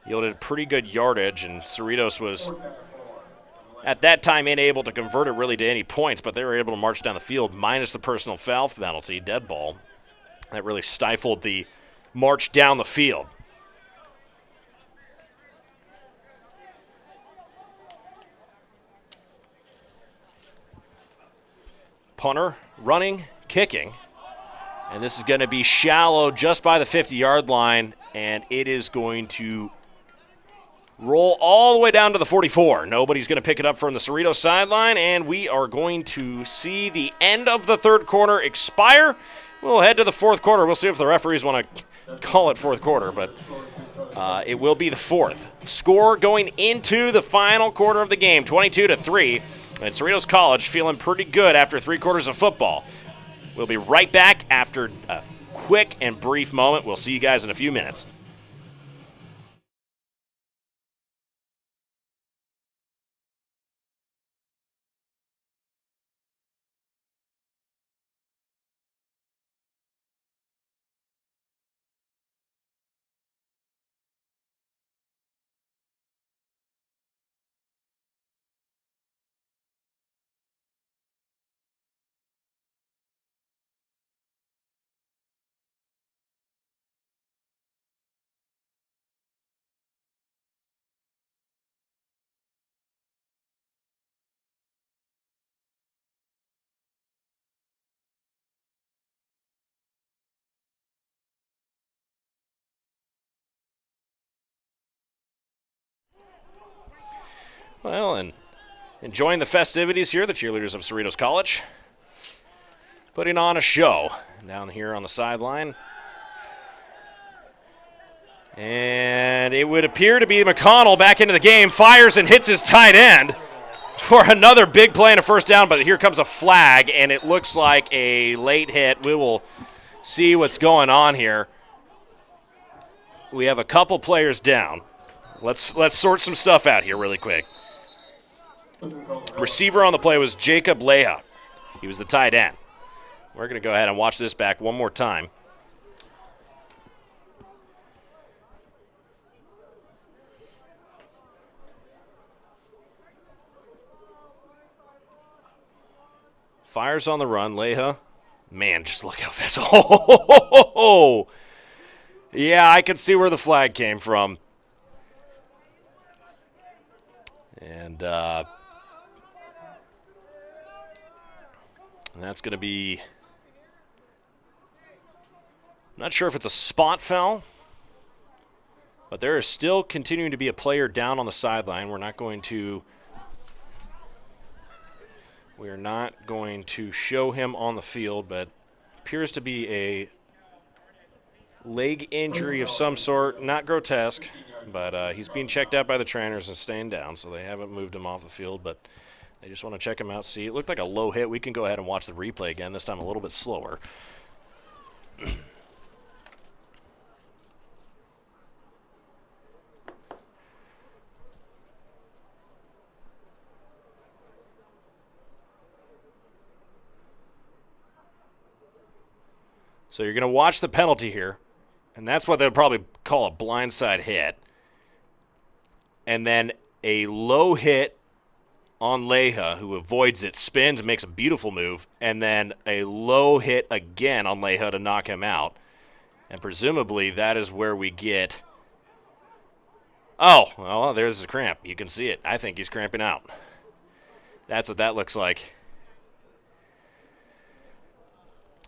Yielded pretty good yardage, and Cerritos was at that time unable to convert it really to any points, but they were able to march down the field minus the personal foul penalty, dead ball. That really stifled the march down the field. Punter running, kicking, and this is going to be shallow just by the 50-yard line, and it is going to roll all the way down to the 44. Nobody's going to pick it up from the Cerritos sideline, and we are going to see the end of the 3rd quarter expire. We'll head to the 4th quarter. We'll see if the referees want to call it 4th quarter, but it will be the 4th. Score going into the final quarter of the game, 22-3, and Cerritos College feeling pretty good after 3 quarters of football. We'll be right back after a quick and brief moment. We'll see you guys in a few minutes. Well, and enjoying the festivities here, the cheerleaders of Cerritos College putting on a show down here on the sideline. And it would appear to be McConnell back into the game, fires and hits his tight end for another big play and a 1st down, but here comes a flag, and it looks like a late hit. We will see what's going on here. We have a couple players down. Let's sort some stuff out here really quick. Receiver on the play was Jacob Leha. He was the tight end. We're going to go ahead and watch this back one more time. Fires on the run, Leha. Man, just look how fast. Oh, yeah, I can see where the flag came from. And that's going to be, I'm not sure if it's a spot foul, but there is still continuing to be a player down on the sideline. We're not going to show him on the field, but appears to be a leg injury of some sort, not grotesque, but he's being checked out by the trainers and staying down, so they haven't moved him off the field, but they just want to check him out, see. It looked like a low hit. We can go ahead and watch the replay again, this time a little bit slower. So you're going to watch the penalty here, and that's what they'll probably call a blindside hit. And then a low hit on Leha, who avoids it, spins, makes a beautiful move, and then a low hit again on Leha to knock him out. And presumably that is where we get, oh, well, there's the cramp. You can see it. I think he's cramping out. That's what that looks like.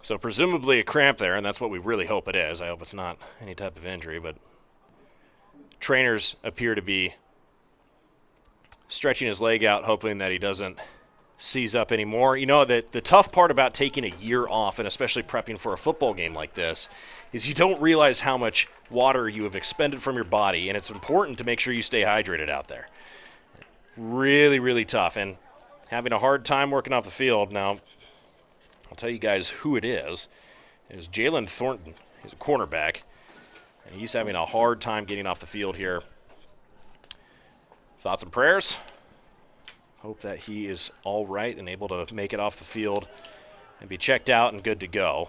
So presumably a cramp there, and that's what we really hope it is. I hope it's not any type of injury, but trainers appear to be stretching his leg out, hoping that he doesn't seize up anymore. You know, the tough part about taking a year off, and especially prepping for a football game like this, is you don't realize how much water you have expended from your body, and it's important to make sure you stay hydrated out there. Really, really tough, and having a hard time working off the field. Now, I'll tell you guys who it is. It is Jalen Thornton. He's a cornerback. And he's having a hard time getting off the field here. Thoughts and prayers? Hope that he is all right and able to make it off the field and be checked out and good to go.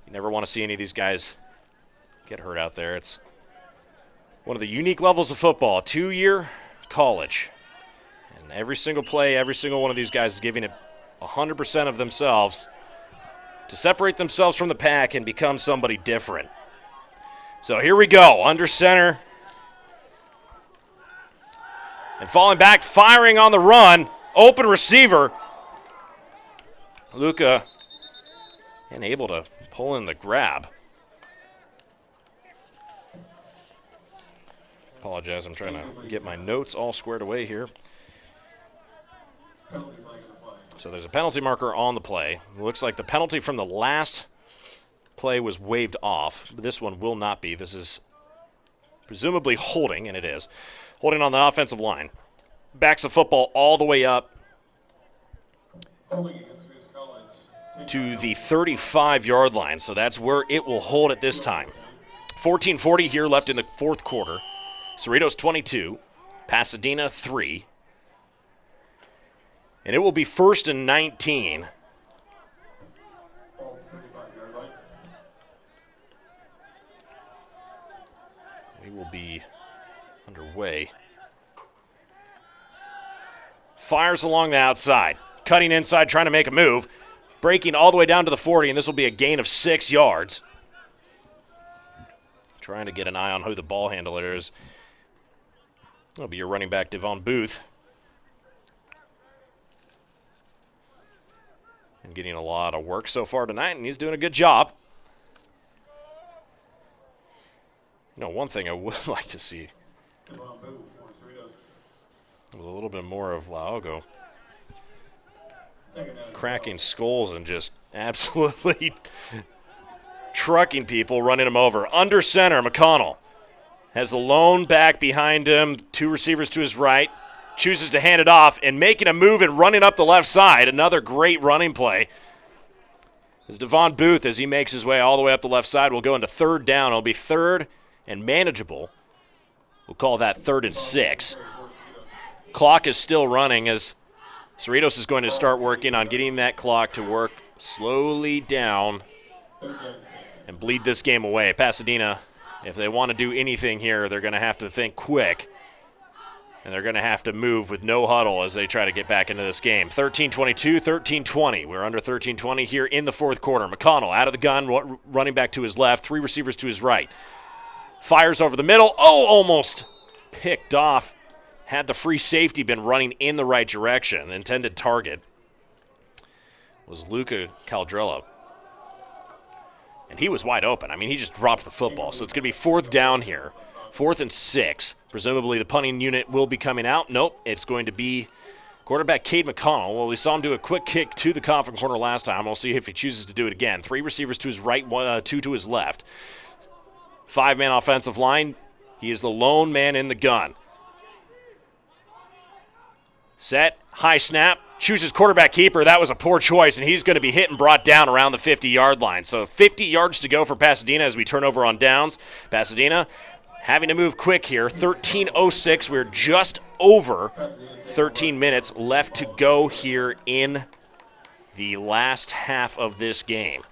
You never want to see any of these guys get hurt out there. It's one of the unique levels of football, 2-year college. And every single play, every single one of these guys is giving it 100% of themselves to separate themselves from the pack and become somebody different. So here we go, under center. And falling back, firing on the run, open receiver. Luca unable to pull in the grab. Apologize, I'm trying to get my notes all squared away here. So there's a penalty marker on the play. It looks like the penalty from the last play was waived off, but this one will not be. This is presumably holding, and it is. Holding on the offensive line. Backs the football all the way up to the 35-yard line, so that's where it will hold at this time. 14:40 here left in the fourth quarter. Cerritos 22, Pasadena 3. And it will be 1st and 19. We will be underway. Fires along the outside, cutting inside, trying to make a move, breaking all the way down to the 40, and this will be a gain of 6 yards. Trying to get an eye on who the ball handler is. It'll be your running back, Devon Booth. And getting a lot of work so far tonight, and he's doing a good job. You know, one thing I would like to see with a little bit more of Laogo cracking skulls and just absolutely trucking people, running them over. Under center, McConnell has the lone back behind him, 2 receivers to his right, chooses to hand it off and making a move and running up the left side. Another great running play. As Devon Booth, as he makes his way all the way up the left side, will go into 3rd down. It'll be 3rd and manageable. We'll call that 3rd and 6. Clock is still running as Cerritos is going to start working on getting that clock to work slowly down and bleed this game away. Pasadena, if they want to do anything here, they're going to have to think quick, and they're going to have to move with no huddle as they try to get back into this game. 13-22, 13-20. We're under 13-20 here in the fourth quarter. McConnell out of the gun, running back to his left, 3 receivers to his right. Fires over the middle. Oh, almost picked off. Had the free safety been running in the right direction. Intended target was Luca Caldrello. And he was wide open. I mean, he just dropped the football. So it's going to be 4th down here. 4th and 6. Presumably the punting unit will be coming out. Nope, it's going to be quarterback Cade McConnell. Well, we saw him do a quick kick to the coffin corner last time. We'll see if he chooses to do it again. 3 receivers to his right, 2 to his left. 5-man offensive line. He is the lone man in the gun. Set, high snap, chooses quarterback keeper. That was a poor choice, and he's going to be hit and brought down around the 50-yard line. So 50 yards to go for Pasadena as we turn over on downs. Pasadena having to move quick here. 13:06. We're just over 13 minutes left to go here in the last half of this game.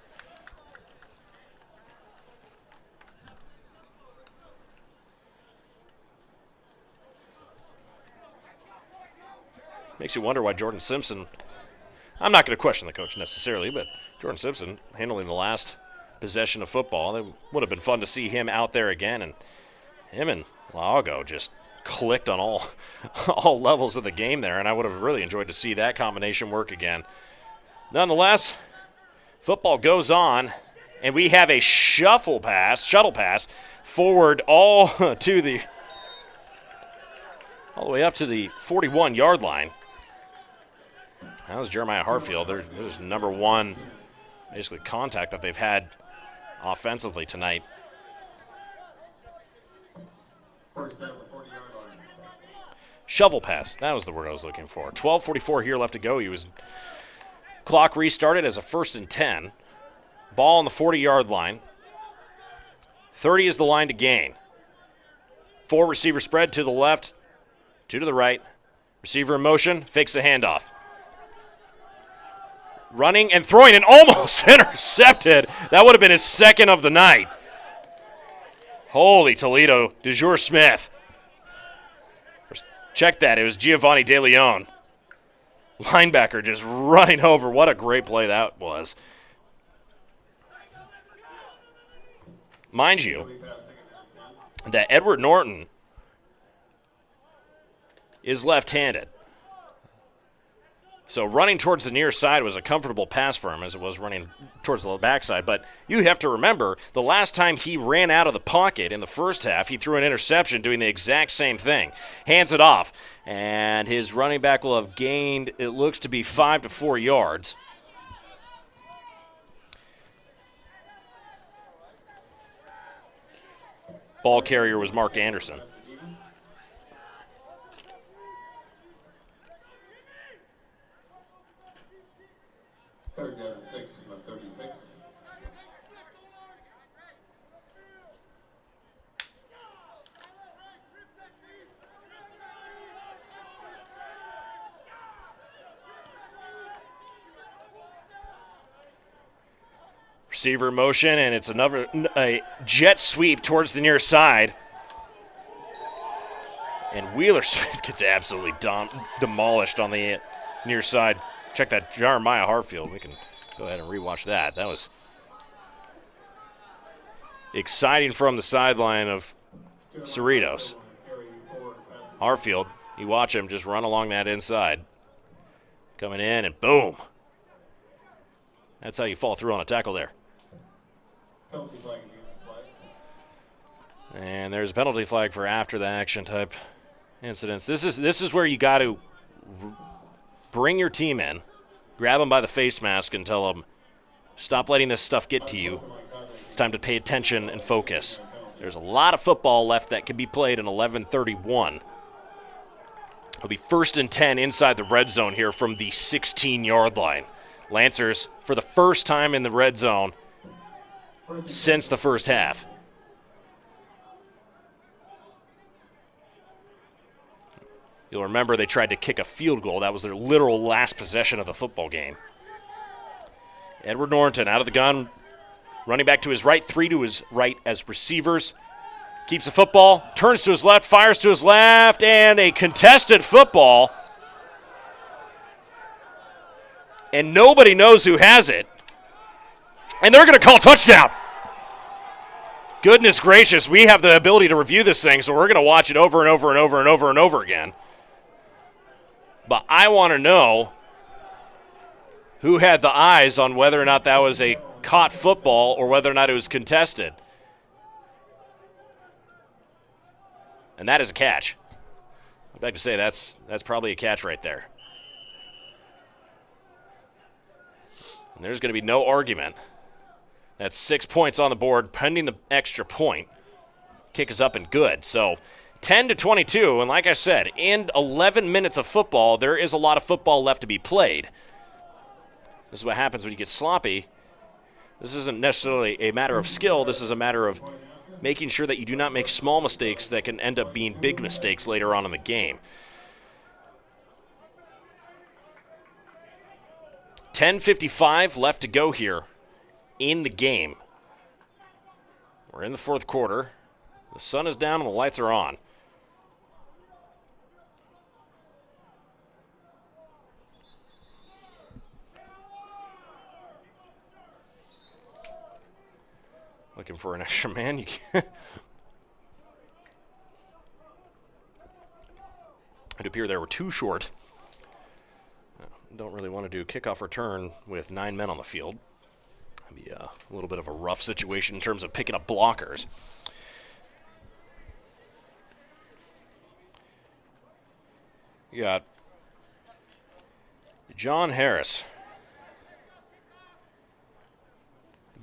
Makes you wonder why Jordan Simpson, I'm not going to question the coach necessarily, but Jordan Simpson handling the last possession of football. It would have been fun to see him out there again, and him and Laogo just clicked on all levels of the game there, and I would have really enjoyed to see that combination work again. Nonetheless, football goes on, and we have a shuttle pass forward all the way up to the 41-yard line. That was Jeremiah Hartfield. There's number 1, basically, contact that they've had offensively tonight. Shovel pass. That was the word I was looking for. 12:44 here left to go. Clock restarted as a 1st and 10. Ball on the 40-yard line. 30 is the line to gain. 4 receiver spread to the left, 2 to the right. Receiver in motion, fakes the handoff. Running and throwing and almost intercepted. That would have been his second of the night. Holy Toledo, DeJour Smith. Check that, it was Giovanni De Leon. Linebacker just running over. What a great play that was. Mind you, that Edward Norton is left-handed. So running towards the near side was a comfortable pass for him as it was running towards the backside. But you have to remember, the last time he ran out of the pocket in the first half, he threw an interception doing the exact same thing. Hands it off, and his running back will have gained, it looks to be 5 to 4 yards. Ball carrier was Mark Anderson. Third down and 6 from the 36. Receiver motion, and it's a jet sweep towards the near side. And Wheeler Smith gets absolutely demolished on the near side. Check that Jeremiah Hartfield. We can go ahead and rewatch that. That was exciting from the sideline of Cerritos. Hartfield, you watch him just run along that inside. Coming in and boom. That's how you fall through on a tackle there. And there's a penalty flag for after the action type incidents. This is where you got to bring your team in, grab them by the face mask and tell them, stop letting this stuff get to you. It's time to pay attention and focus. There's a lot of football left that can be played in 11:31. It'll be 1st and 10 inside the red zone here from the 16-yard line. Lancers, for the first time in the red zone since the first half. You'll remember they tried to kick a field goal. That was their literal last possession of the football game. Edward Norton out of the gun, running back to his right, 3 to his right as receivers. Keeps the football, turns to his left, fires to his left, and a contested football. And nobody knows who has it. And they're going to call touchdown. Goodness gracious, we have the ability to review this thing, so we're going to watch it over and over and over and over and over again. But I want to know who had the eyes on whether or not that was a caught football or whether or not it was contested. And that is a catch. I'd like to say that's probably a catch right there. And there's going to be no argument. That's 6 points on the board, pending the extra point. Kick is up and good. So 10-22, and like I said, in 11 minutes of football, there is a lot of football left to be played. This is what happens when you get sloppy. This isn't necessarily a matter of skill. This is a matter of making sure that you do not make small mistakes that can end up being big mistakes later on in the game. 10:55 left to go here in the game. We're in the fourth quarter. The sun is down and the lights are on. Looking for an extra man. You can't. It appeared there were 2 short. Don't really want to do kickoff return with 9 men on the field. That'd be a little bit of a rough situation in terms of picking up blockers. You got John Harris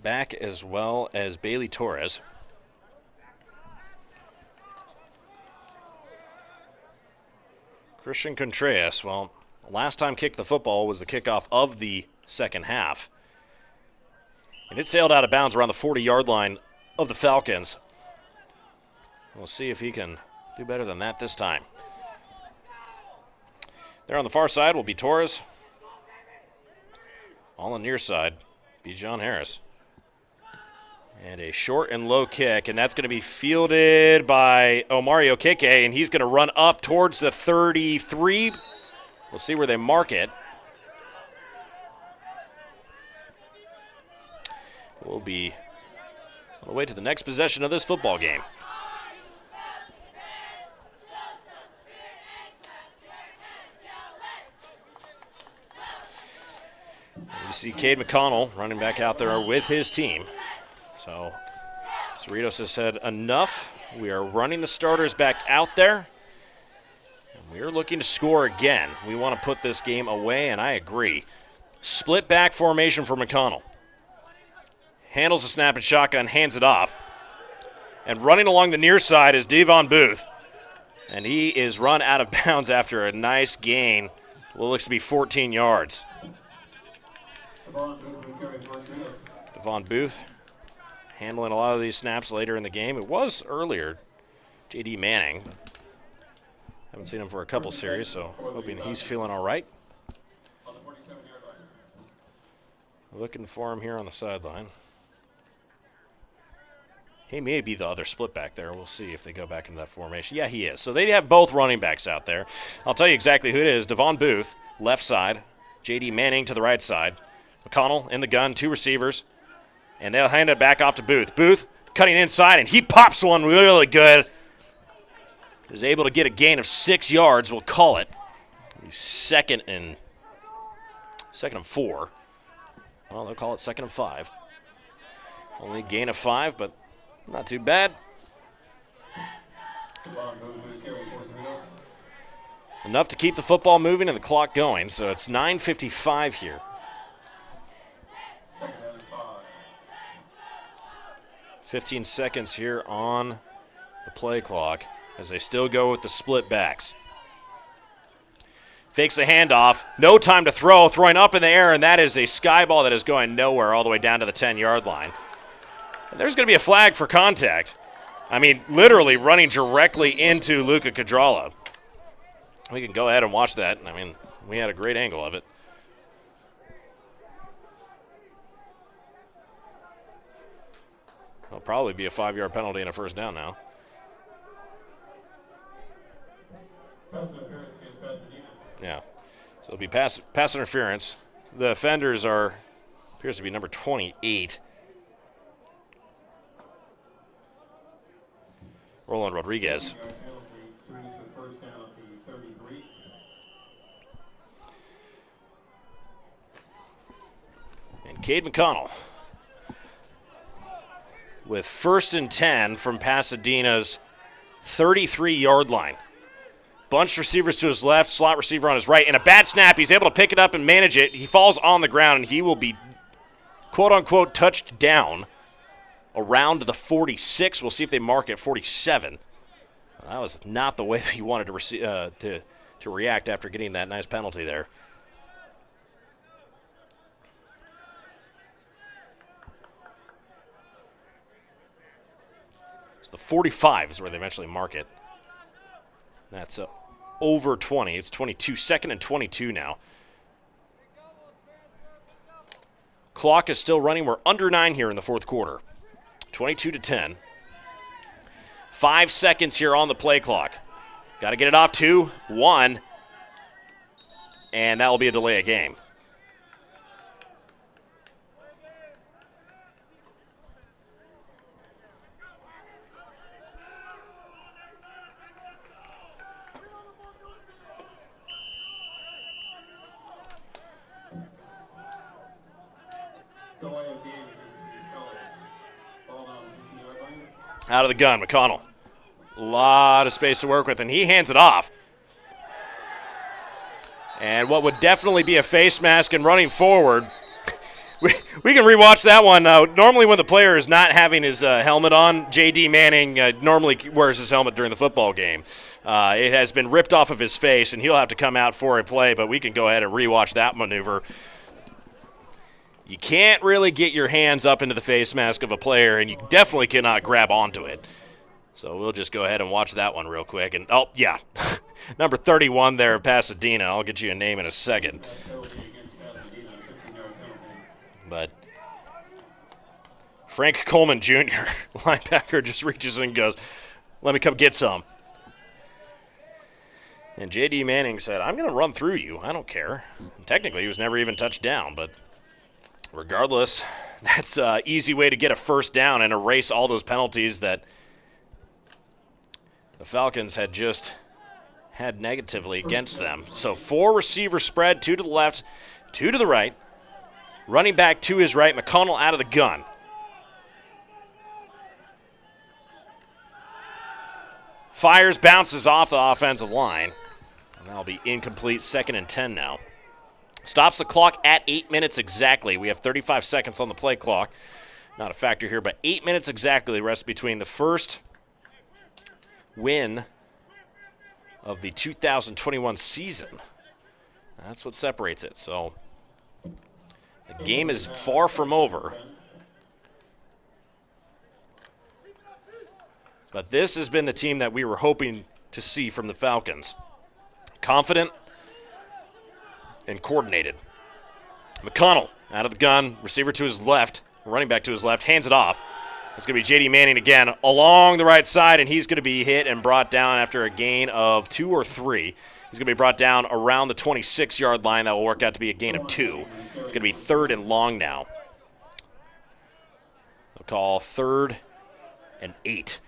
back, as well as Bailey Torres. Christian Contreras, well, last time kicked the football was the kickoff of the second half. And it sailed out of bounds around the 40-yard line of the Falcons. We'll see if he can do better than that this time. There on the far side will be Torres. On the near side, be John Harris. And a short and low kick, and that's going to be fielded by Omario Kike, and he's going to run up towards the 33. We'll see where they mark it. We'll be on the way to the next possession of this football game. You see Cade McConnell running back out there with his team. So Cerritos has said enough. We are running the starters back out there. And we are looking to score again. We want to put this game away, and I agree. Split back formation for McConnell. Handles the snap and shotgun, hands it off. And running along the near side is Devon Booth. And he is run out of bounds after a nice gain. What looks to be 14 yards. Devon Booth handling a lot of these snaps later in the game. It was earlier J.D. Manning. Haven't seen him for a couple series, so hoping he's feeling all right. Looking for him here on the sideline. He may be the other split back there. We'll see if they go back into that formation. Yeah, he is. So they have both running backs out there. I'll tell you exactly who it is. Devon Booth, left side. J.D. Manning to the right side. McConnell in the gun, two receivers. And they'll hand it back off to Booth. Booth cutting inside, and he pops one really good. Is able to get a gain of 6 yards. We'll call it. Second and 4. Well, they'll call it 2nd and 5. Only gain of 5, but not too bad. Enough to keep the football moving and the clock going, so it's 9:55 here. 15 seconds here on the play clock as they still go with the split backs. Fakes the handoff. No time to throw. Throwing up in the air, and that is a sky ball that is going nowhere all the way down to the 10-yard line. And there's going to be a flag for contact. I mean, literally running directly into Luca Cadrala. We can go ahead and watch that. I mean, we had a great angle of it. It'll probably be a 5-yard penalty and a first down now. Yeah. So it'll be pass interference. The offenders appears to be number 28. Roland Rodriguez. And Cade McConnell with 1st and 10 from Pasadena's 33-yard line. Bunched receivers to his left, slot receiver on his right, and a bad snap. He's able to pick it up and manage it. He falls on the ground, and he will be, quote-unquote, touched down around the 46. We'll see if they mark it 47. That was not the way that he wanted to react after getting that nice penalty there. So the 45 is where they eventually mark it. That's over 20. It's 22. 2nd and 22 now. Clock is still running. We're under 9 here in the fourth quarter. 22-10. 5 seconds here on the play clock. Got to get it off 2, 1, and that will be a delay of game. Out of the gun, McConnell. A lot of space to work with, and he hands it off. And what would definitely be a face mask and running forward. We can rewatch that one. Normally when the player is not having his helmet on, J.D. Manning normally wears his helmet during the football game. It has been ripped off of his face, and he'll have to come out for a play, but we can go ahead and rewatch that maneuver. You can't really get your hands up into the face mask of a player, and you definitely cannot grab onto it. So we'll just go ahead and watch that one real quick. And, oh, yeah, number 31 there, Pasadena. I'll get you a name in a second. But Frank Coleman Jr., linebacker, just reaches in and goes, let me come get some. And J.D. Manning said, I'm going to run through you. I don't care. And technically, he was never even touched down, but regardless, that's an easy way to get a first down and erase all those penalties that the Falcons had just had negatively against them. So 4 receiver spread, 2 to the left, 2 to the right. Running back to his right, McConnell out of the gun. Fires, bounces off the offensive line. And that'll be incomplete, 2nd and 10 now. Stops the clock at 8 minutes exactly. We have 35 seconds on the play clock. Not a factor here, but 8 minutes exactly the rest between the first win of the 2021 season. That's what separates it. So the game is far from over. But this has been the team that we were hoping to see from the Falcons. Confident and coordinated. McConnell out of the gun, receiver to his left, running back to his left, hands it off. It's going to be J.D. Manning again along the right side, and he's going to be hit and brought down after a gain of 2 or 3. He's going to be brought down around the 26-yard line. That will work out to be a gain of 2. It's going to be 3rd and long now. They'll call 3rd and 8.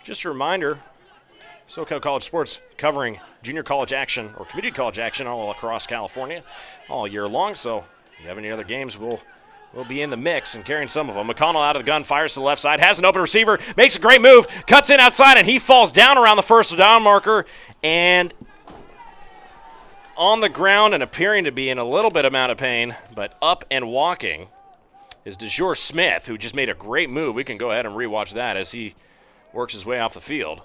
Just a reminder, SoCal College Sports covering junior college action or community college action all across California all year long. So if you have any other games, we'll be in the mix and carrying some of them. McConnell out of the gun, fires to the left side, has an open receiver, makes a great move, cuts in outside, and he falls down around the first down marker and on the ground and appearing to be in a little bit amount of pain, but up and walking is DeJour Smith, who just made a great move. We can go ahead and rewatch that as he works his way off the field.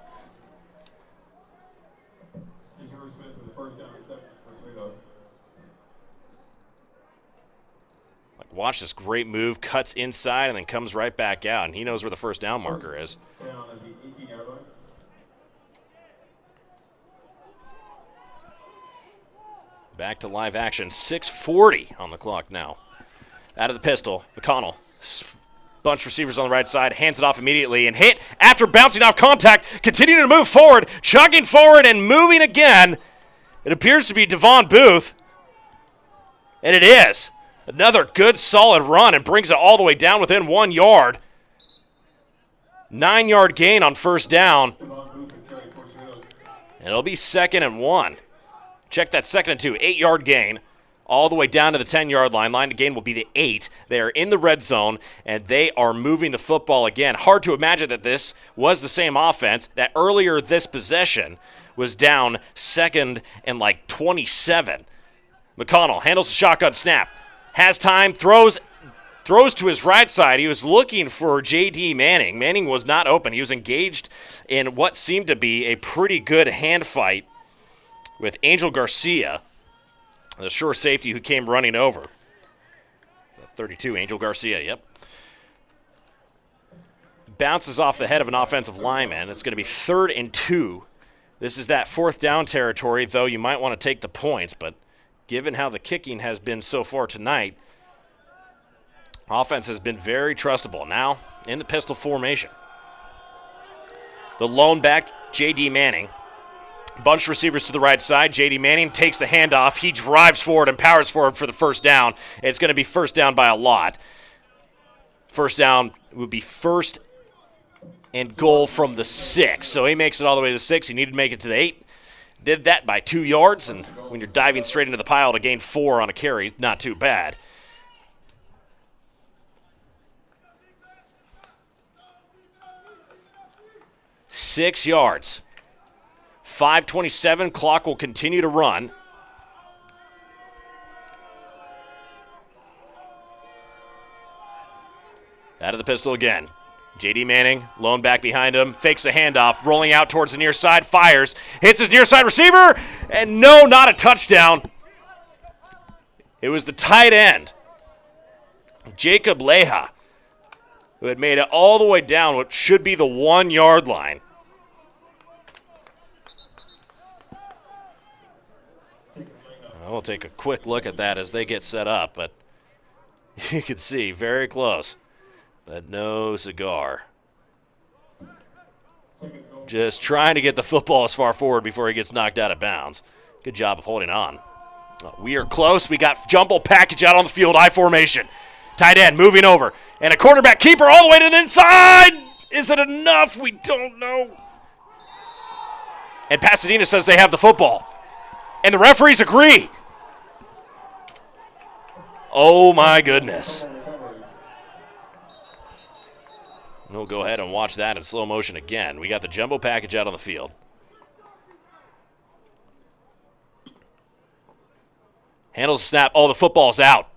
DeJour Smith with the first down reception for Cerritos. Watch this great move, cuts inside and then comes right back out, and he knows where the first down marker is. Down at the 18-yard line. Back to live action, 6:40 on the clock now. Out of the pistol, McConnell. Bunch receivers on the right side, hands it off immediately and hit after bouncing off contact, continuing to move forward, chugging forward and moving again. It appears to be Devon Booth, and it is. Another good, solid run and brings it all the way down within 1 yard. 9-yard gain on first down. And it'll be 2nd and 1. Check that 2nd and 2, 8-yard gain. All the way down to the 10-yard line. Line to gain will be the 8. They are in the red zone, and they are moving the football again. Hard to imagine that this was the same offense that earlier this possession was down 2nd and 27. McConnell handles the shotgun snap. Has time, throws to his right side. He was looking for J.D. Manning. Manning was not open. He was engaged in what seemed to be a pretty good hand fight with Angel Garcia, the sure safety who came running over. 32, Angel Garcia, yep. Bounces off the head of an offensive lineman. It's going to be 3rd and 2. This is that 4th down territory, though you might want to take the points, but given how the kicking has been so far tonight, offense has been very trustable. Now in the pistol formation. The lone back, J.D. Manning. Bunch receivers to the right side. J.D. Manning takes the handoff. He drives forward and powers forward for the first down. It's going to be first down by a lot. First down would be 1st and goal from the 6. So he makes it all the way to the 6. He needed to make it to the 8. Did that by 2 yards. And when you're diving straight into the pile to gain 4 on a carry, not too bad. Six yards. 5:27, clock will continue to run. Out of the pistol again. J.D. Manning, lone back behind him, fakes a handoff, rolling out towards the near side, fires, hits his near side receiver, and no, not a touchdown. It was the tight end, Jacob Leha, who had made it all the way down what should be the 1 yard line. We'll take a quick look at that as they get set up, but you can see very close, but no cigar. Just trying to get the football as far forward before he gets knocked out of bounds. Good job of holding on. We are close. We got jumbo package out on the field, I formation. Tight end moving over, and a quarterback keeper all the way to the inside. Is it enough? We don't know. And Pasadena says they have the football. And the referees agree. Oh, my goodness. We'll go ahead and watch that in slow motion again. We got the jumbo package out on the field. Handles the snap. Oh, the football's out.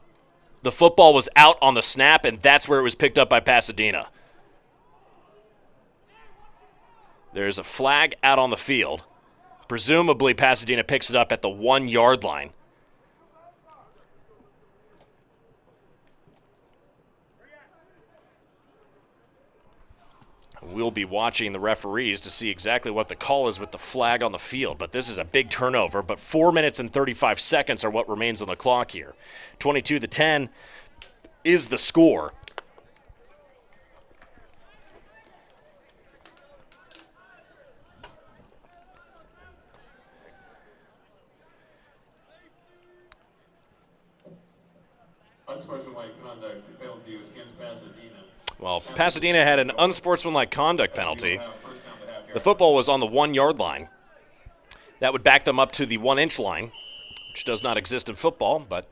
The football was out on the snap, and that's where it was picked up by Pasadena. There's a flag out on the field. Presumably, Pasadena picks it up at the 1 yard line. We'll be watching the referees to see exactly what the call is with the flag on the field. But this is a big turnover. But 4 minutes and 35 seconds are what remains on the clock here. 22-10 is the score. Unsportsmanlike conduct penalty was against Pasadena. Well, Pasadena had an unsportsmanlike conduct penalty. The football was on the 1 yard line. That would back them up to the 1 inch line, which does not exist in football, but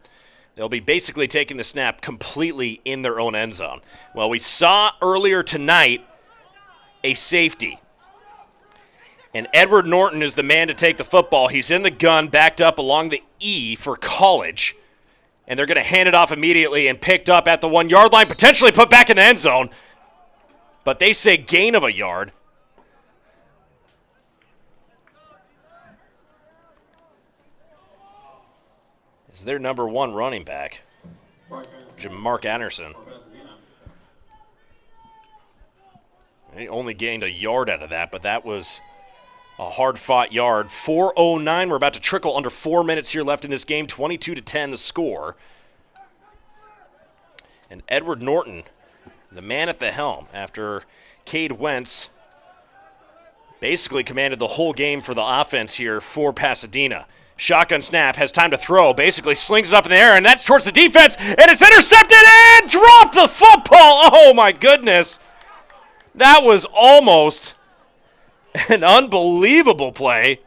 they'll be basically taking the snap completely in their own end zone. Well, we saw earlier tonight a safety. And Edward Norton is the man to take the football. He's in the gun, backed up along the E for College. And they're going to hand it off immediately and picked up at the 1 yard line, potentially put back in the end zone. But they say gain of a yard. Is their number 1 running back, Mark Anderson. He only gained a yard out of that, but that was a hard-fought yard. 4:09. We're about to trickle under 4 minutes here left in this game. 22-10 the score. And Edward Norton, the man at the helm, after Cade Wentz basically commanded the whole game for the offense here for Pasadena. Shotgun snap, has time to throw, basically slings it up in the air, and that's towards the defense, and it's intercepted and dropped the football. Oh, my goodness. That was almost an unbelievable play.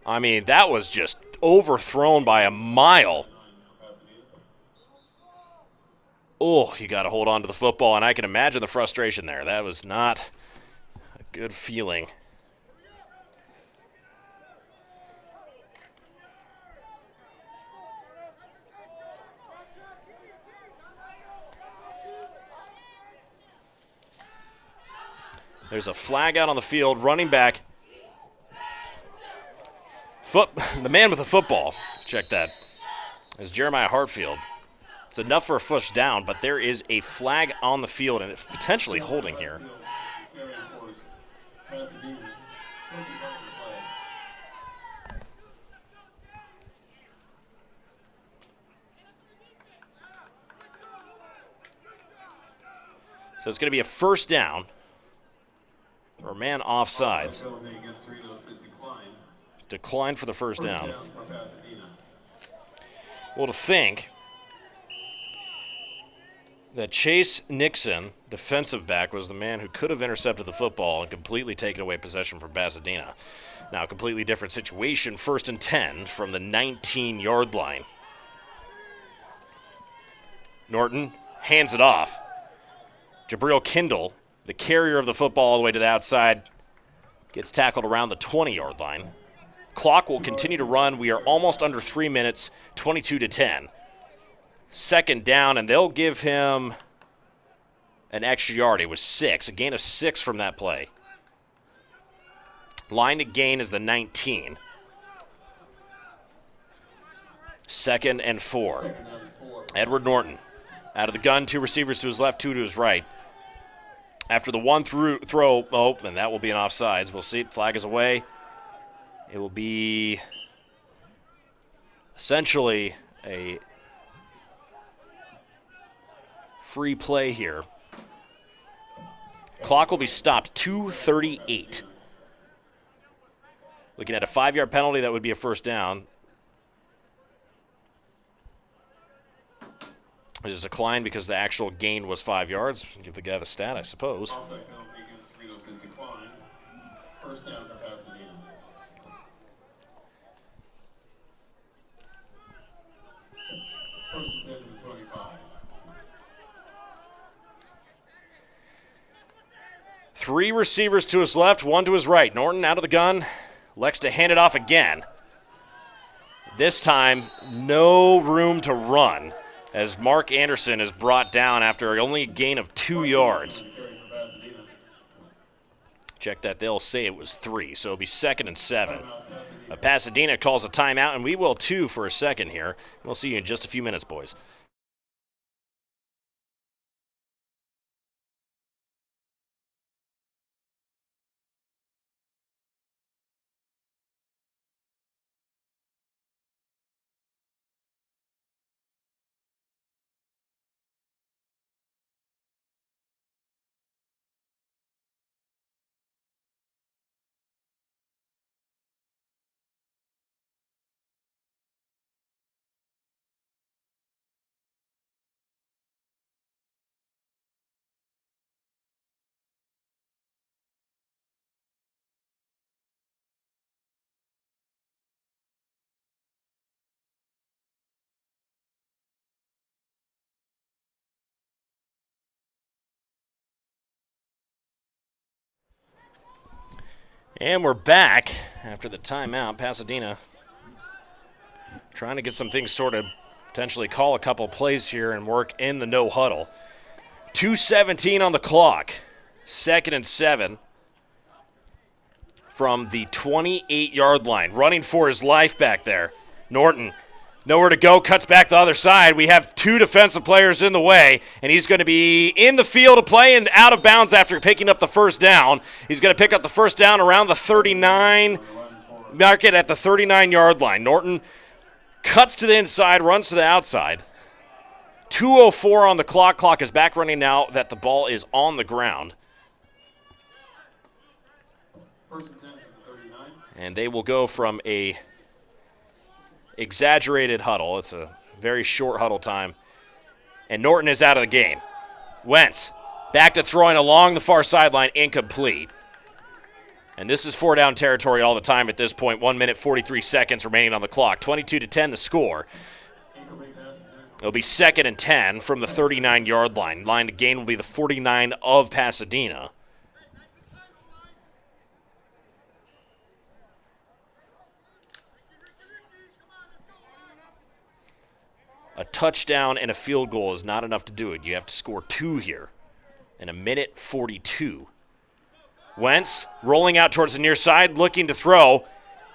I mean, that was just overthrown by a mile. Oh, you got to hold on to the football, and I can imagine the frustration there. That was not a good feeling. There's a flag out on the field. Running back. The man with the football. Check that. Is Jeremiah Hartfield. It's enough for a first down, but there is a flag on the field, and it's potentially holding here. So it's going to be a first down. Or man offsides. It's declined for the first down. Well, to think that Chase Nixon, defensive back, was the man who could have intercepted the football and completely taken away possession from Pasadena. Now, a completely different situation. 1st and 10 from the 19-yard line. Norton hands it off. Jabril Kindle, the carrier of the football all the way to the outside, gets tackled around the 20-yard line. Clock will continue to run. We are almost under 3 minutes, 22-10. Second down, and they'll give him an extra yard. It was 6, a gain of 6 from that play. Line to gain is the 19. 2nd and 4. Edward Norton out of the gun, 2 receivers to his left, 2 to his right. After the one throw, and that will be an offsides. We'll see. Flag is away. It will be essentially a free play here. Clock will be stopped, 2:38. Looking at a 5-yard penalty, that would be a first down. There's a decline because the actual gain was 5 yards. Give the guy the stat, I suppose. Offside penalty against Cerritos is declined. First down for Pasadena. First and 10 to the 25. 3 receivers to his left, 1 to his right. Norton out of the gun. Elects to hand it off again. This time, no room to run, as Mark Anderson is brought down after only a gain of 2 yards. Check that. They'll say it was 3, so it'll be 2nd and 7. Pasadena calls a timeout, and we will too for a second here. We'll see you in just a few minutes, boys. And we're back after the timeout. Pasadena trying to get some things sorted, potentially call a couple plays here and work in the no huddle. 2:17 on the clock. 2nd and 7 from the 28-yard line. Running for his life back there. Norton, nowhere to go, cuts back the other side. We have 2 defensive players in the way, and he's going to be in the field of play and out of bounds after picking up the first down. He's going to pick up the first down around the 39, mark it at the 39-yard line. Norton cuts to the inside, runs to the outside. 2:04 on the clock. Clock is back running now that the ball is on the ground. And they will go from a exaggerated huddle. It's a very short huddle time. And Norton is out of the game. Wentz back to throwing along the far sideline, incomplete. And this is 4-down territory all the time at this point. 1 minute, 43 seconds remaining on the clock. 22-10 the score. It'll be 2nd and 10 from the 39-yard line. Line to gain will be the 49 of Pasadena. A touchdown and a field goal is not enough to do it. You have to score 2 here in 1:42. Wentz rolling out towards the near side, looking to throw,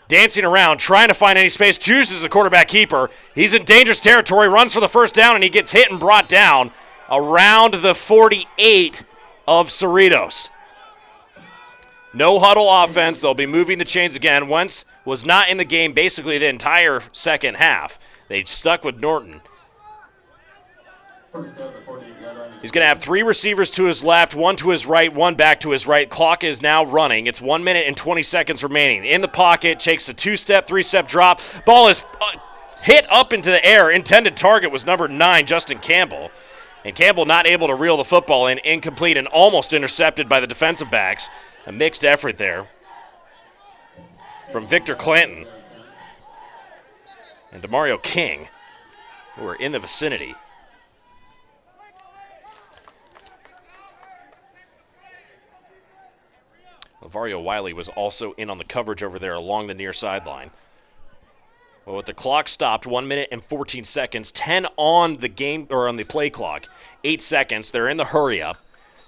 dancing around, trying to find any space, chooses the quarterback keeper. He's in dangerous territory, runs for the first down, and he gets hit and brought down around the 48 of Cerritos. No huddle offense. They'll be moving the chains again. Wentz was not in the game basically the entire second half. They stuck with Norton. He's going to have 3 receivers to his left, 1 to his right, 1 back to his right. Clock is now running. It's 1 minute and 20 seconds remaining. In the pocket, takes a 2-step, 3-step drop. Ball is hit up into the air. Intended target was number 9, Justin Campbell. And Campbell not able to reel the football in, incomplete and almost intercepted by the defensive backs. A mixed effort there from Victor Clanton and DeMario King, who are in the vicinity. Vario Wiley was also in on the coverage over there along the near sideline. Well, with the clock stopped, 1 minute and 14 seconds, 10 on the game or on the play clock, 8 seconds. They're in the hurry up,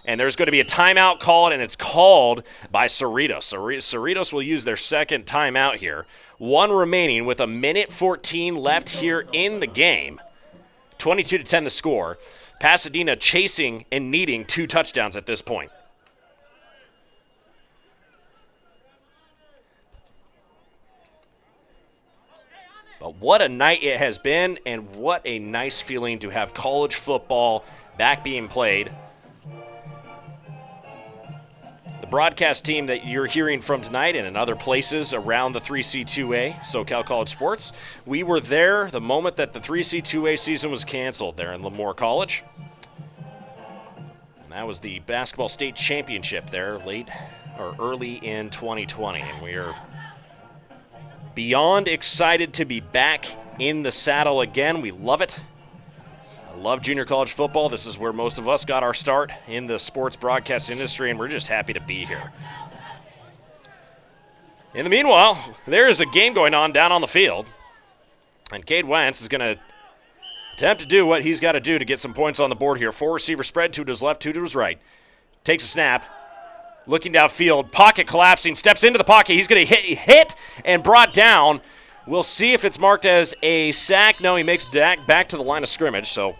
and there's going to be a timeout called, and it's called by Cerritos. Cerritos will use their second timeout here. 1 remaining with 1:14 left here in the game. 22-10 the score. Pasadena chasing and needing 2 touchdowns at this point. But what a night it has been, and what a nice feeling to have college football back being played. The broadcast team that you're hearing from tonight and in other places around the 3C2A, SoCal College Sports, we were there the moment that the 3C2A season was canceled there in Lemoore College. And that was the basketball state championship there early in 2020, and we are beyond excited to be back in the saddle again. We love it. I love junior college football. This is where most of us got our start in the sports broadcast industry, and we're just happy to be here. In the meanwhile, there is a game going on down on the field, and Cade Wentz is going to attempt to do what he's got to do to get some points on the board here. 4 receiver spread, 2 to his left, 2 to his right. Takes a snap. Looking downfield, pocket collapsing, steps into the pocket. He's going to hit and brought down. We'll see if it's marked as a sack. No, he makes back to the line of scrimmage, so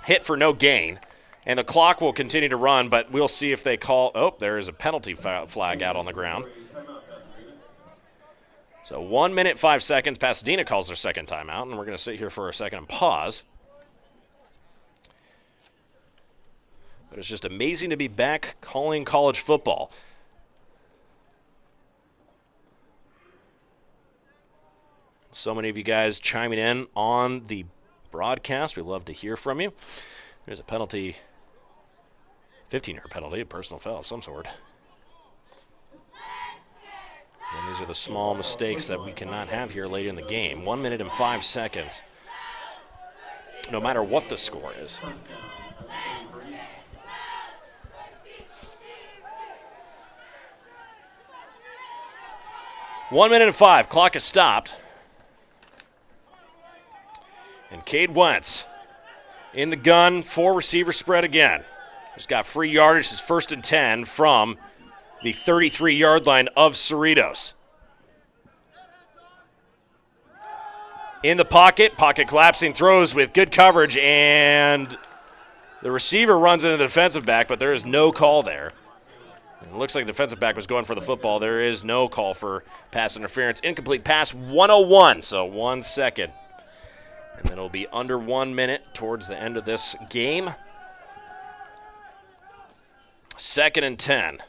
hit for no gain. And the clock will continue to run, but we'll see if they call. Oh, there is a penalty flag out on the ground. So 1 minute, 5 seconds. Pasadena calls their second timeout, and we're going to sit here for a second and pause. But it's just amazing to be back calling college football. So many of you guys chiming in on the broadcast. We love to hear from you. There's a penalty, 15-yard penalty, a personal foul of some sort. And these are the small mistakes that we cannot have here late in the game. 1 minute and 5 seconds, no matter what the score is. One minute and 5. Clock is stopped. And Cade Wentz in the gun, 4 receiver spread again. He's got free yardage. His 1st and 10 from the 33-yard line of Cerritos. In the pocket collapsing, throws with good coverage, and the receiver runs into the defensive back, but there is no call there. It looks like the defensive back was going for the football. There is no call for pass interference. Incomplete pass, 101, so 1 second. And then it'll be under 1 minute towards the end of this game. 2nd and 10.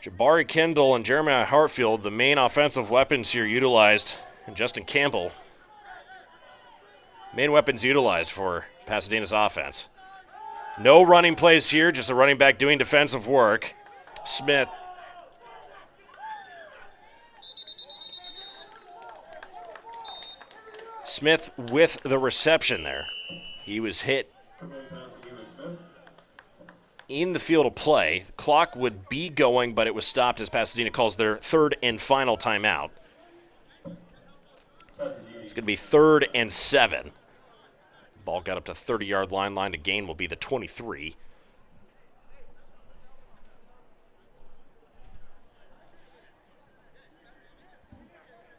Jabari Kendall and Jeremiah Hartfield, the main offensive weapons here utilized, and Justin Campbell, main weapons utilized for Pasadena's offense. No running plays here, just a running back doing defensive work. Smith. Smith with the reception there. He was hit in the field of play. The clock would be going, but it was stopped as Pasadena calls their 3rd and final timeout. It's going to be 3rd and 7. Ball got up to 30-yard line to gain will be the 23.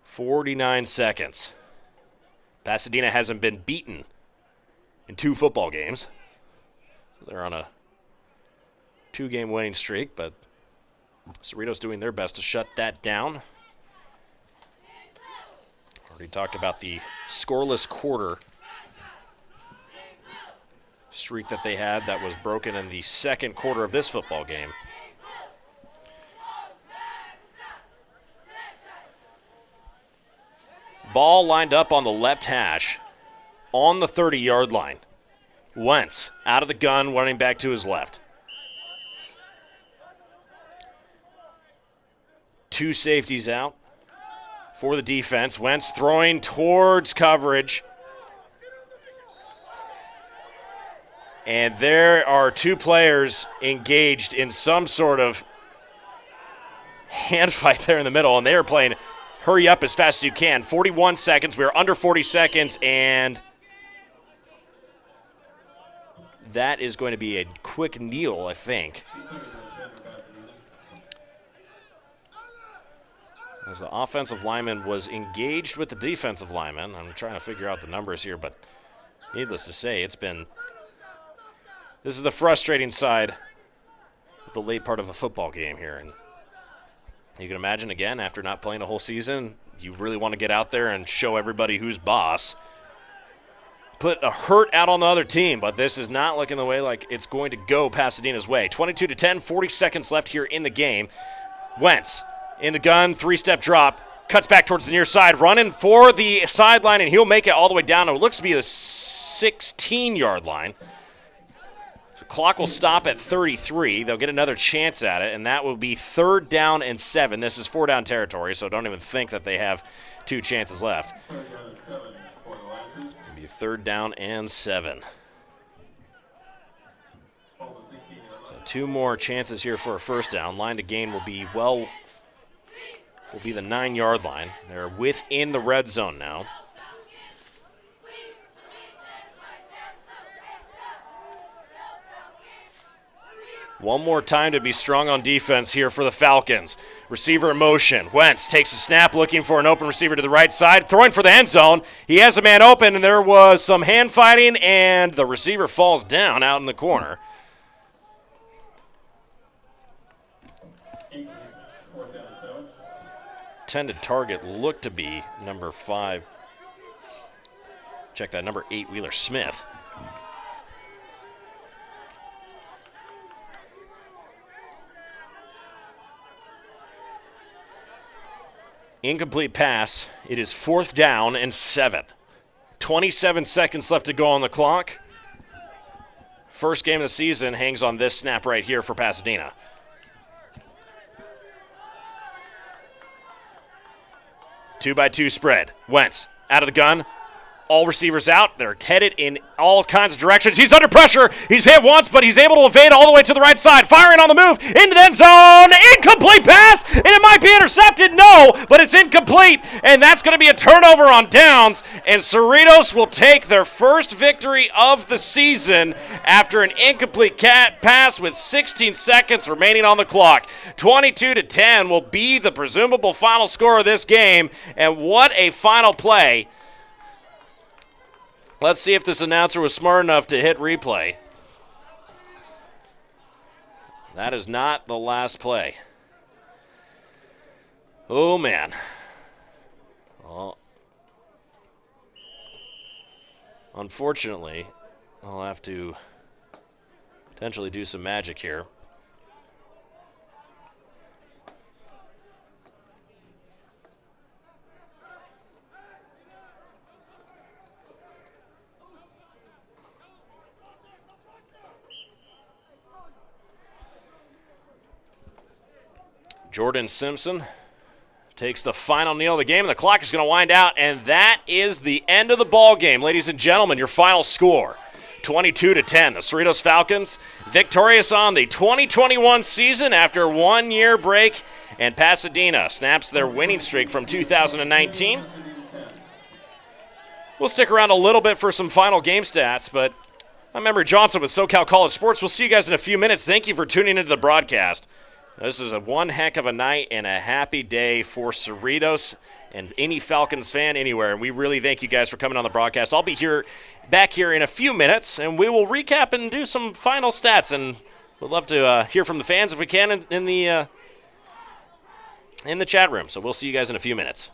"49 seconds. Pasadena hasn't been beaten in 2 football games. They're on a 2-game winning streak, but Cerritos doing their best to shut that down. Already talked about the scoreless quarter streak that they had that was broken in the 2nd quarter of this football game. Ball lined up on the left hash on the 30-yard line. Wentz out of the gun, running back to his left. 2 safeties out for the defense. Wentz throwing towards coverage. And there are two players engaged in some sort of hand fight there in the middle, and they are playing hurry up as fast as you can. 41 seconds. We are under 40 seconds, and that is going to be a quick kneel, I think. As the offensive lineman was engaged with the defensive lineman. I'm trying to figure out the numbers here, but needless to say, this is the frustrating side of the late part of a football game here. And you can imagine, again, after not playing a whole season, you really want to get out there and show everybody who's boss. Put a hurt out on the other team, but this is not looking the way like it's going to go Pasadena's way. 22-10, 40 seconds left here in the game. Wentz in the gun, three-step drop, cuts back towards the near side, running for the sideline, and he'll make it all the way down to what looks to be the 16-yard line. So clock will stop at 33. They'll get another chance at it, and that will be 3rd down and 7. This is 4-down territory, so don't even think that they have 2 chances left. It'll be 3rd down and 7. So 2 more chances here for a first down. Line to gain will be the 9-yard line. They're within the red zone now. One more time to be strong on defense here for the Falcons. Receiver in motion. Wentz takes a snap looking for an open receiver to the right side, throwing for the end zone. He has a man open, and there was some hand fighting, and the receiver falls down out in the corner. Intended target looked to be number 5. Check that, number 8, Wheeler Smith. Incomplete pass. It is 4th down and 7. 27 seconds left to go on the clock. First game of the season hangs on this snap right here for Pasadena. Two-by-two spread. Wentz out of the gun. All receivers out. They're headed in all kinds of directions. He's under pressure. He's hit once, but he's able to evade all the way to the right side. Firing on the move into the end zone. Incomplete pass, and it might be intercepted. No, but it's incomplete, and that's going to be a turnover on downs, and Cerritos will take their first victory of the season after an incomplete pass with 16 seconds remaining on the clock. 22-10 will be the presumable final score of this game, and what a final play. Let's see if this announcer was smart enough to hit replay. That is not the last play. Oh, man. Well, unfortunately, I'll have to potentially do some magic here. Jordan Simpson takes the final kneel of the game, and the clock is going to wind out, and that is the end of the ball game. Ladies and gentlemen, your final score, 22-10. The Cerritos Falcons victorious on the 2021 season after a 1-year break, and Pasadena snaps their winning streak from 2019. We'll stick around a little bit for some final game stats, but I'm Emory Johnson with SoCal College Sports. We'll see you guys in a few minutes. Thank you for tuning into the broadcast. This is one heck of a night and a happy day for Cerritos and any Falcons fan anywhere. And we really thank you guys for coming on the broadcast. I'll be back here in a few minutes, and we will recap and do some final stats. And we'd love to hear from the fans if we can in the chat room. So we'll see you guys in a few minutes.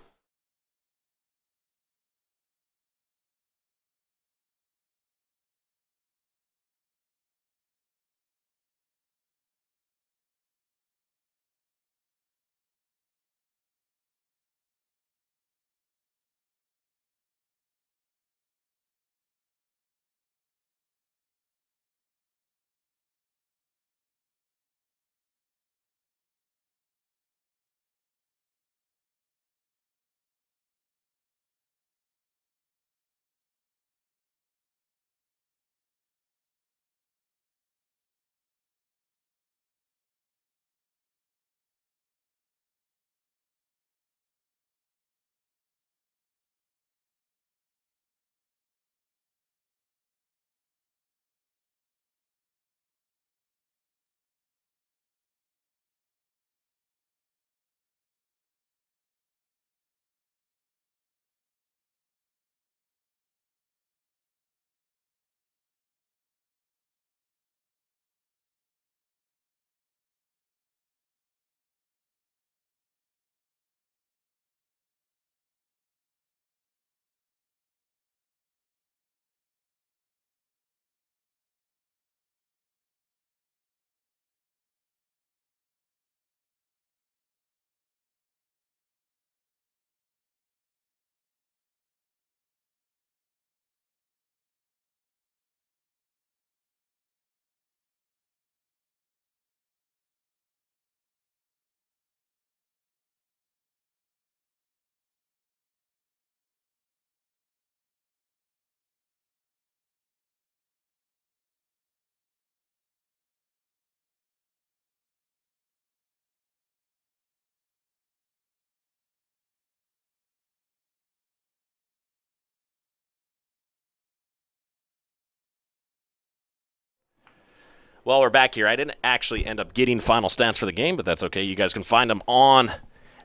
Well, we're back here. I didn't actually end up getting final stats for the game, but that's okay. You guys can find them on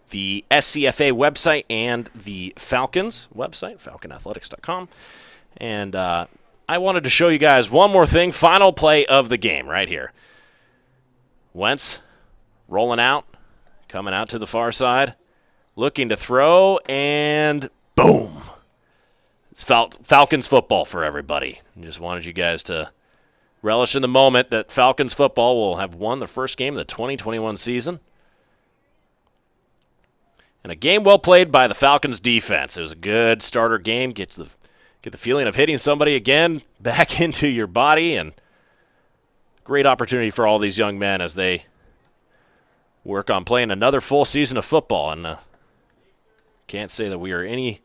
the SCFA website and the Falcons website, falconathletics.com. And I wanted to show you guys one more thing. Final play of the game right here. Wentz rolling out, coming out to the far side, looking to throw, and boom. It's Falcons football for everybody. I just wanted you guys to relish in the moment that Falcons football will have won the first game of the 2021 season. And a game well played by the Falcons defense. It was a good starter game. Get the feeling of hitting somebody again back into your body, and great opportunity for all these young men as they work on playing another full season of football. And can't say that we are any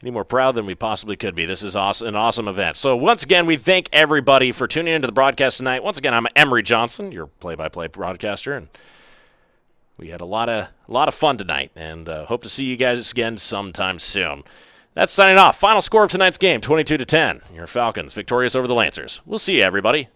more proud than we possibly could be. This is an awesome event. So once again, we thank everybody for tuning into the broadcast tonight. Once again, I'm Emery Johnson, your play-by-play broadcaster, and we had a lot of fun tonight, and hope to see you guys again sometime soon. That's signing off. Final score of tonight's game, 22-10. Your Falcons victorious over the Lancers. We'll see you, everybody.